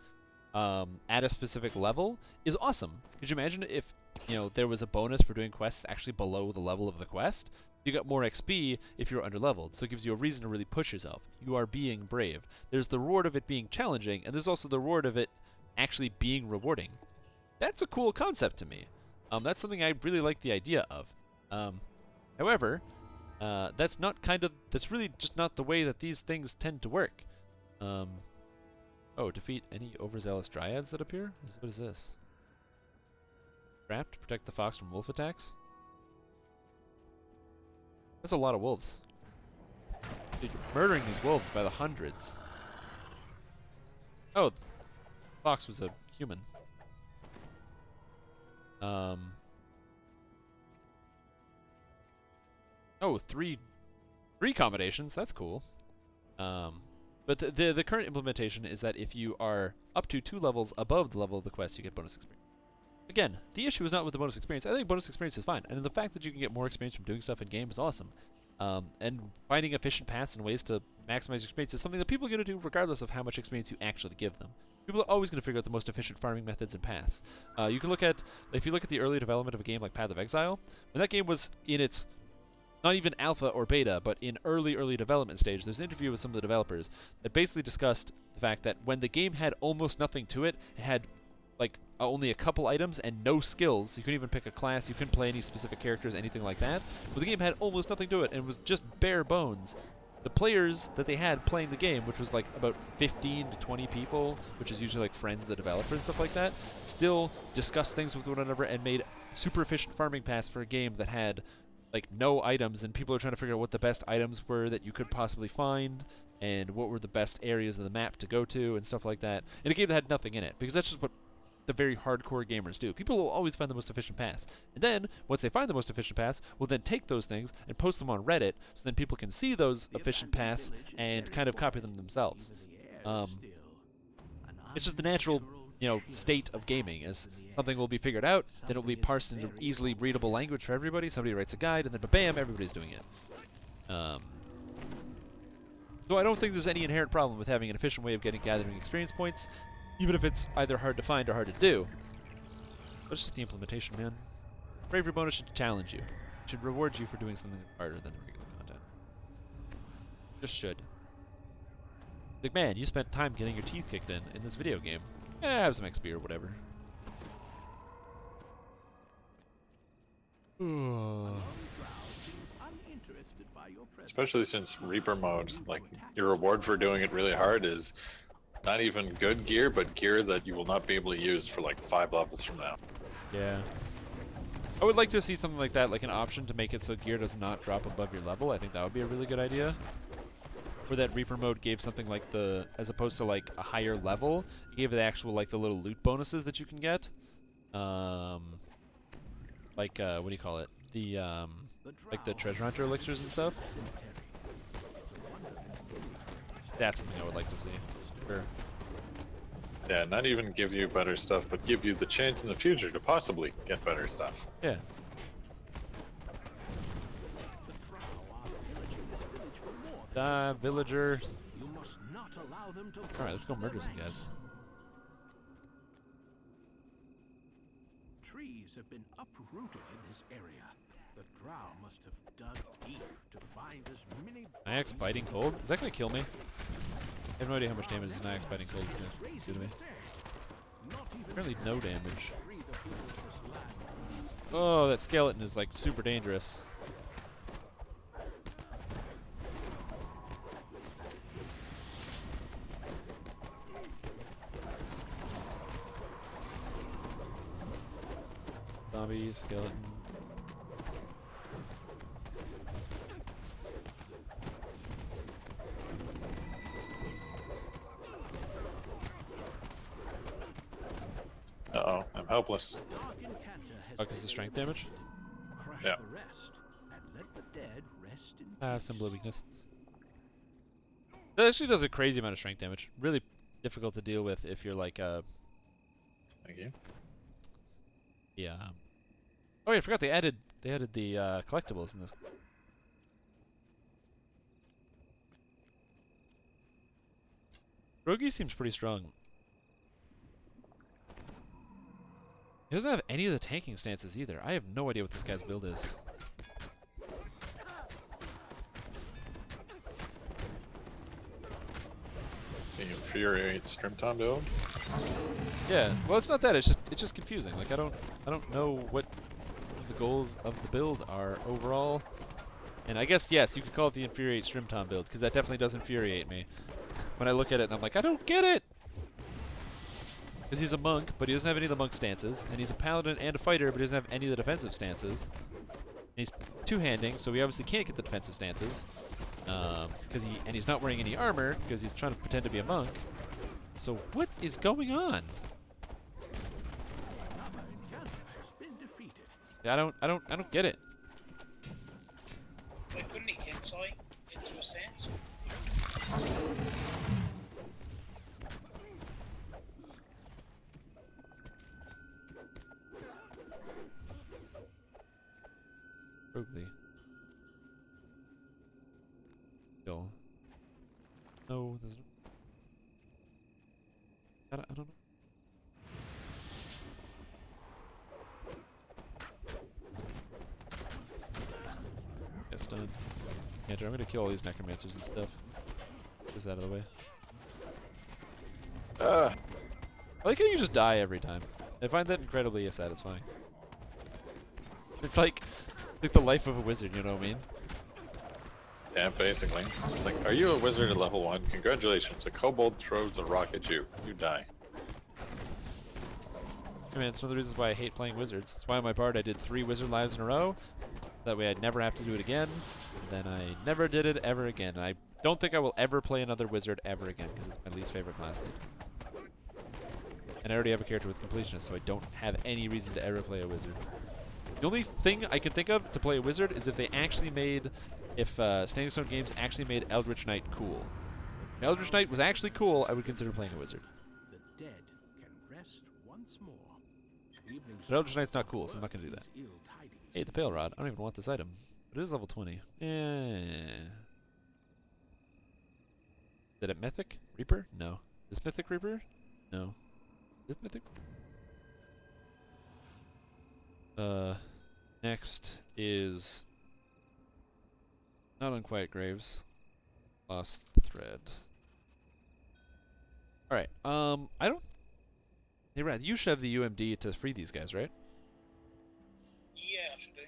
at a specific level is awesome. Could you imagine if, you know, there was a bonus for doing quests actually below the level of the quest? You got more XP if you're underleveled, so it gives you a reason to really push yourself. You are being brave. There's the reward of it being challenging, and there's also the reward of it actually being rewarding. That's a cool concept to me. That's something I really like the idea of. However, that's really just not the way that these things tend to work. Oh, defeat any overzealous dryads that appear? What is this? Trapped? Protect the fox from wolf attacks? That's a lot of wolves. Dude, you're murdering these wolves by the hundreds. Oh, fox was a human. Oh, three combinations. That's cool. But the current implementation is that if you are up to 2 levels above the level of the quest, you get bonus experience. Again, the issue is not with the bonus experience. I think bonus experience is fine, and the fact that you can get more experience from doing stuff in game is awesome. And finding efficient paths and ways to maximize your experience is something that people are going to do regardless of how much experience you actually give them. People are always going to figure out the most efficient farming methods and paths. You can look at, if you look at the early development of a game like Path of Exile, when that game was in its, not even alpha or beta, but in early development stage, there's an interview with some of the developers that basically discussed the fact that when the game had almost nothing to it, it had like only a couple items and no skills. You couldn't even pick a class, you couldn't play any specific characters, anything like that. But the game had almost nothing to it and was just bare bones. The players that they had playing the game, which was like about 15 to 20 people, which is usually like friends of the developers and stuff like that, still discussed things with one another and made super efficient farming paths for a game that had like no items, and people are trying to figure out what the best items were that you could possibly find, and what were the best areas of the map to go to and stuff like that. In a game that had nothing in it, because that's just what the very hardcore gamers do. People will always find the most efficient paths. And then, once they find the most efficient paths, will then take those things and post them on Reddit, so then people can see those efficient paths and kind of copy them themselves. It's just the natural, state of gaming. As something will be figured out, then it will be parsed into easily readable language for everybody. Somebody writes a guide, and then bam, everybody's doing it. So I don't think there's any inherent problem with having an efficient way of gathering experience points, even if it's either hard to find or hard to do. But it's just the implementation, man. Bravery bonus should challenge you. It should reward you for doing something harder than the regular content. Just should. Like, man, you spent time getting your teeth kicked in this video game. Have some XP or whatever. Especially since Reaper mode, like, your reward for doing it really hard is not even good gear, but gear that you will not be able to use for like 5 levels from now. Yeah. I would like to see something like that, like an option to make it so gear does not drop above your level. I think that would be a really good idea. Where that Reaper mode gave something like as opposed to like a higher level, it gave the actual like the little loot bonuses that you can get. Like what do you call it? The like the treasure hunter elixirs and stuff. That's something I would like to see. Sure. Yeah, not even give you better stuff, but give you the chance in the future to possibly get better stuff. Yeah. Villager. Alright, let's go murder some guys. Trees have been uprooted in this area. The drow must have dug deep to find as many. Nyax biting cold? Is that gonna kill me? I have no idea how much damage this Nyax biting cold is gonna do to me. Apparently no damage. Oh, that skeleton is like super dangerous. Zombie, skeleton. Uh-oh, I'm helpless. Oh, because the strength damage? Yeah. Symbol of weakness. That actually does a crazy amount of strength damage. Really difficult to deal with if you're like Thank you. Yeah. Oh yeah, I forgot they added the collectibles in this. Rogi seems pretty strong. He doesn't have any of the tanking stances either. I have no idea what this guy's build is. It's the infuriate Strimtom build. Yeah. Well, it's not that. It's just confusing. Like I don't know what the goals of the build are overall. And I guess yes, you could call it the infuriate Strimtom build because that definitely does infuriate me. When I look at it and I'm like, I don't get it. Because he's a monk, but he doesn't have any of the monk stances, and he's a paladin and a fighter, but he doesn't have any of the defensive stances. And he's two-handing, so he obviously can't get the defensive stances. And he's not wearing any armor because he's trying to pretend to be a monk. So what is going on? Yeah, I don't get it. Wait, couldn't he Kensai into a stance? Probably. Still. No, there's no. I don't know. Yes, done. Yeah, I'm gonna kill all these necromancers and stuff. Get this out of the way. I like how you just die every time. I find that incredibly satisfying. It's like the life of a wizard, you know what I mean? Yeah, basically. It's like, are you a wizard at level 1? Congratulations, a kobold throws a rock at you. You die. I mean, it's one of the reasons why I hate playing wizards. That's why on my part I did 3 wizard lives in a row. That way I'd never have to do it again. And then I never did it ever again. And I don't think I will ever play another wizard ever again because it's my least favorite class lead. And I already have a character with completionist, so I don't have any reason to ever play a wizard. The only thing I can think of to play a wizard is if they actually made, if Standing Stone Games actually made Eldritch Knight cool. If Eldritch Knight was actually cool, I would consider playing a wizard. The dead can rest once more. But Eldritch Knight's not cool, so I'm not going to do that. Hey, the Pale Rod. I don't even want this item. But it is level 20. Is it Mythic Reaper? No. Is this Mythic Reaper? No. Is this Mythic? Next is not Unquiet Graves. Lost Thread. Alright, I don't... Hey, Rad, you should have the UMD to free these guys, right? Yeah, I should do.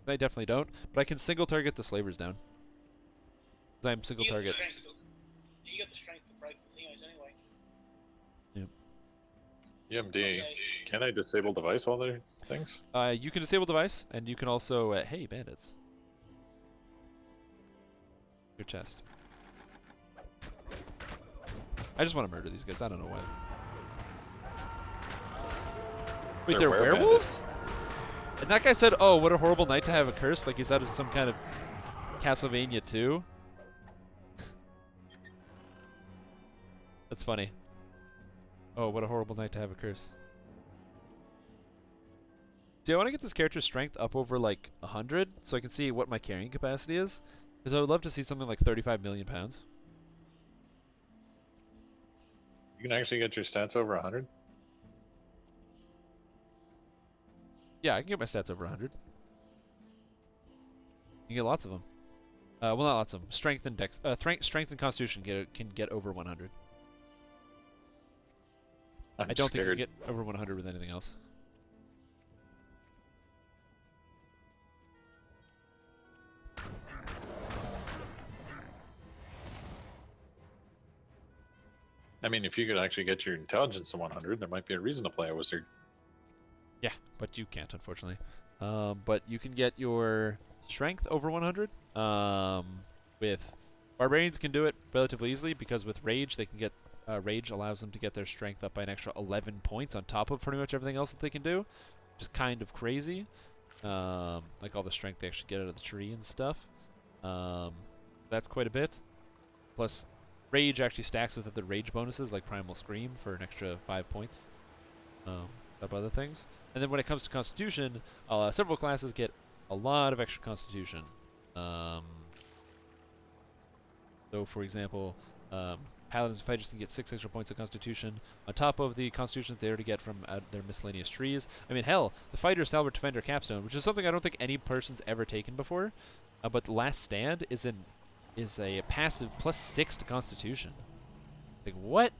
I definitely don't, but I can single target the slavers down. Because I'm single target. You got the strength to break the thingies anyway. Yep. EMD. Can I disable device all their things? You can disable device, and you can also... hey, bandits. Your chest. I just want to murder these guys. I don't know why. Wait, they're werewolves? And that guy said, oh, what a horrible night to have a curse, like he's out of some kind of Castlevania 2. That's funny. Oh, what a horrible night to have a curse. See, I want to get this character's strength up over like 100 so I can see what my carrying capacity is. Because I would love to see something like 35 million pounds. You can actually get your stats over 100? Yeah, I can get my stats over 100. You can get lots of them. Well, not lots of them. Strength and dex, strength and constitution can get over 100. I don't think you can get over 100 with anything else. I mean, if you could actually get your intelligence to 100, there might be a reason to play a wizard. Yeah, but you can't, unfortunately. But you can get your strength over 100. With barbarians can do it relatively easily because with rage they can get rage allows them to get their strength up by an extra 11 points on top of pretty much everything else that they can do, which is kind of crazy. Like all the strength they actually get out of the tree and stuff. That's quite a bit. Plus, rage actually stacks with other rage bonuses like Primal Scream for an extra 5 points. Up other things. And then when it comes to Constitution, several classes get a lot of extra Constitution. So, for example, Paladins and Fighters can get 6 extra points of Constitution on top of the Constitution they already get from their miscellaneous trees. I mean, hell, the Fighter, Stalwart, Defender, Capstone, which is something I don't think any person's ever taken before, but Last Stand is a passive +6 to Constitution. Like, what?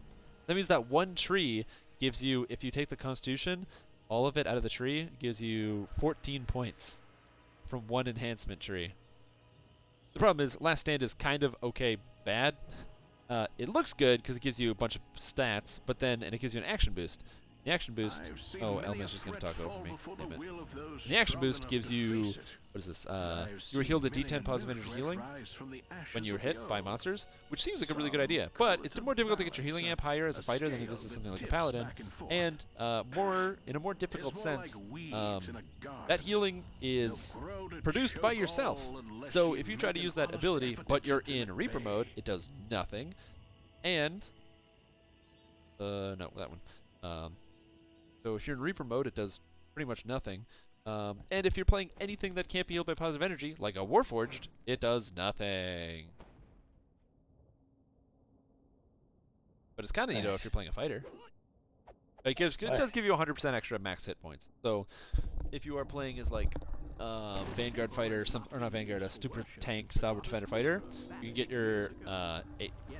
That means that one tree gives you, if you take the Constitution, all of it out of the tree, gives you 14 points from one enhancement tree. The problem is, Last Stand is kind of okay bad. It looks good because it gives you a bunch of stats, but then, and it gives you an action boost. The action boost, oh, Elman's just going to talk over me. Damn it. And the action boost gives you, what is this? You were healed a D10 positive energy healing when you were hit by monsters, which seems like a really good idea, but it's more difficult to get your healing amp higher as a fighter than it is as something like a paladin, and in a more difficult sense, that healing is produced by yourself. So if you try to use that ability, but you're in Reaper mode, it does nothing, and, no, that one. So if you're in Reaper mode, it does pretty much nothing. And if you're playing anything that can't be healed by positive energy, like a Warforged, it does nothing. But it's kind of neat if you're playing a fighter. It does give you 100% extra max hit points. So if you are playing as like Vanguard fighter, or not Vanguard, a super tank Stalwart Defender fighter, you can get your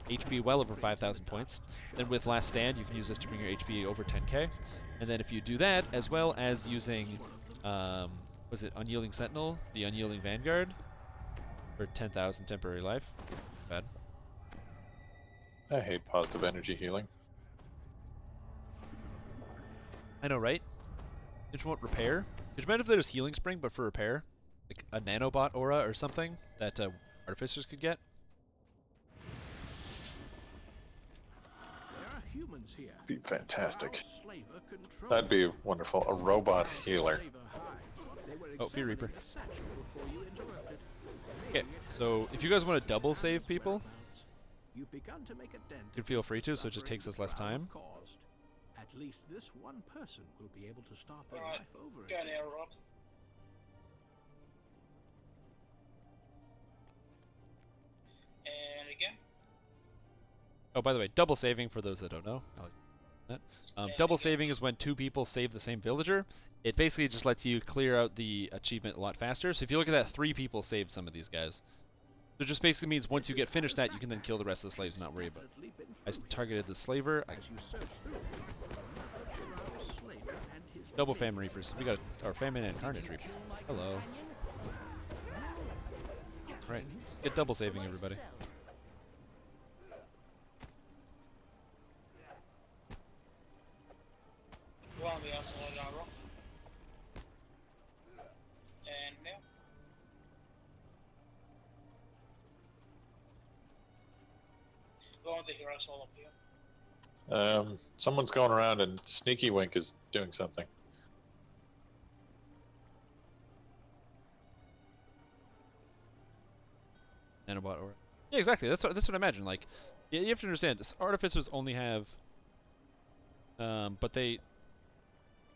HP well over 5,000 points. Then with Last Stand, you can use this to bring your HP over 10k. And then if you do that, as well as using, was it Unyielding Sentinel, the Unyielding Vanguard, for 10,000 temporary life. Bad. I hate positive energy healing. I know, right? It just won't repair. Could you imagine if there's Healing Spring, but for repair? Like a nanobot aura or something that Artificers could get? humans here. Be fantastic. Our slaver controlled That'd be wonderful. A robot healer. slaver hides. They were Oh, Fear Reaper. examining the satchel before you interrupted. Okay, so if you guys want to double save people, You've begun to make a dent you can feel free to, so it just takes us less time. caused. At least this one person will be able to start their Alright, life over go again. now, Rock. And again. Oh, by the way, double saving, for those that don't know. Double saving is when 2 people save the same villager. It basically just lets you clear out the achievement a lot faster. So if you look at that, 3 people saved some of these guys. So it just basically means once you get finished that, you can then kill the rest of the slaves and not worry about it. I targeted the slaver. As you search through, our slaver and his Double Famine Reapers. We got our Famine and Carnage Reaper. Hello. Right. Get double saving, everybody. Go on the outside, Rock. And now. Go on the heroes all up here. Someone's going around and Sneaky Wink is doing something. Nanobot or yeah, exactly. That's what I imagine. Like, you have to understand, artificers only have, but they,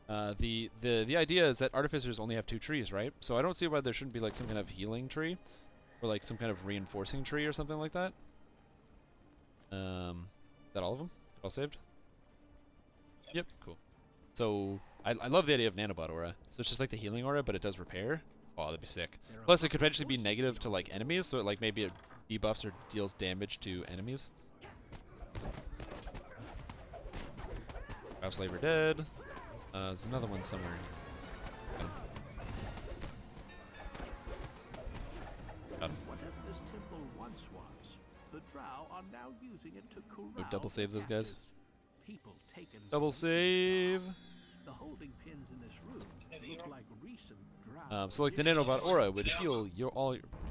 the idea is that artificers only have 2 trees, right? So I don't see why there shouldn't be like some kind of healing tree, or like some kind of reinforcing tree or something like that. Is that all of them? All saved? Yep. Cool. So I love the idea of Nanobot aura. So it's just like the healing aura, but it does repair. Oh, that'd be sick. Plus, it could potentially be negative to like enemies, so it, like maybe it debuffs or deals damage to enemies. House Slaver dead. There's another one somewhere. Got him. Whatever this temple once was, the Drow are now using it to corral Oh, double save those guys. captives. People taken Double from the save. The holding pins in this room look like recent Drow. So like the Nanobot aura would heal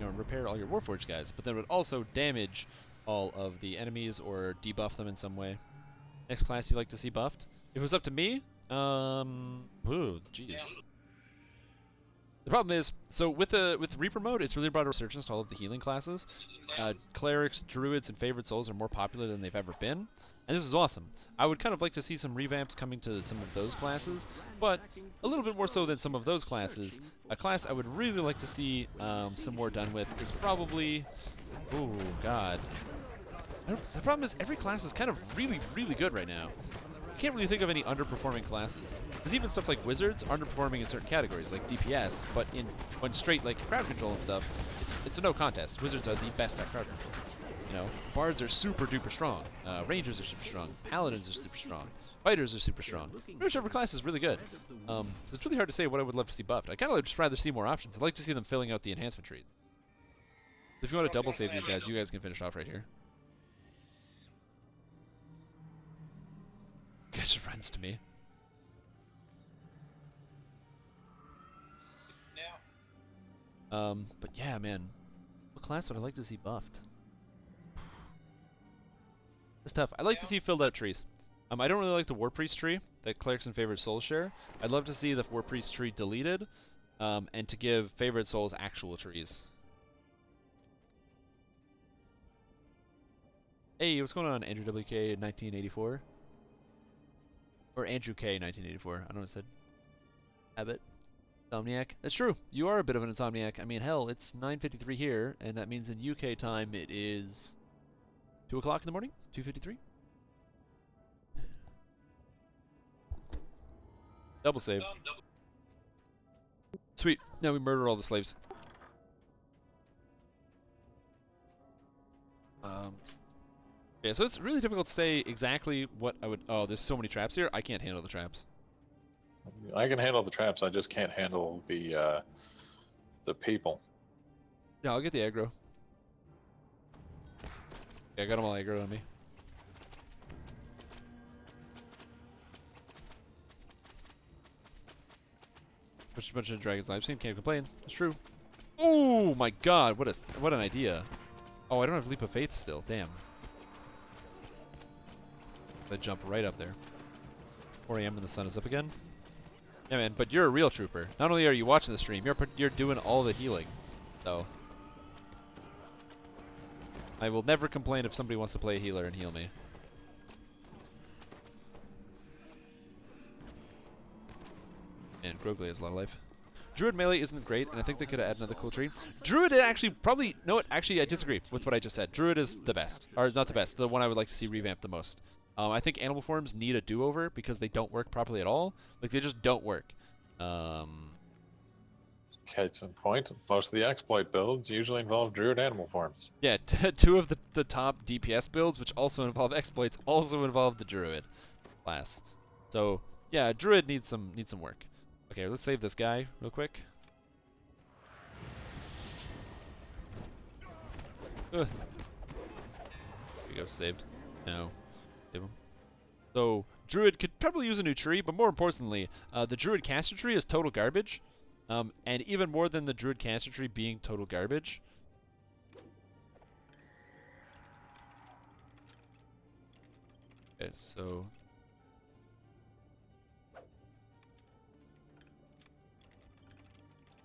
repair all your Warforged guys, but then it would also damage all of the enemies or debuff them in some way. Next class you like to see buffed? If it was up to me, ooh, jeez. The problem is, so with Reaper mode, it's really brought a resurgence to all of the healing classes. Clerics, Druids, and Favorite Souls are more popular than they've ever been, and this is awesome. I would kind of like to see some revamps coming to some of those classes, but a little bit more so than some of those classes. A class I would really like to see some more done with is probably, oh god. The problem is every class is kind of really, really good right now. I can't really think of any underperforming classes. There's even stuff like Wizards underperforming in certain categories, like DPS, but when straight like crowd control and stuff, it's a no contest. Wizards are the best at crowd control. You know, Bards are super duper strong. Rangers are super strong. Paladins are super strong. Fighters are super strong. Pretty much every class is really good. So it's really hard to say what I would love to see buffed. I kind of just rather see more options. I'd like to see them filling out the enhancement trees. If you want to double save these guys, you guys can finish off right here. Guy just runs to me. But yeah, man. What class would I like to see buffed? It's tough. I'd like to see filled out trees. I don't really like the War Priest tree that Clerics and Favorite Souls share. I'd love to see the War Priest tree deleted, and to give Favorite Souls actual trees. Hey, what's going on, Andrew WK 1984? Or Andrew K 1984. I don't know what it said. Habit. Insomniac. That's true. You are a bit of an insomniac. I mean, hell, it's 9:53 here, and that means in UK time it is 2 o'clock in the morning? 2:53? Double save. Sweet. Now we murder all the slaves. Yeah, so it's really difficult to say exactly what I would... Oh, there's so many traps here. I can't handle the traps. I can handle the traps. I just can't handle the people. Yeah, I'll get the aggro. Yeah, I got them all aggro on me. Pushed a bunch of dragons live stream. Can't complain. It's true. Oh my god! What an idea. Oh, I don't have Leap of Faith still. Damn. I jump right up there. 4 a.m. and the sun is up again. Yeah, man, but you're a real trooper. Not only are you watching the stream, you're doing all the healing. So I will never complain if somebody wants to play a healer and heal me. And Grogley has a lot of life. Druid melee isn't great, and I think they could have added another cool tree. Druid actually probably... No, what? Actually, I disagree with what I just said. Druid is the best. Or not the best. The one I would like to see revamped the most. I think animal forms need a do-over because they don't work properly at all. Like, they just don't work. Case in point, most of the exploit builds usually involve druid animal forms. Yeah, 2 of the top DPS builds, which also involve exploits, also involve the druid class. So, yeah, druid needs some work. Okay, let's save this guy real quick. Ugh. There we go, saved. No. Save him. So, druid could probably use a new tree, but more importantly, the druid caster tree is total garbage. And even more than the druid caster tree being total garbage. Okay, so...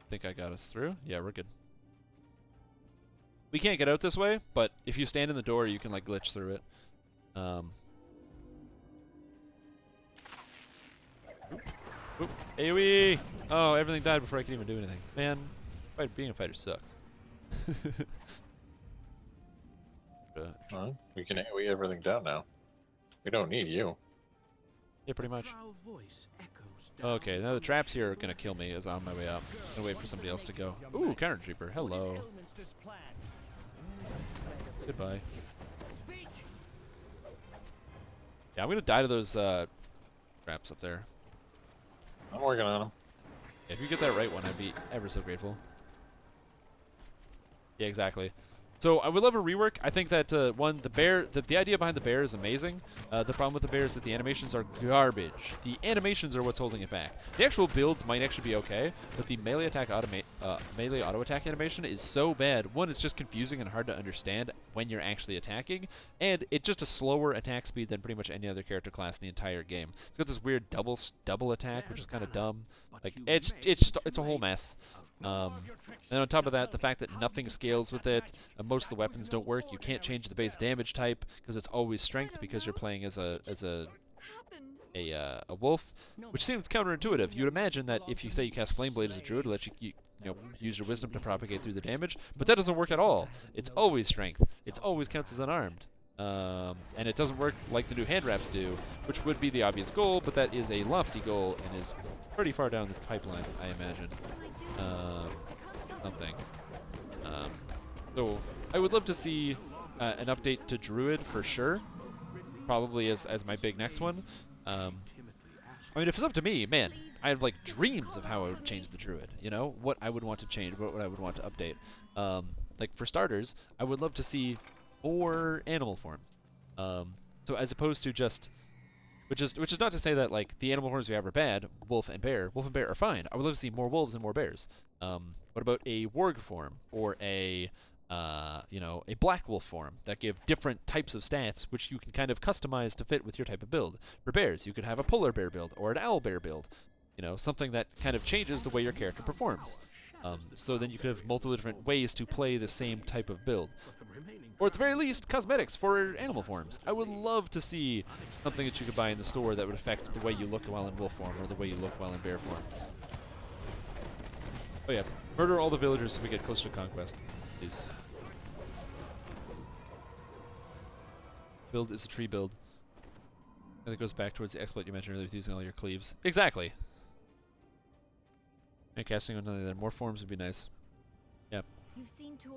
I think I got us through. Yeah, we're good. We can't get out this way, but if you stand in the door, you can like glitch through it. Oop. AoE! Oh, everything died before I could even do anything. Man, being a fighter sucks. We can AoE everything down now. We don't need you. Yeah, pretty much. Okay, now the traps here are gonna kill me as I'm on my way up. I'm gonna wait for somebody else to go. Ooh, counter trooper. Hello. Goodbye. Yeah, I'm gonna die to those traps up there. I'm working on them. Yeah, if you get that right one, I'd be ever so grateful. Yeah, exactly. So I would love a rework. I think that the idea behind the bear is amazing. The problem with the bear is that the animations are garbage. The animations are what's holding it back. The actual builds might actually be okay, but the melee auto attack animation is so bad. One, it's just confusing and hard to understand when you're actually attacking, and it's just a slower attack speed than pretty much any other character class in the entire game. It's got this weird double attack, which is kind of dumb. Like it's a whole mess. And on top of that, the fact that nothing scales with it, most of the weapons don't work. You can't change the base damage type because it's always strength because you're playing as a wolf, which seems counterintuitive. You would imagine that if you say you cast Flame Blade as a druid, it'll let you use your wisdom to propagate through the damage, but that doesn't work at all. It's always strength. It always counts as unarmed. And it doesn't work like the new hand wraps do, which would be the obvious goal, but that is a lofty goal and is pretty far down the pipeline, I imagine. Something. So I would love to see an update to Druid for sure, probably as my big next one. I mean, if it's up to me, man, I have like dreams of how I would change the Druid. You know, what I would want to change, what I would want to update. Like for starters, I would love to see more animal forms. So as opposed to just, which is not to say that like the animal forms we have are bad. Wolf and bear are fine. I would love to see more wolves and more bears. What about a warg form or a black wolf form that give different types of stats, which you can kind of customize to fit with your type of build? For bears, you could have a polar bear build or an owl bear build. You know, something that kind of changes the way your character performs. So then you could have multiple different ways to play the same type of build. Or at the very least, cosmetics for animal forms. I would love to see something that you could buy in the store that would affect the way you look while in wolf form or the way you look while in bear form. Oh yeah, murder all the villagers so we get closer to conquest, please. Build is a tree build. And it goes back towards the exploit you mentioned earlier with using all your cleaves. Exactly! And casting on another more forms would be nice. Yeah.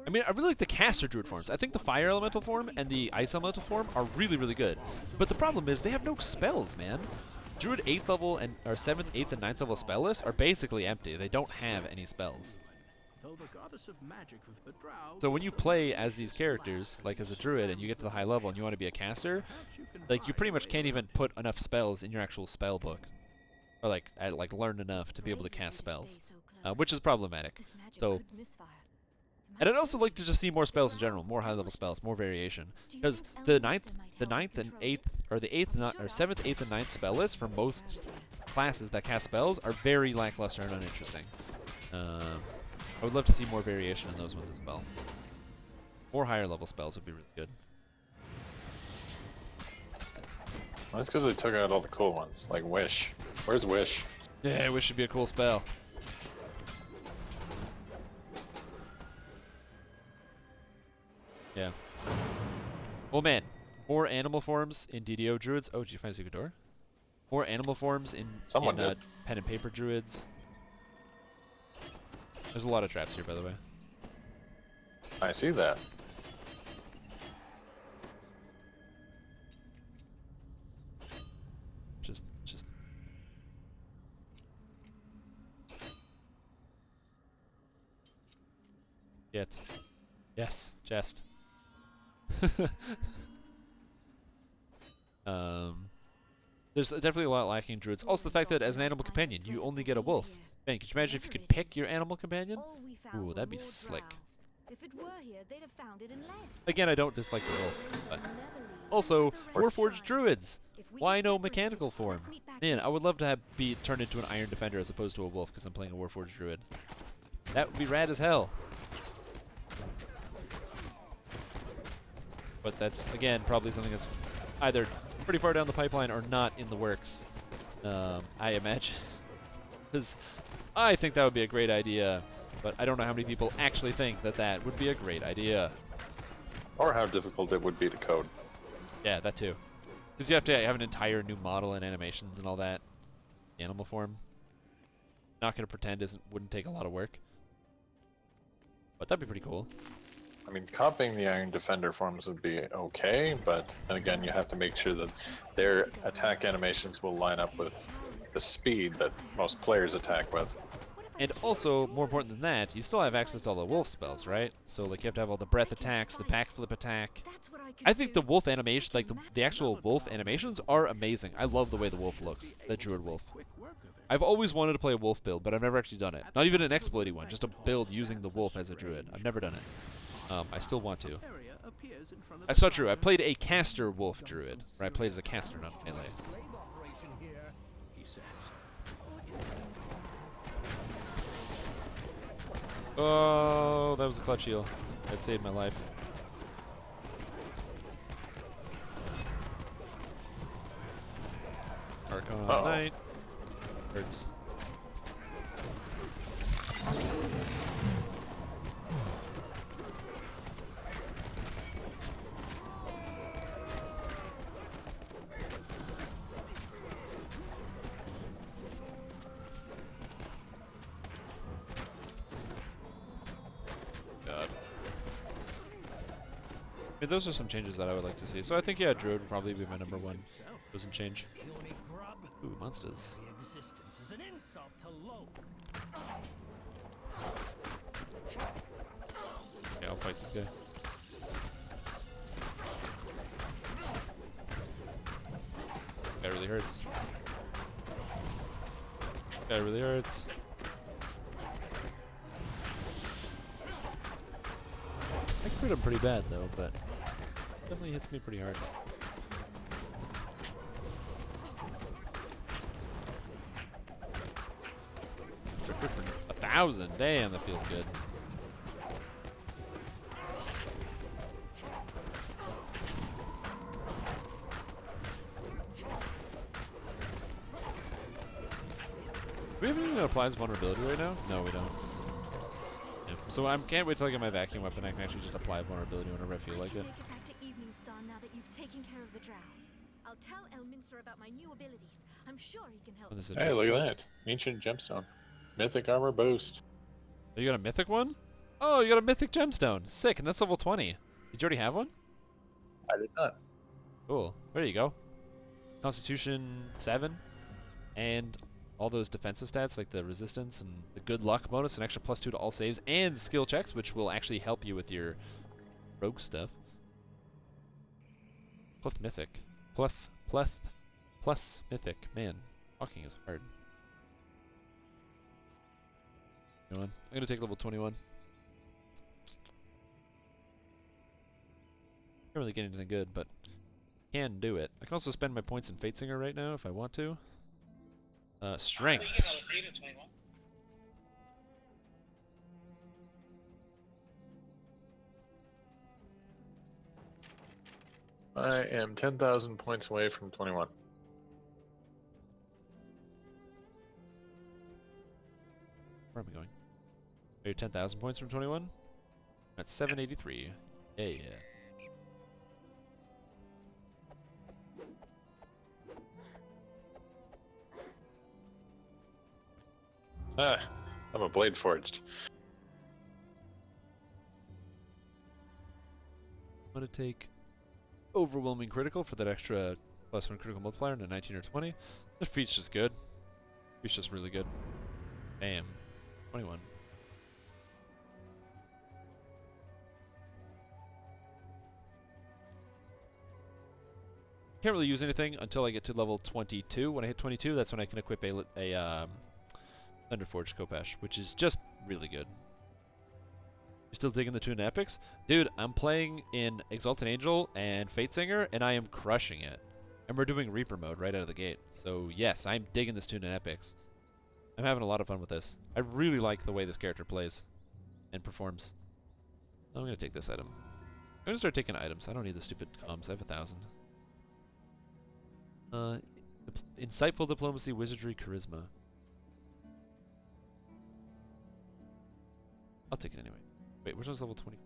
I mean, I really like the caster druid forms. I think the fire elemental form and the ice elemental form are really, really good. But the problem is they have no spells, man. Druid 8th level and or 7th, 8th, and 9th level spell lists are basically empty. They don't have any spells. So when you play as these characters, like as a druid, and you get to the high level and you want to be a caster, like you pretty much can't even put enough spells in your actual spell book, or like learn enough to be able to cast spells, which is problematic. So And I'd also like to just see more spells in general, more high-level spells, more variation. Because the ninth and eighth, or the eighth, or seventh, eighth, and ninth spell lists for most classes that cast spells are very lackluster and uninteresting. I would love to see more variation in those ones as well. More higher-level spells would be really good. Well, that's because they took out all the cool ones, like Wish. Where's Wish? Yeah, Wish should be a cool spell. Yeah. Oh man, more animal forms in DDO druids. Oh, did you find a secret door? More animal forms in pen and paper druids. There's a lot of traps here, by the way. I see that. Just. Get. Yes, chest. There's definitely a lot lacking in druids. Also, the fact that as an animal companion, you only get a wolf. Man, could you imagine if you could pick your animal companion? Ooh, that'd be slick. If it were here, they'd have found it and left. Again, I don't dislike the wolf, but also Warforged druids. Why no mechanical form? Man, I would love to be turned into an Iron Defender as opposed to a wolf because I'm playing a Warforged druid. That would be rad as hell. But that's, again, probably something that's either pretty far down the pipeline or not in the works, I imagine. Because I think that would be a great idea, but I don't know how many people actually think that that would be a great idea. Or how difficult it would be to code. Yeah, that too. Because you have to have an entire new model and animations and all that. The animal form. Not going to pretend wouldn't take a lot of work. But that'd be pretty cool. I mean, copying the Iron Defender forms would be okay, but then again, you have to make sure that their attack animations will line up with the speed that most players attack with. And also, more important than that, you still have access to all the wolf spells, right? So, like, you have to have all the breath attacks, the pack flip attack. I think the wolf animation, like, the actual wolf animations are amazing. I love the way the wolf looks, the druid wolf. I've always wanted to play a wolf build, but I've never actually done it. Not even an exploity one, just a build using the wolf as a druid. I've never done it. I still want to. That's not true. I played a caster wolf druid, where I played as a caster, not melee. Oh, that was a clutch heal. That saved my life. Archon Knight. Hurts. I mean, those are some changes that I would like to see. So I think, yeah, Druid would probably be my number one. Doesn't change. Ooh, monsters. Okay, I'll fight this guy. Guy really hurts. Guy really hurts. I crit him pretty bad though, but definitely hits me pretty hard. Crit for 1,000, damn, that feels good. Do we have anything that applies vulnerability right now? No, we don't. Yeah. So I can't wait till I get my vacuum weapon. I can actually just apply vulnerability whenever I feel like it. I'll tell Elminster about my new abilities. I'm sure he can help. Hey, look at that. Ancient gemstone. Mythic armor boost. Oh, you got a mythic one? Oh, you got a mythic gemstone. Sick, and that's level 20. Did you already have one? I did not. Cool. There you go. Constitution 7. And all those defensive stats like the resistance and the good luck bonus, an extra +2 to all saves, and skill checks, which will actually help you with your rogue stuff. Plus mythic. Plus mythic. Man, talking is hard. I'm gonna take level 21. really get anything good, but can do it. I can also spend my points in Fate Singer right now if I want to. Strength. You get another feed at 21. I am 10,000 points away from 21. Where am I going? Are you 10,000 points from 21? That's 783. Yeah. Ah, I'm a blade forged. I'm gonna take overwhelming critical for that extra +1 critical multiplier into 19 or 20. The feat's just good. Feat's just really good. Bam. 21. Can't really use anything until I get to level 22. When I hit 22, that's when I can equip a Thunderforged Kopesh, which is just really good. You still digging the Tune Epics? Dude, I'm playing in Exalted Angel and Fate Singer, and I am crushing it. And we're doing Reaper mode right out of the gate. So yes, I'm digging this Tune Epics. I'm having a lot of fun with this. I really like the way this character plays and performs. I'm going to take this item. I'm going to start taking items. I don't need the stupid comms. I have 1,000. Insightful Diplomacy, Wizardry, Charisma. I'll take it anyway. Wait, which one's level 20?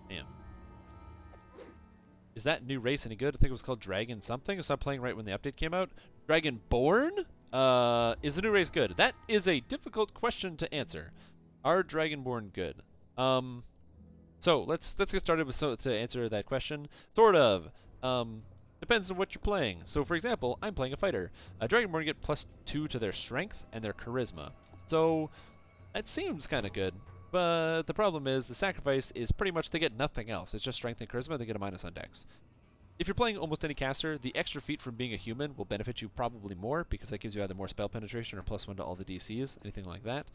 Damn. Is that new race any good? I think it was called Dragon something. I stopped playing right when the update came out. Dragonborn? Is the new race good? That is a difficult question to answer. Are Dragonborn good? So let's get started with to answer that question. Sort of. Depends on what you're playing. So for example, I'm playing a fighter. Dragonborn get +2 to their strength and their charisma. So that seems kind of good. But the problem is the sacrifice is pretty much they get nothing else. It's just strength and charisma. They get a -1 on dex. If you're playing almost any caster, the extra feat from being a human will benefit you probably more because that gives you either more spell penetration or +1 to all the DCs, anything like that.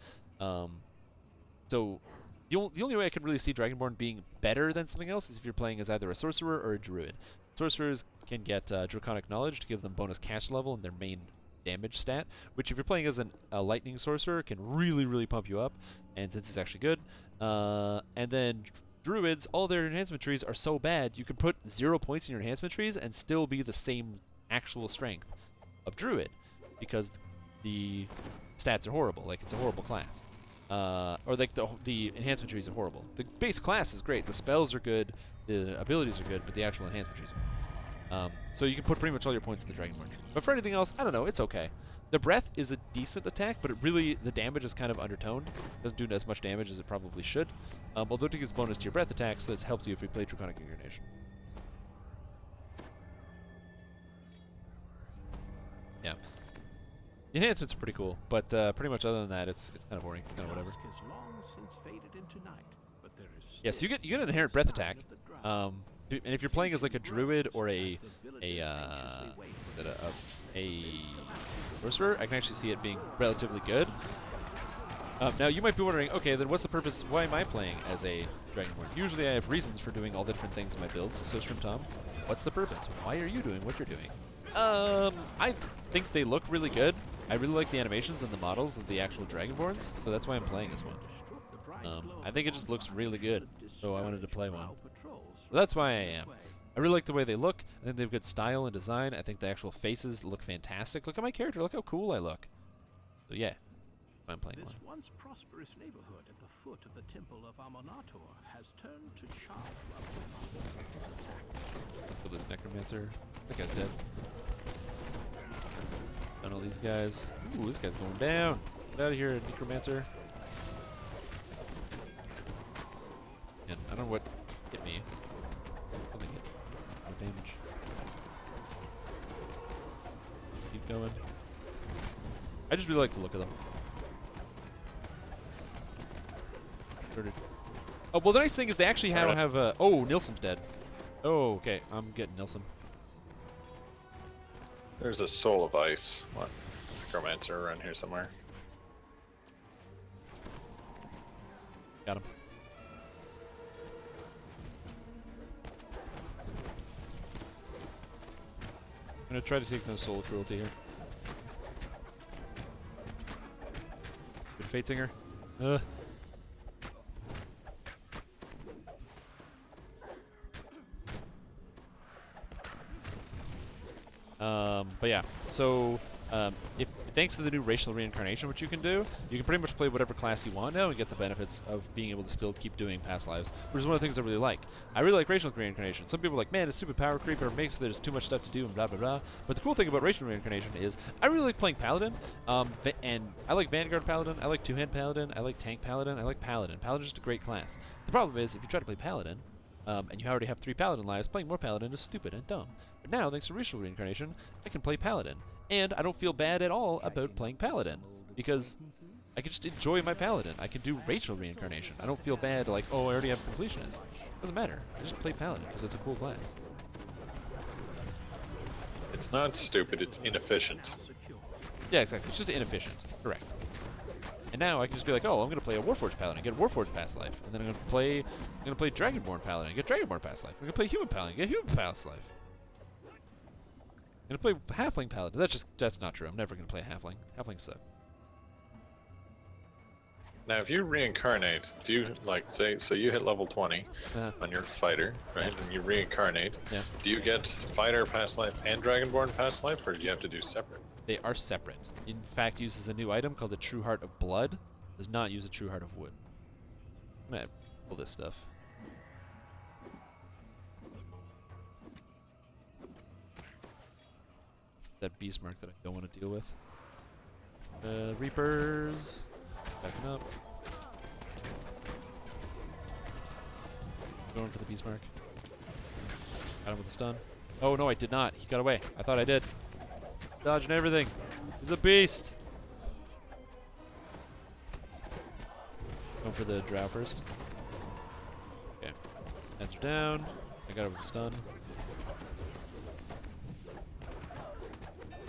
So the only way I could really see Dragonborn being better than something else is if you're playing as either a sorcerer or a druid. Sorcerers can get Draconic Knowledge to give them bonus cast level and their main damage stat, which if you're playing as a lightning sorcerer can really pump you up, and since it's actually good. And then druids, all their enhancement trees are so bad you can put 0 points in your enhancement trees and still be the same actual strength of druid because the stats are horrible. Like it's a horrible class. Or like the enhancement trees are horrible. The base class is great. The spells are good. The abilities are good, but the actual enhancement trees are good. So you can put pretty much all your points in the Dragonborn tree. But for anything else, I don't know. It's okay. The breath is a decent attack, but the damage is kind of undertoned. It doesn't do as much damage as it probably should. Although it gives bonus to your breath attack, so this helps you if you play Draconic Incarnation. Yeah. The enhancements are pretty cool, but pretty much other than that, it's kind of boring. It's kind of whatever. Yeah, so you get an inherent breath attack. And if you're playing as like a druid or a sorcerer, I can actually see it being relatively good. Now you might be wondering, okay, then what's the purpose? Why am I playing as a Dragonborn? Usually I have reasons for doing all the different things in my builds. So Strimtom, what's the purpose? Why are you doing what you're doing? I think they look really good. I really like the animations and the models of the actual Dragonborns, so that's why I'm playing as one. I think it just looks really good, so I wanted to play one. So that's why I am. I really like the way they look. I think they have good style and design. I think the actual faces look fantastic. Look at my character. Look how cool I look. So yeah, I'm playing one. This once prosperous neighborhood at the foot of the Temple of Amonator has turned to charm. Kill this necromancer. That guy's dead. Done all these guys. Ooh, this guy's going down. Get out of here, necromancer. And I don't know what hit me. Something hit. No damage. Keep going. I just really like the look of them. Oh, well, the nice thing is they actually have oh, Nilsum's dead. Oh, okay. I'm getting Nilsum. There's a Soul of Ice. What? Necromancer around here somewhere. Got him. I'm gonna try to take no soul cruelty here. Good Fate Singer. But yeah, so if thanks to the new racial reincarnation, which you can do, you can pretty much play whatever class you want now and get the benefits of being able to still keep doing past lives, which is one of the things I really like. I really like racial reincarnation. Some people are like, man, it's stupid power creep, or it makes there's too much stuff to do and blah blah blah. But the cool thing about racial reincarnation is I really like playing Paladin, and I like Vanguard Paladin, I like Two-Hand Paladin, I like Tank Paladin, I like Paladin. Paladin's just a great class. The problem is if you try to play Paladin, and you already have 3 Paladin lives, playing more Paladin is stupid and dumb. But now, thanks to racial reincarnation, I can play Paladin. And I don't feel bad at all about playing Paladin, because I can just enjoy my Paladin. I can do racial reincarnation. I don't feel bad like, oh, I already have completionist. Doesn't matter. I just play Paladin, because it's a cool class. It's not stupid, it's inefficient. Yeah, exactly. It's just inefficient. Correct. And now I can just be like, oh, I'm gonna play a Warforged Paladin, get a Warforged past life, and then I'm gonna play Dragonborn Paladin, get Dragonborn past life. I'm gonna play Human Paladin, get Human past life. I'm gonna play Halfling Paladin. That's not true. I'm never gonna play a Halfling. Halflings suck. Now, if you reincarnate, do you, like, say, so you hit level 20 on your fighter, right, and you reincarnate, do you get fighter past life and Dragonborn past life, or do you have to do separate? They are separate. In fact, uses a new item called the True Heart of Blood. Does not use a True Heart of Wood. I'm gonna pull this stuff. That beast mark that I don't want to deal with. Reapers. Backing up. Going for the beast mark. Got him with a stun. Oh no, I did not. He got away. I thought I did. Dodging everything. He's a beast. Going for the drow first. Okay. Heads are down. I got him with a stun.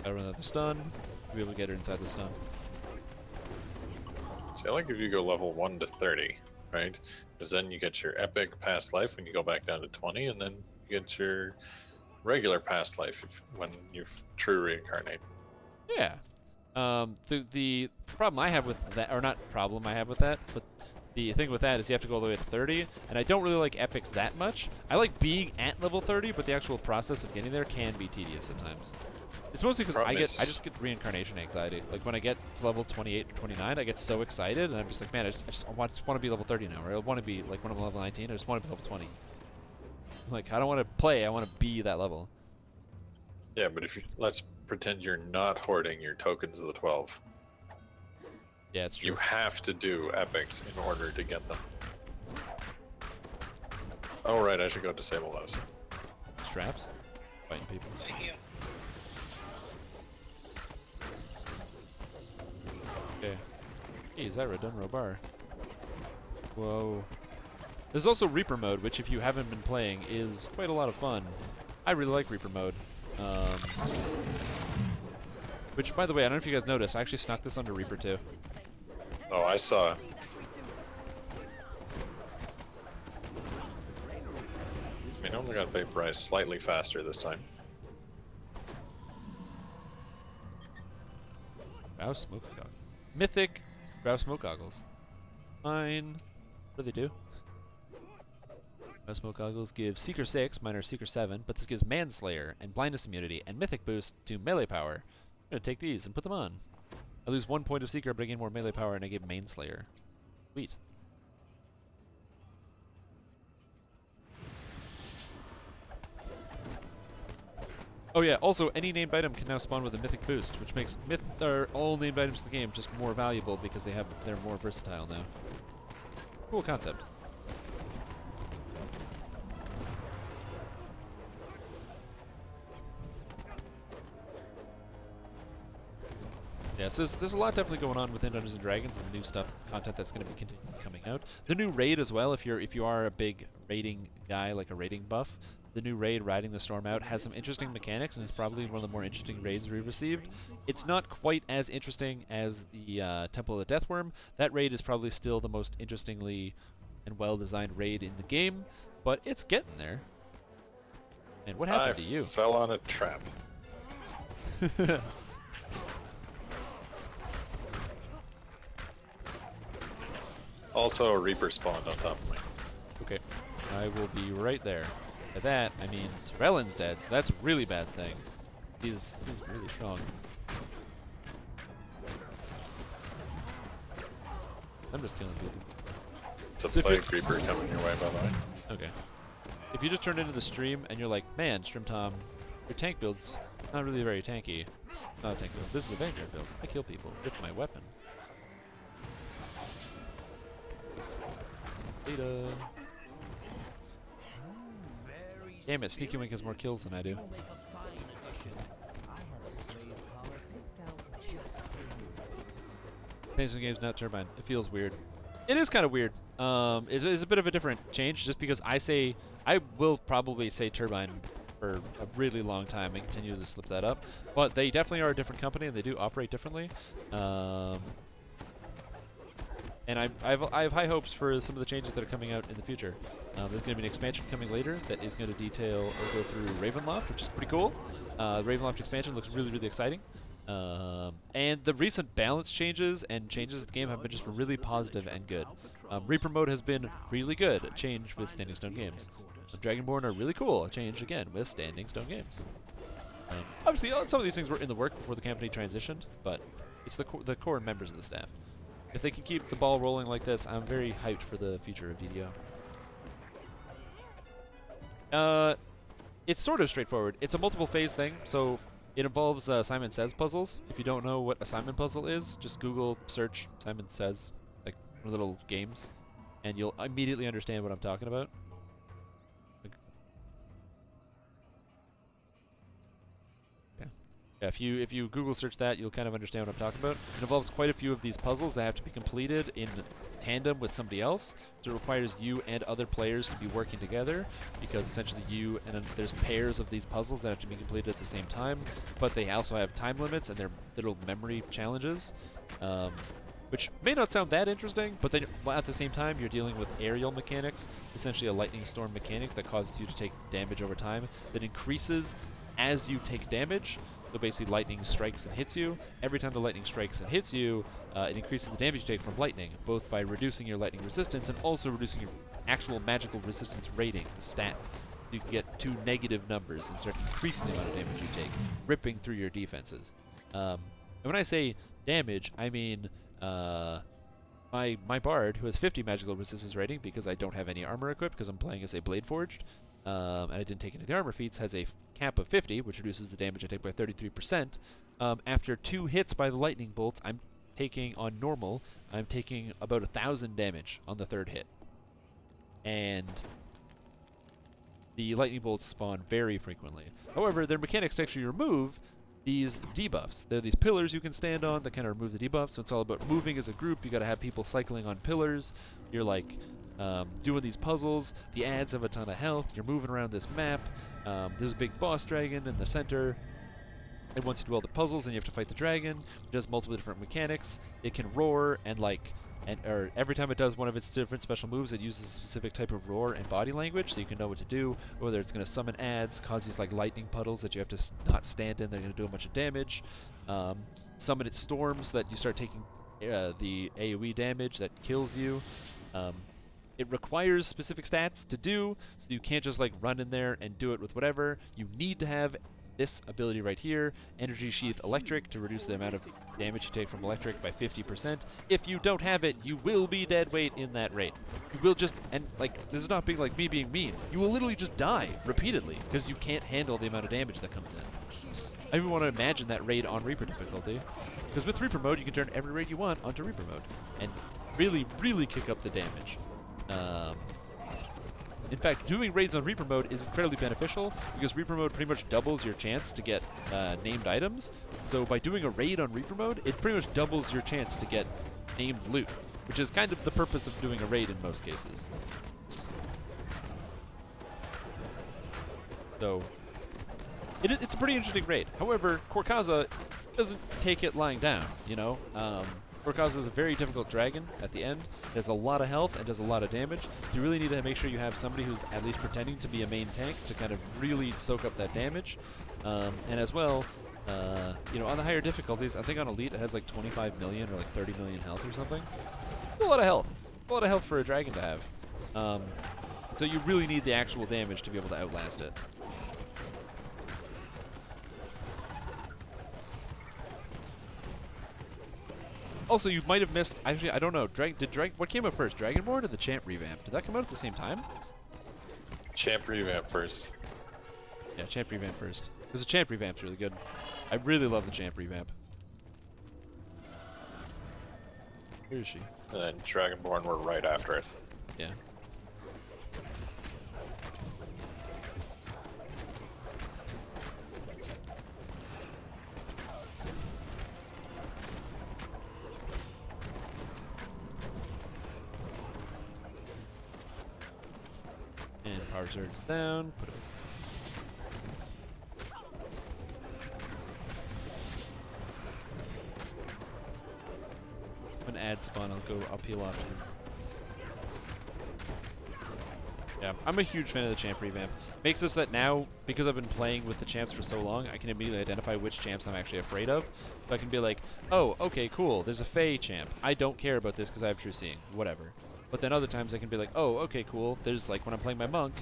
Gotta run out the stun. Be able to get her inside the stun. So I like if you go level 1 to 30, right? Because then you get your epic past life when you go back down to 20, and then you get your regular past life when you true reincarnate. Yeah. The problem I have with that, or not problem I have with that, but the thing with that is you have to go all the way to 30, and I don't really like epics that much. I like being at level 30, but the actual process of getting there can be tedious at times. It's mostly because I just get reincarnation anxiety. Like when I get to level 28 or 29, I get so excited, and I'm just like, man, I just want to be level 30 now, or I want to be like when I'm level 19, I just want to be level 20. Like I don't want to play, I want to be that level. Yeah, but if you let's pretend you're not hoarding your tokens of the 12. Yeah, it's true. You have to do epics in order to get them. Oh right, I should go disable those. Straps? Fighting people. Yeah. Okay. Hey, Zyra done Robar. Whoa. There's also Reaper mode, which if you haven't been playing is quite a lot of fun. I really like Reaper mode. Which, by the way, I don't know if you guys noticed, I actually snuck this under Reaper too. Oh, I saw. I mean, I only got vaporized slightly faster this time. Drow smoke goggles. Mythic Drow smoke goggles. Fine. What do they do? Drow smoke goggles give Seeker 6, mine are Seeker 7, but this gives Manslayer and Blindness immunity and Mythic boost to melee power. I'm gonna take these and put them on. I lose 1 point of Seeker, but I gain more melee power, and I get Manslayer. Sweet. Oh yeah, also any named item can now spawn with a mythic boost, which makes all named items in the game just more valuable because they're more versatile now. Cool concept. Yeah, so there's a lot definitely going on within Dungeons and Dragons and the new stuff, content that's going to be coming out. The new raid as well, if you are a big raiding guy, like a raiding buff, the new raid, Riding the Storm Out, has some interesting mechanics, and it's probably one of the more interesting raids we've received. It's not quite as interesting as the Temple of the Deathworm. That raid is probably still the most interestingly and well-designed raid in the game, but it's getting there. And what happened to you? I fell on a trap. Also, a Reaper spawned on top of me. Okay. I will be right there. By that, I mean, Terellin's dead, so that's a really bad thing. He's really strong. I'm just killing people. It's a So plague Reaper coming your way, by the way. Okay. If you just turned into the stream and you're like, man, Strimtom, your tank build's not really very tanky. Not a tank build. This is a Vanguard build. I kill people with my weapon. Data. Damn it, Sneaky Wink has more kills than I do. Playing some games, not Turbine. It feels weird. It is kind of weird. It is a bit of a different change just because I will probably say Turbine for a really long time and continue to slip that up. But they definitely are a different company and they do operate differently. And I have high hopes for some of the changes that are coming out in the future. There's going to be an expansion coming later that is going to detail or go through Ravenloft, which is pretty cool. The Ravenloft expansion looks really, really exciting. And the recent balance changes and changes to the game have been just really positive and good. Reaper mode has been really good, a change with Standing Stone Games. Dragonborn are really cool, a change again with Standing Stone Games. Obviously, some of these things were in the work before the company transitioned, but it's the core members of the staff. If they can keep the ball rolling like this, I'm very hyped for the future of DDO. It's sort of straightforward. It's a multiple phase thing, so it involves Simon Says puzzles. If you don't know what a Simon puzzle is, just Google search Simon Says, like little games, and you'll immediately understand what I'm talking about. Yeah, if you Google search that, you'll kind of understand what I'm talking about. It involves quite a few of these puzzles that have to be completed in tandem with somebody else. So it requires you and other players to be working together, because essentially you and there's pairs of these puzzles that have to be completed at the same time. But they also have time limits and they're little memory challenges, which may not sound that interesting. But then at the same time, you're dealing with aerial mechanics, essentially a lightning storm mechanic that causes you to take damage over time that increases as you take damage. So basically lightning strikes and hits you. Every time the lightning strikes and hits you, it increases the damage you take from lightning, both by reducing your lightning resistance and also reducing your actual magical resistance rating, the stat. You can get 2 negative numbers and start increasing the amount of damage you take, ripping through your defenses. And when I say damage, I mean my bard, who has 50 magical resistance rating because I don't have any armor equipped because I'm playing as a Blade Forged, and I didn't take any of the armor feats, has a cap of 50, which reduces the damage I take by 33%. After 2 hits by the lightning bolts, I'm taking on normal, I'm taking about 1,000 damage on the 3rd hit. And the lightning bolts spawn very frequently. However, their mechanics to actually remove these debuffs. They're these pillars you can stand on that kind of remove the debuffs, so it's all about moving as a group. You gotta have people cycling on pillars. You're like doing these puzzles. The ads have a ton of health. You're moving around this map. There's a big boss dragon in the center. And once you do all the puzzles, then you have to fight the dragon. It does multiple different mechanics. It can roar and or every time it does one of its different special moves, it uses a specific type of roar and body language, so you can know what to do. Whether it's going to summon ads, cause these like lightning puddles that you have to not stand in. They're going to do a bunch of damage. Summon its storms that you start taking the AoE damage that kills you. It requires specific stats to do, so you can't just like run in there and do it with whatever. You need to have this ability right here, Energy Sheath Electric, to reduce the amount of damage you take from electric by 50%. If you don't have it, you will be dead weight in that raid. You will just, and like, this is not being like me being mean, you will literally just die repeatedly because you can't handle the amount of damage that comes in. I even want to imagine that raid on Reaper difficulty, because with Reaper mode, you can turn every raid you want onto Reaper mode and really, really kick up the damage. In fact, doing raids on Reaper mode is incredibly beneficial because Reaper mode pretty much doubles your chance to get named items. So by doing a raid on Reaper mode, it pretty much doubles your chance to get named loot, which is kind of the purpose of doing a raid in most cases. So it's a pretty interesting raid. However, Korkaza doesn't take it lying down, you know? Korkaza is a very difficult dragon at the end. It has a lot of health and does a lot of damage. You really need to make sure you have somebody who's at least pretending to be a main tank to kind of really soak up that damage. And as well, You know, on the higher difficulties, I think on Elite it has like 25 million or like 30 million health or something. That's a lot of health. A lot of health for a dragon to have. So you really need the actual damage to be able to outlast it. Also, you might have missed. Actually, I don't know. What came out first, Dragonborn or the Champ revamp? Did that come out at the same time? Champ revamp first. Yeah, Champ revamp first. Because the Champ revamp's really good. I really love the Champ revamp. Where is she? And then Dragonborn were right after it. Yeah. And power surge down. Put it. When add spawn, I'll peel off. Yeah, I'm a huge fan of the champ revamp. Makes it so that now, because I've been playing with the champs for so long, I can immediately identify which champs I'm actually afraid of. So I can be like, oh, okay, cool, there's a Fey champ. I don't care about this because I have True Seeing, whatever. But then other times I can be like, oh, okay, cool, there's like when I'm playing my monk,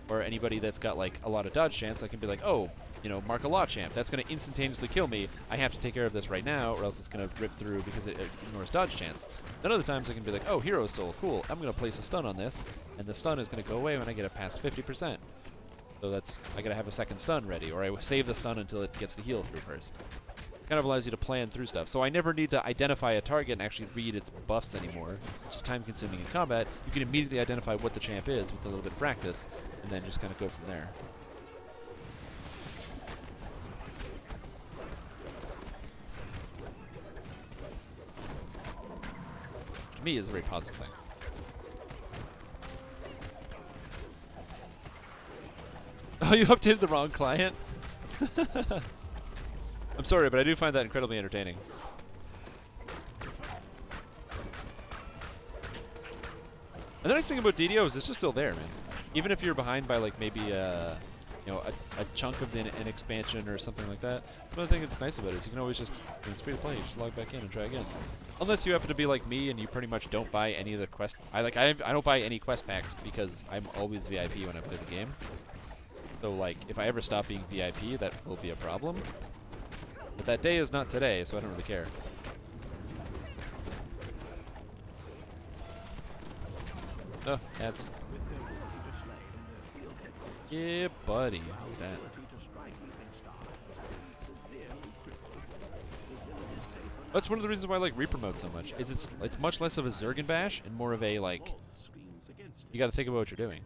or anybody that's got like a lot of dodge chance, I can be like, oh, you know, mark a law champ. That's going to instantaneously kill me. I have to take care of this right now, or else it's going to rip through because it ignores dodge chance. Then other times I can be like, oh, hero soul, cool. I'm going to place a stun on this, and the stun is going to go away when I get it past 50%. So that's, I got to have a second stun ready, or I save the stun until it gets the heal through first. Kind of allows you to plan through stuff. So I never need to identify a target and actually read its buffs anymore, which is time consuming in combat. You can immediately identify what the champ is with a little bit of practice, and then just kind of go from there. To me, is a very positive thing. Oh, you updated the wrong client? I'm sorry, but I do find that incredibly entertaining. And the nice thing about DDO is it's just still there, man. Even if you're behind by like maybe you know, a chunk of an expansion or something like that. Another thing that's nice about it is you can always just, I mean, it's free to play, you just log back in and try again. Unless you happen to be like me and you pretty much don't buy any of the quest. I don't buy any quest packs because I'm always VIP when I play the game. So like, if I ever stop being VIP, that will be a problem. But that day is not today, so I don't really care. Oh, ads. Yeah, buddy. How's that? That's one of the reasons why I like Repromote so much. Is it's much less of a Zerg bash and more of a like, you got to think about what you're doing.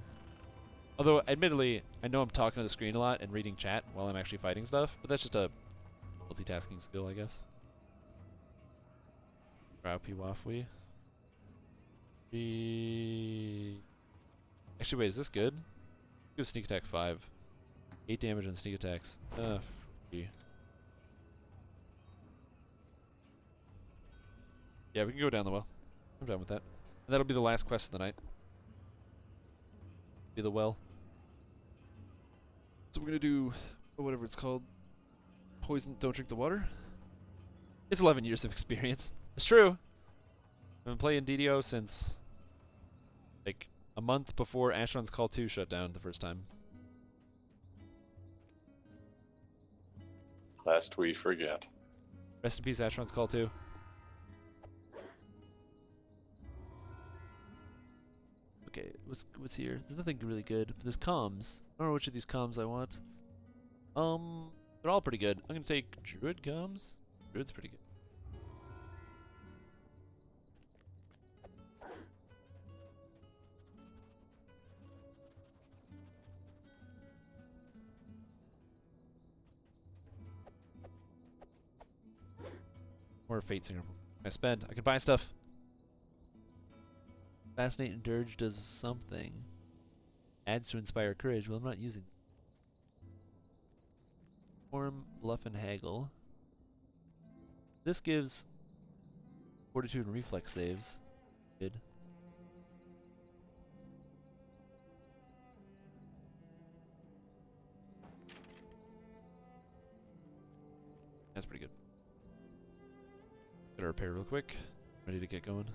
Although, admittedly, I know I'm talking to the screen a lot and reading chat while I'm actually fighting stuff, but that's just a multitasking skill, I guess. Raupi Wafwi. Actually, wait, is this good? Go sneak attack 5. 8 damage on sneak attacks. Free. Yeah, we can go down the well. I'm done with that. And that'll be the last quest of the night. Be the well. So we're gonna do whatever it's called. Poison, don't drink the water. It's 11 years of experience. It's true. I've been playing DDO since like a month before Asheron's Call 2 shut down the first time. Lest we forget. Rest in peace, Asheron's Call 2. Okay, what's here? There's nothing really good, but there's comms. I don't know which of these comms I want. They're all pretty good. I'm gonna take Druid comms. Druid's pretty good. Or Fate Singer. I spend. I can buy stuff. Fascinate and Dirge does something. Adds to Inspire Courage. Well, I'm not using. Form, Bluff, and Haggle. This gives Fortitude and Reflex saves. Good. That's pretty good. Gotta repair real quick. Ready to get going.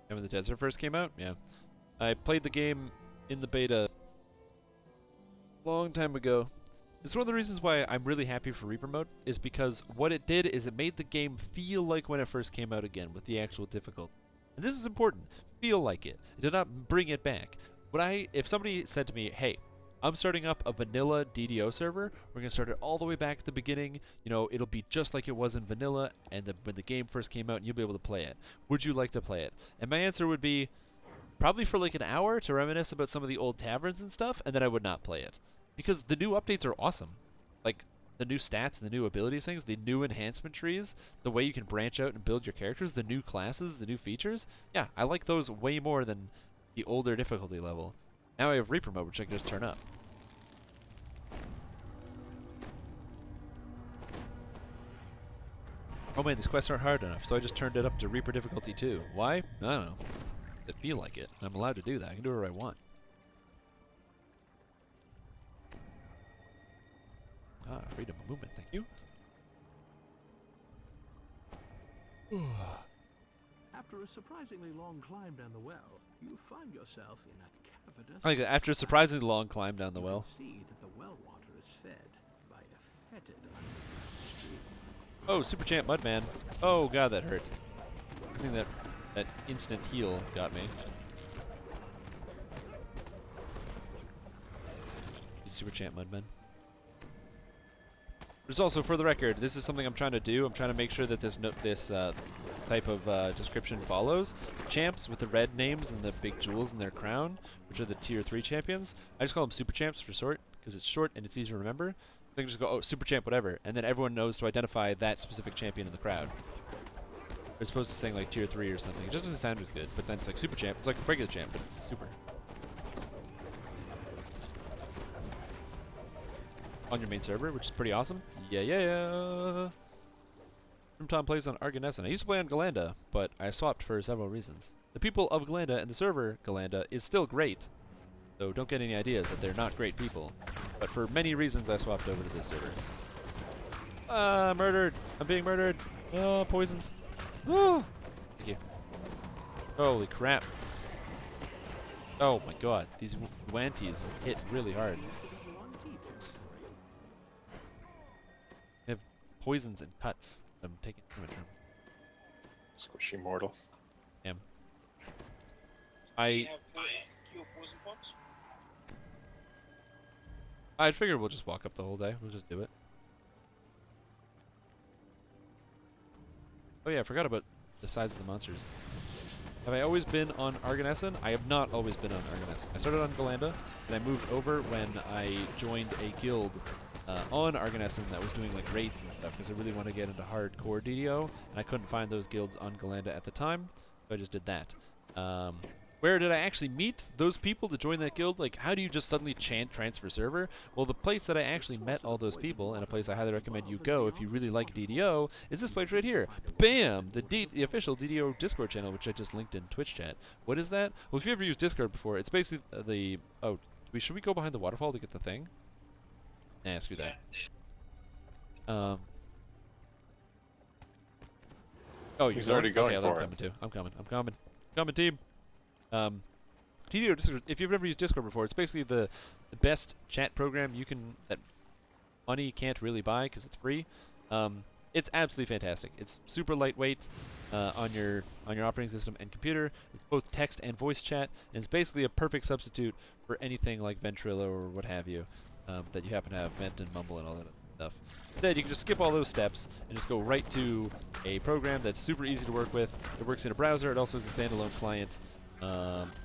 And when the desert first came out? Yeah. I played the game in the beta a long time ago. It's one of the reasons why I'm really happy for Reaper mode, is because what it did is it made the game feel like when it first came out again, with the actual difficulty. And this is important. Feel like it. It did not bring it back. If somebody said to me, hey, I'm starting up a vanilla DDO server, we're going to start it all the way back at the beginning, you know, it'll be just like it was in vanilla, and when the game first came out, and you'll be able to play it. Would you like to play it? And my answer would be, probably for like an hour to reminisce about some of the old taverns and stuff, and then I would not play it. Because the new updates are awesome. Like, the new stats and the new abilities things, the new enhancement trees, the way you can branch out and build your characters, the new classes, the new features. Yeah, I like those way more than the older difficulty level. Now I have Reaper mode, which I can just turn up. Oh man, these quests aren't hard enough, so I just turned it up to Reaper difficulty 2. Why? I don't know. I feel like it. I'm allowed to do that. I can do whatever I want. Ah, freedom of movement, thank you. After a surprisingly long climb down the well, you find yourself in a cavernous... Like, after a surprisingly long climb down the well. You can see that the well water is fed by a fetid underground stream. Oh, Super Champ Mudman. Oh god, that hurt. I think that instant heal got me. Super Champ Mudman. There's also, for the record, this is something I'm trying to do. I'm trying to make sure that this type of description follows. Champs with the red names and the big jewels in their crown, which are the tier 3 champions. I just call them Super Champs for short, because it's short and it's easy to remember. They can just go, oh, Super Champ, whatever, and then everyone knows to identify that specific champion in the crowd. As opposed to saying like tier 3 or something. It just doesn't sound as good, but then it's like Super Champ. It's like regular champ, but it's super. On your main server, which is pretty awesome. Yeah. Strimtom plays on Arganesson. I used to play on Galanda, but I swapped for several reasons. The people of Galanda and the server Galanda is still great, so don't get any ideas that they're not great people. But for many reasons, I swapped over to this server. Murdered! I'm being murdered! Oh, poisons. Oh! Thank you. Holy crap. Oh my god, these wanties hit really hard. They have poisons and cuts. I'm taking damage from. Squishy mortal. Damn. Do you have cure poison pots? I figured we'll just walk up the whole day. We'll just do it. Oh yeah, I forgot about the size of the monsters. Have I always been on Arganesson? I have not always been on Arganesson. I started on Galanda, and I moved over when I joined a guild on Arganesson that was doing like raids and stuff, because I really want to get into hardcore DDO, and I couldn't find those guilds on Galanda at the time, so I just did that. Where did I actually meet those people to join that guild? Like, how do you just suddenly transfer server? Well, the place that I actually met all those people, and a place I highly recommend you go if you really like DDO, is this place right here. Bam! The official DDO Discord channel, which I just linked in Twitch chat. What is that? Well, if you ever used Discord before, it's basically the... Oh, should we go behind the waterfall to get the thing? Nah, screw that. Oh, He's already going for it. I'm coming too. I'm coming. Coming, team. DDO Discord, if you've never used Discord before, it's basically the best chat program that money can't really buy because it's free. It's absolutely fantastic. It's super lightweight on your operating system and computer. It's both text and voice chat, and it's basically a perfect substitute for anything like Ventrilo or what have you that you happen to have, Vent and Mumble and all that stuff. Instead, you can just skip all those steps and just go right to a program that's super easy to work with. It works in a browser. It also has a standalone client.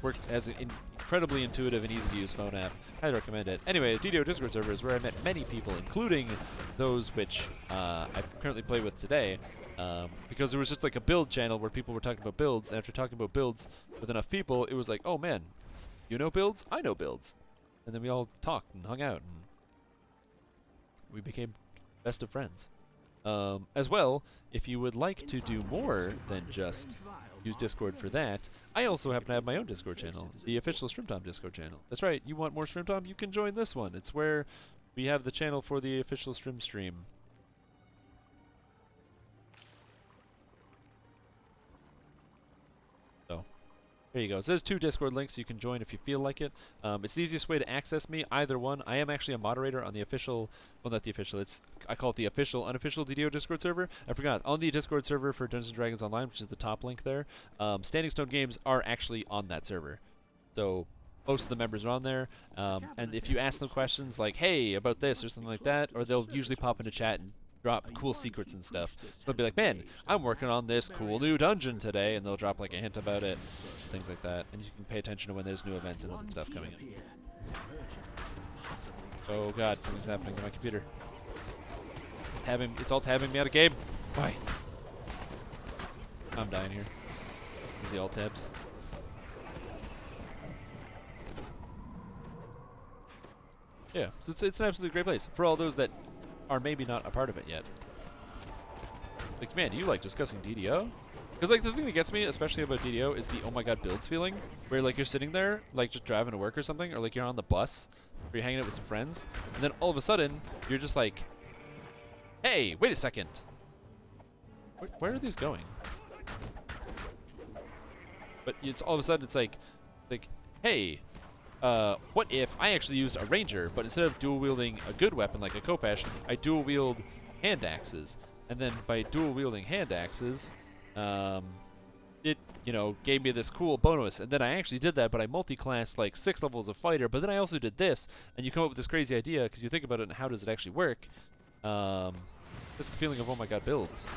Works as an incredibly intuitive and easy to use phone app. Highly recommend it. Anyway, DDO Discord server is where I met many people, including those which I currently play with today, because there was just like a build channel where people were talking about builds, and after talking about builds with enough people, it was like, oh man, you know builds? I know builds. And then we all talked and hung out, and we became best of friends. As well, if you would like to do more than just use Discord for that. I also happen to have my own Discord channel, the official Strimtom Discord channel. That's right, you want more Strimtom? You can join this one. It's where we have the channel for the official stream. So, there you go. So there's 2 Discord links you can join if you feel like it. It's the easiest way to access me, either one. I am actually a moderator on the official, well, not the official, I call it the official, unofficial DDO Discord server. I forgot, on the Discord server for Dungeons & Dragons Online, which is the top link there, Standing Stone Games are actually on that server. So most of the members are on there, and if you ask them questions like, hey, about this or something like that, or they'll usually pop into chat and drop cool secrets and stuff. So they'll be like, man, I'm working on this cool new dungeon today, and they'll drop like a hint about it, things like that, and you can pay attention to when there's new events and other stuff coming in. Oh god, something's happening to my computer. It's all tabbing me out of game. Why? I'm dying here. The alt tabs. Yeah, so it's an absolutely great place for all those that are maybe not a part of it yet. Like, man, do you like discussing DDO? Because, like, the thing that gets me, especially about DDO, is the oh my god builds feeling, where, like, you're sitting there, like, just driving to work or something, or, like, you're on the bus, or you're hanging out with some friends, and then all of a sudden, you're just like, hey, wait a second. Where are these going? But it's all of a sudden, it's like, hey, what if I actually used a ranger, but instead of dual wielding a good weapon like a Khopesh, I dual wield hand axes, and then by dual wielding hand axes, it, you know, gave me this cool bonus, and then I actually did that, but I multi-classed like 6 levels of fighter, but then I also did this, and you come up with this crazy idea, because you think about it and how does it actually work. It's the feeling of oh my god builds.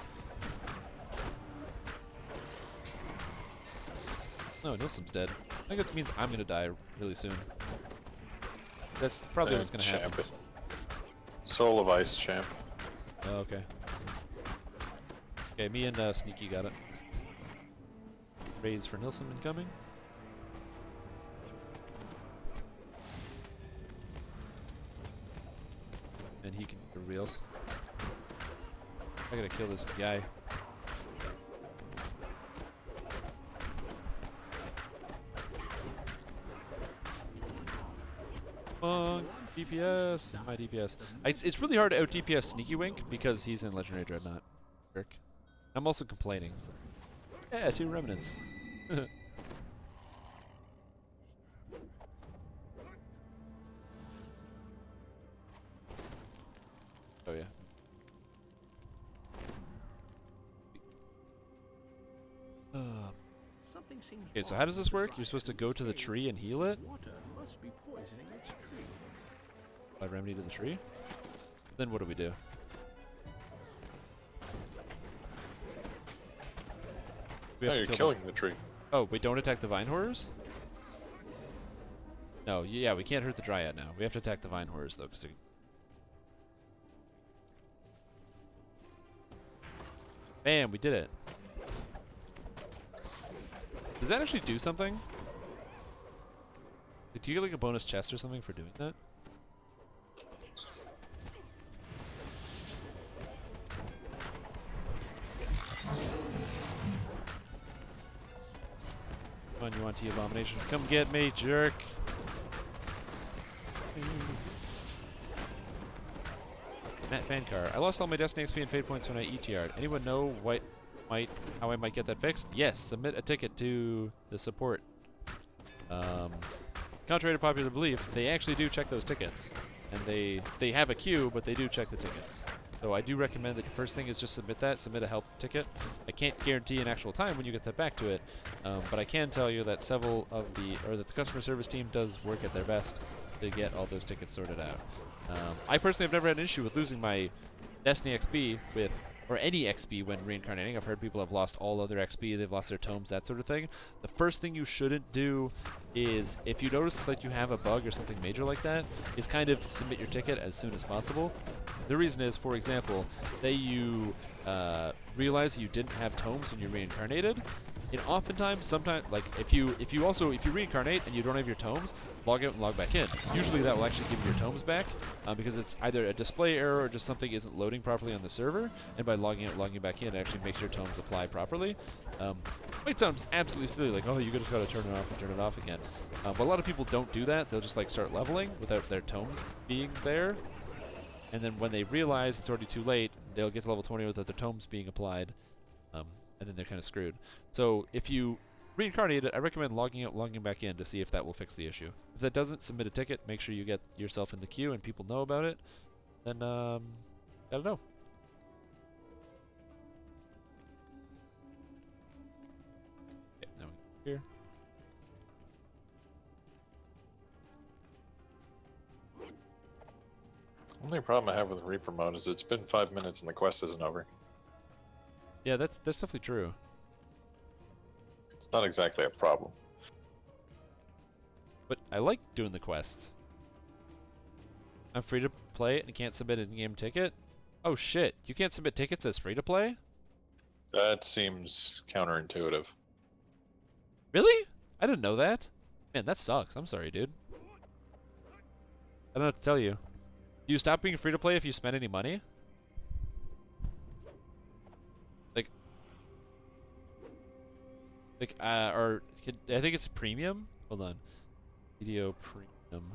No, Nilsum's dead. I think it means I'm gonna die really soon. That's probably what's gonna happen. Soul of Ice champ. Oh, okay. Okay, me and Sneaky got it. Raise for Nilsum incoming. And he can do reels. I gotta kill this guy. DPS, my DPS. It's really hard to out DPS Sneaky Wink because he's in Legendary Dreadnought. Jerk. I'm also complaining. So. Yeah, 2 remnants. Oh yeah. Okay, so how does this work? You're supposed to go to the tree and heal it? Apply remedy to the tree? Then what do we do? No, you're killing the tree. Oh, we don't attack the vine horrors? No, yeah, we can't hurt the dryad now. We have to attack the vine horrors though, because bam, we did it. Does that actually do something? Do you get like a bonus chest or something for doing that? Come on, you want T-Abomination. Come get me, jerk. Matt Fancar. I lost all my Destiny XP and Fate points when I ETR'd. Anyone know how I might get that fixed? Yes, submit a ticket to the support. Contrary to popular belief, they actually do check those tickets. And they have a queue, but they do check the ticket. So I do recommend that the first thing is just submit a help ticket. I can't guarantee an actual time when you get that back to it, but I can tell you that that the customer service team does work at their best to get all those tickets sorted out. I personally have never had an issue with losing my Destiny XP or any XP when reincarnating. I've heard people have lost all other XP, they've lost their tomes, that sort of thing. The first thing you shouldn't do is, if you notice that you have a bug or something major like that, is kind of submit your ticket as soon as possible. The reason is, for example, say you realize you didn't have tomes when you reincarnated. And oftentimes, sometimes, like if you reincarnate and you don't have your tomes, log out and log back in. Usually that will actually give you your tomes back because it's either a display error or just something isn't loading properly on the server. And by logging out and logging back in, it actually makes your tomes apply properly. It sounds absolutely silly, like, oh, you just got to turn it off and turn it off again. But a lot of people don't do that. They'll just like start leveling without their tomes being there. And then when they realize it's already too late, they'll get to level 20 without their tomes being applied. And then they're kind of screwed. So if you reincarnate it, I recommend logging out, logging back in to see if that will fix the issue. If that doesn't, submit a ticket. Make sure you get yourself in the queue and people know about it. Then, I don't know. Okay, now we go here. Only problem I have with Reaper mode is it's been 5 minutes and the quest isn't over. Yeah, that's definitely true. It's not exactly a problem. But I like doing the quests. I'm free to play and can't submit an in-game ticket? Oh shit, you can't submit tickets as free to play? That seems counterintuitive. Really? I didn't know that. Man, that sucks. I'm sorry, dude. I don't know what to tell you. Do you stop being free to play if you spend any money? Or I think it's premium. Hold on, video premium.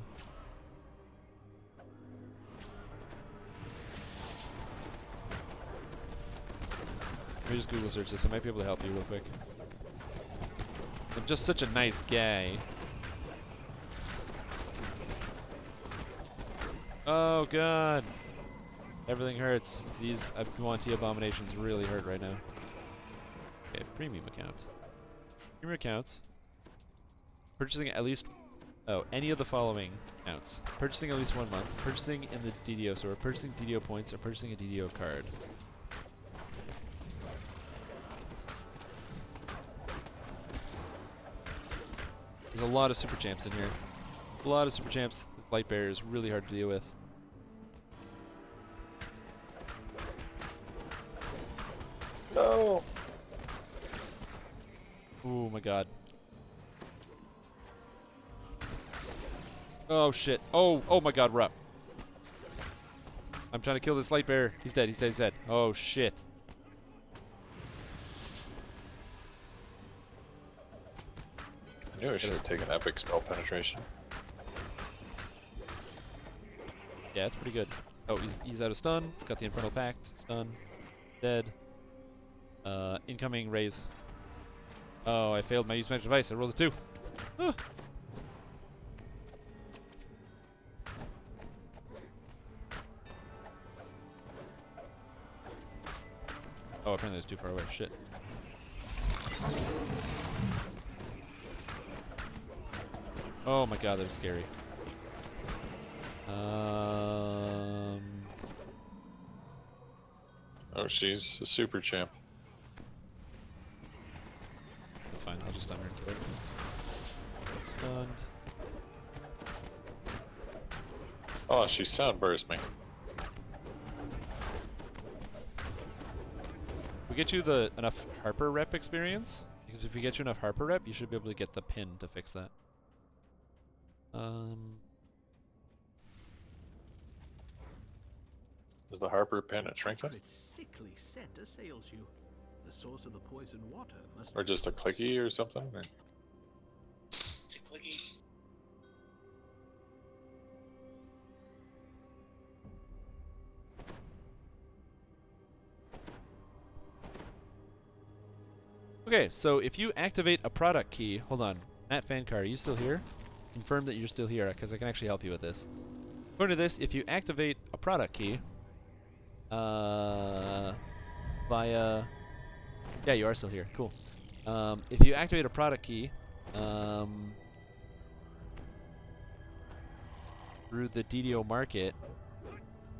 Let me just Google search this. I might be able to help you real quick. I'm just such a nice guy. Oh god, everything hurts. These Abguanti abominations really hurt right now. Okay, premium account. Premium accounts. Purchasing at least, any of the following counts. Purchasing at least 1 month. Purchasing in the DDO store. Purchasing DDO points or purchasing a DDO card. There's a lot of super champs in here. A lot of super champs. This light barrier is really hard to deal with. No. Oh my god. Oh shit. Oh my god, we're up. I'm trying to kill this light bearer. He's dead, he's dead, he's dead. Oh shit. I knew I should have taken epic spell penetration. Yeah, it's pretty good. Oh, he's out of stun. Got the Infernal Pact. Stun. Dead. Incoming raise. Oh, I failed my use magic device. I rolled a 2. Ah. Oh, apparently it's too far away. Shit. Oh my god, that was scary. Oh, she's a super champ. That's fine. I'll just stun her. Stunned. Oh, she sound burst me. We get you enough Harper rep experience, because if we get you enough Harper rep, you should be able to get the pin to fix that. Is the Harper pin a trinket? Its sickly scent assails you. The source of the poison water must Or just a clicky or something? Or? It's a clicky. Okay, so if you activate a product key, hold on, Matt Vanguard, are you still here? Confirm that you're still here, because I can actually help you with this. According to this, if you activate a product key, via, yeah, you are still here, cool. If you activate a product key, through the DDO market,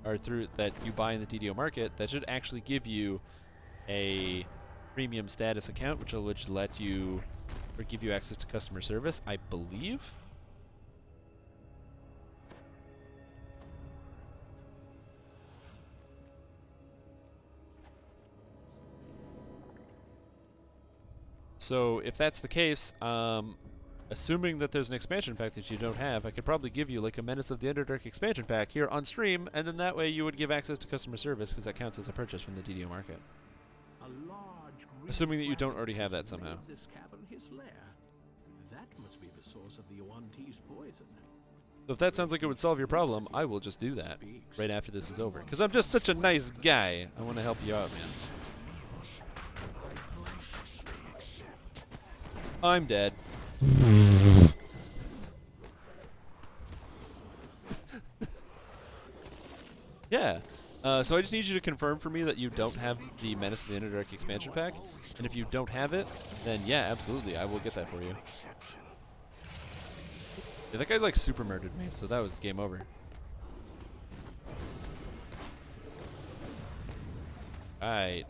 or through that you buy in the DDO market, that should actually give you a premium status account, which will let you, or give you access to customer service, I believe. So if that's the case, assuming that there's an expansion pack that you don't have, I could probably give you like a Menace of the Underdark expansion pack here on stream, and then that way you would give access to customer service because that counts as a purchase from the DDO market. Assuming that you don't already have that somehow. This cavern his lair. That must be the source of the Yuan-Ti's poison. So if that sounds like it would solve your problem, I will just do that right after this is over. Because I'm just such a nice guy. I want to help you out, man. I'm dead. Yeah. So I just need you to confirm for me that you don't have the Menace of the Underdark expansion pack. And if you don't have it, then yeah, absolutely, I will get that for you. Yeah, that guy like super murdered me, so that was game over. Alright.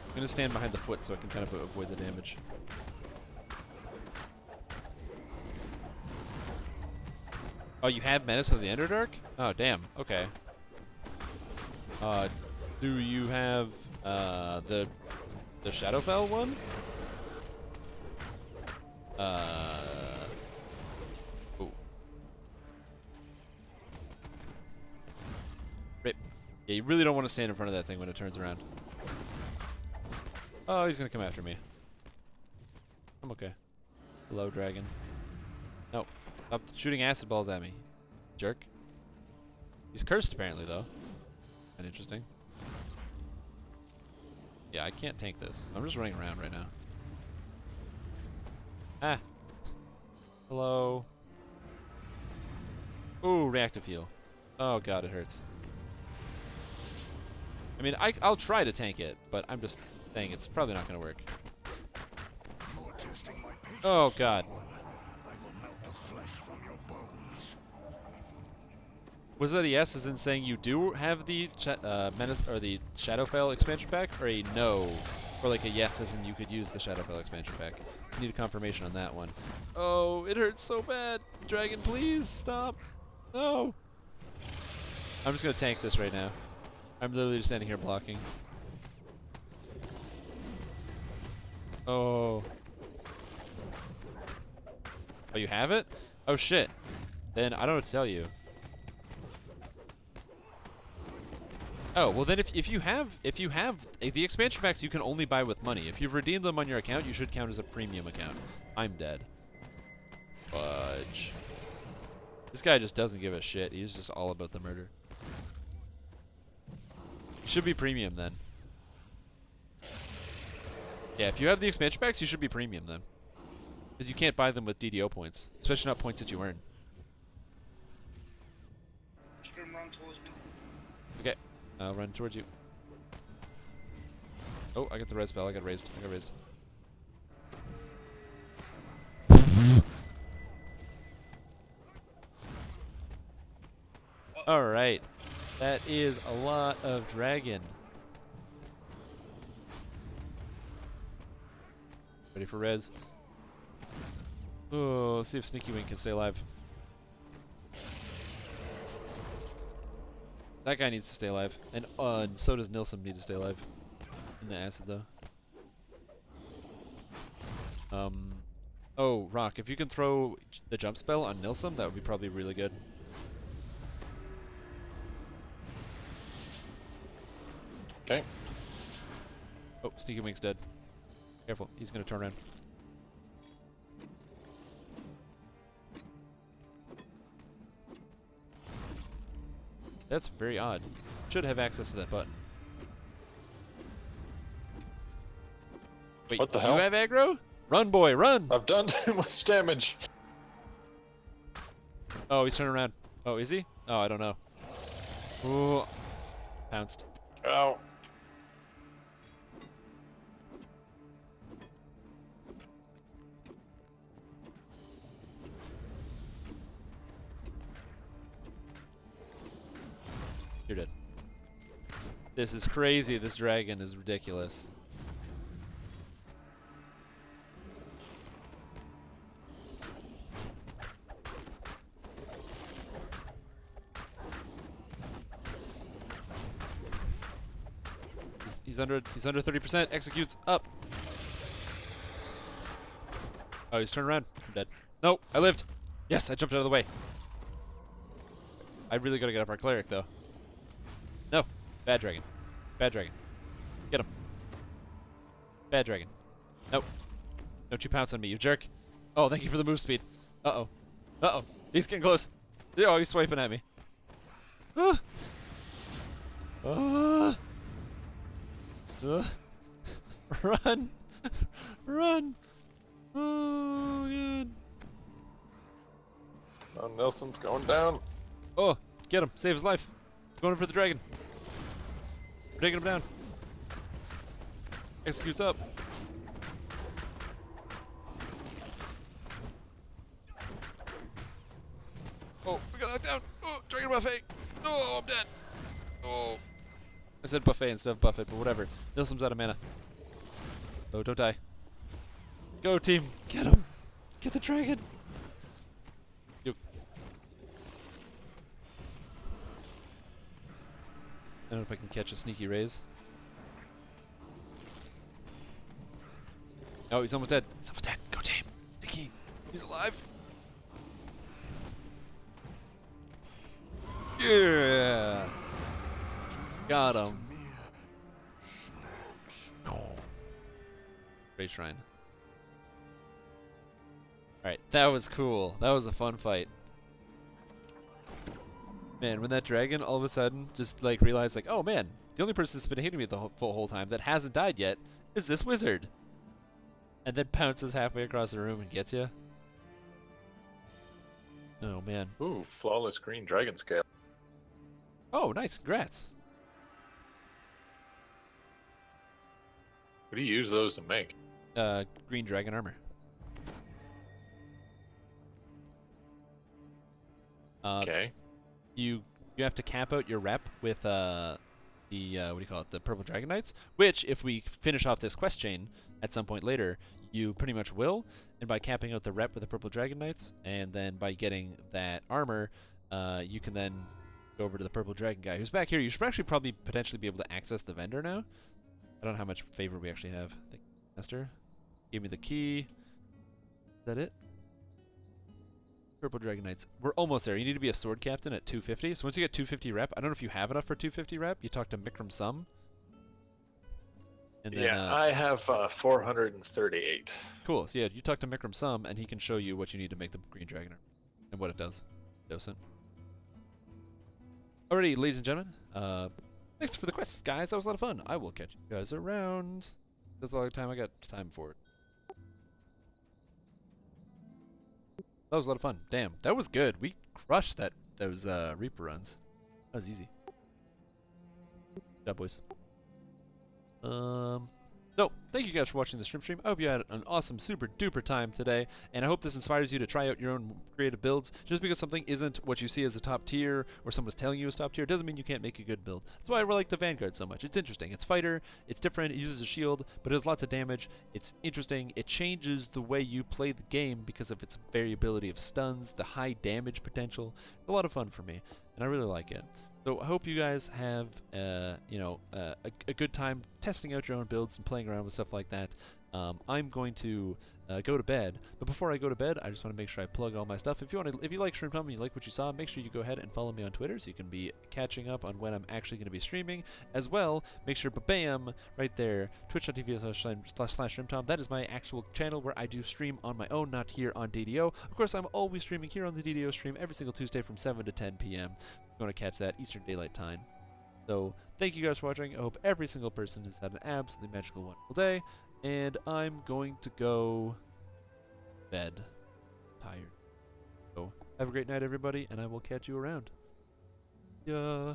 I'm gonna stand behind the foot so I can kind of avoid the damage. Oh, you have Menace of the Underdark? Oh, damn. Okay. Do you have the Shadowfell one? Oh. Rip. Yeah, you really don't want to stand in front of that thing when it turns around. Oh, he's gonna come after me. I'm okay. Hello, dragon. No. Stop shooting acid balls at me. Jerk. He's cursed apparently, though. Kinda interesting. Yeah, I can't tank this. I'm just running around right now. Ah. Hello. Ooh, reactive heal. Oh god, it hurts. I mean, I'll try to tank it, but I'm just saying it's probably not gonna work. Oh god. Was that a yes, as in saying you do have the Menace or the Shadowfell expansion pack, or a no, or like a yes, as in you could use the Shadowfell expansion pack? I need a confirmation on that one. Oh, it hurts so bad. Dragon, please stop. No. I'm just gonna tank this right now. I'm literally just standing here blocking. Oh. Oh, you have it? Oh shit. Then I don't know what to tell you. Oh, well then if you have the expansion packs you can only buy with money. If you've redeemed them on your account, you should count as a premium account. I'm dead. Fudge. This guy just doesn't give a shit. He's just all about the murder. You should be premium then. Yeah, if you have the expansion packs, you should be premium then. Because you can't buy them with DDO points. Especially not points that you earn. Stream run towards me. Okay. I'll run towards you. Oh, I got the res spell. I got raised. Alright. That is a lot of dragon. Ready for res. Oh, let's see if Sneaky Wing can stay alive. That guy needs to stay alive. And so does Nilsson need to stay alive. In the acid, though. Oh, Rock, if you can throw the jump spell on Nilsson, that would be probably really good. Okay. Oh, Sneaky Wing's dead. Careful, he's gonna turn around. That's very odd. Should have access to that button. Wait, what the hell? You have aggro? Run, boy, run! I've done too much damage. Oh, he's turning around. Oh, is he? Oh, I don't know. Ooh. Pounced. Ow. You're dead. This is crazy. This dragon is ridiculous. He's under 30%. Executes up. Oh, he's turned around. I'm dead. No, I lived. Yes, I jumped out of the way. I really gotta get up our cleric though. No, bad dragon. Bad dragon. Get him. Bad dragon. Nope. Don't you pounce on me, you jerk. Oh, thank you for the move speed. Uh-oh. Uh-oh. He's getting close. Oh, he's swiping at me. Ah. Ah. Run. Run. Oh, good. Oh, Nelson's going down. Oh, get him. Save his life. Going for the dragon. We're taking him down. Executes up. Oh, we got knocked down. Oh, dragon buffet. Oh, I'm dead. Oh. I said buffet instead of buffet, but whatever. Nilsum's out of mana. Oh, don't die. Go, team. Get him. Get the dragon. Yo. I don't know if I can catch a sneaky raise. Oh, he's almost dead. He's almost dead. Go, team. Sneaky. He's alive. Yeah. Got him. Great shrine. Alright, that was cool. That was a fun fight. Man, when that dragon all of a sudden just like realized like, oh man, the only person that's been hitting me the whole time that hasn't died yet is this wizard. And then pounces halfway across the room and gets you. Oh man. Ooh, flawless green dragon scale. Oh, nice. Congrats. What do you use those to make? Green dragon armor. Okay. You have to cap out your rep with the what do you call it? The purple dragon knights. Which, if we finish off this quest chain at some point later, you pretty much will. And by capping out the rep with the purple dragon knights, and then by getting that armor, you can then go over to the purple dragon guy who's back here. You should actually probably potentially be able to access the vendor now. I don't know how much favor we actually have. Thank you, Master. Gave me the key. Is that it? Purple Dragon Knights. We're almost there. You need to be a sword captain at 250. So once you get 250 rep, I don't know if you have enough for 250 rep. You talk to Mikram Sum. And then, yeah, I have 438. Cool. So yeah, you talk to Mikram Sum, and he can show you what you need to make the green dragon armor and what it does. Docent. Alrighty, ladies and gentlemen. Thanks for the quests, guys. That was a lot of fun. I will catch you guys around. That's a lot of time. I got time for it. That was a lot of fun. Damn, that was good. We crushed those Reaper runs. That was easy. Good job, boys. So, thank you guys for watching the stream. I hope you had an awesome, super duper time today, and I hope this inspires you to try out your own creative builds. Just because something isn't what you see as a top tier, or someone's telling you is top tier, doesn't mean you can't make a good build. That's why I like the Vanguard so much. It's interesting. It's fighter, it's different, it uses a shield, but it does lots of damage. It's interesting. It changes the way you play the game because of its variability of stuns, the high damage potential. It's a lot of fun for me, and I really like it. So I hope you guys have, a good time testing out your own builds and playing around with stuff like that. I'm going to go to bed, but before I go to bed, I just want to make sure I plug all my stuff. If you like Strimtom and you like what you saw, make sure you go ahead and follow me on Twitter so you can be catching up on when I'm actually going to be streaming. As well, make sure, bam, right there, twitch.tv/Strimtom. That is my actual channel where I do stream on my own, not here on DDO. Of course, I'm always streaming here on the DDO stream every single Tuesday from 7 to 10 p.m. If you want to catch that Eastern Daylight Time. So, thank you guys for watching. I hope every single person has had an absolutely magical, wonderful day. And I'm going to go to bed. Tired. So, have a great night, everybody, and I will catch you around. Yeah.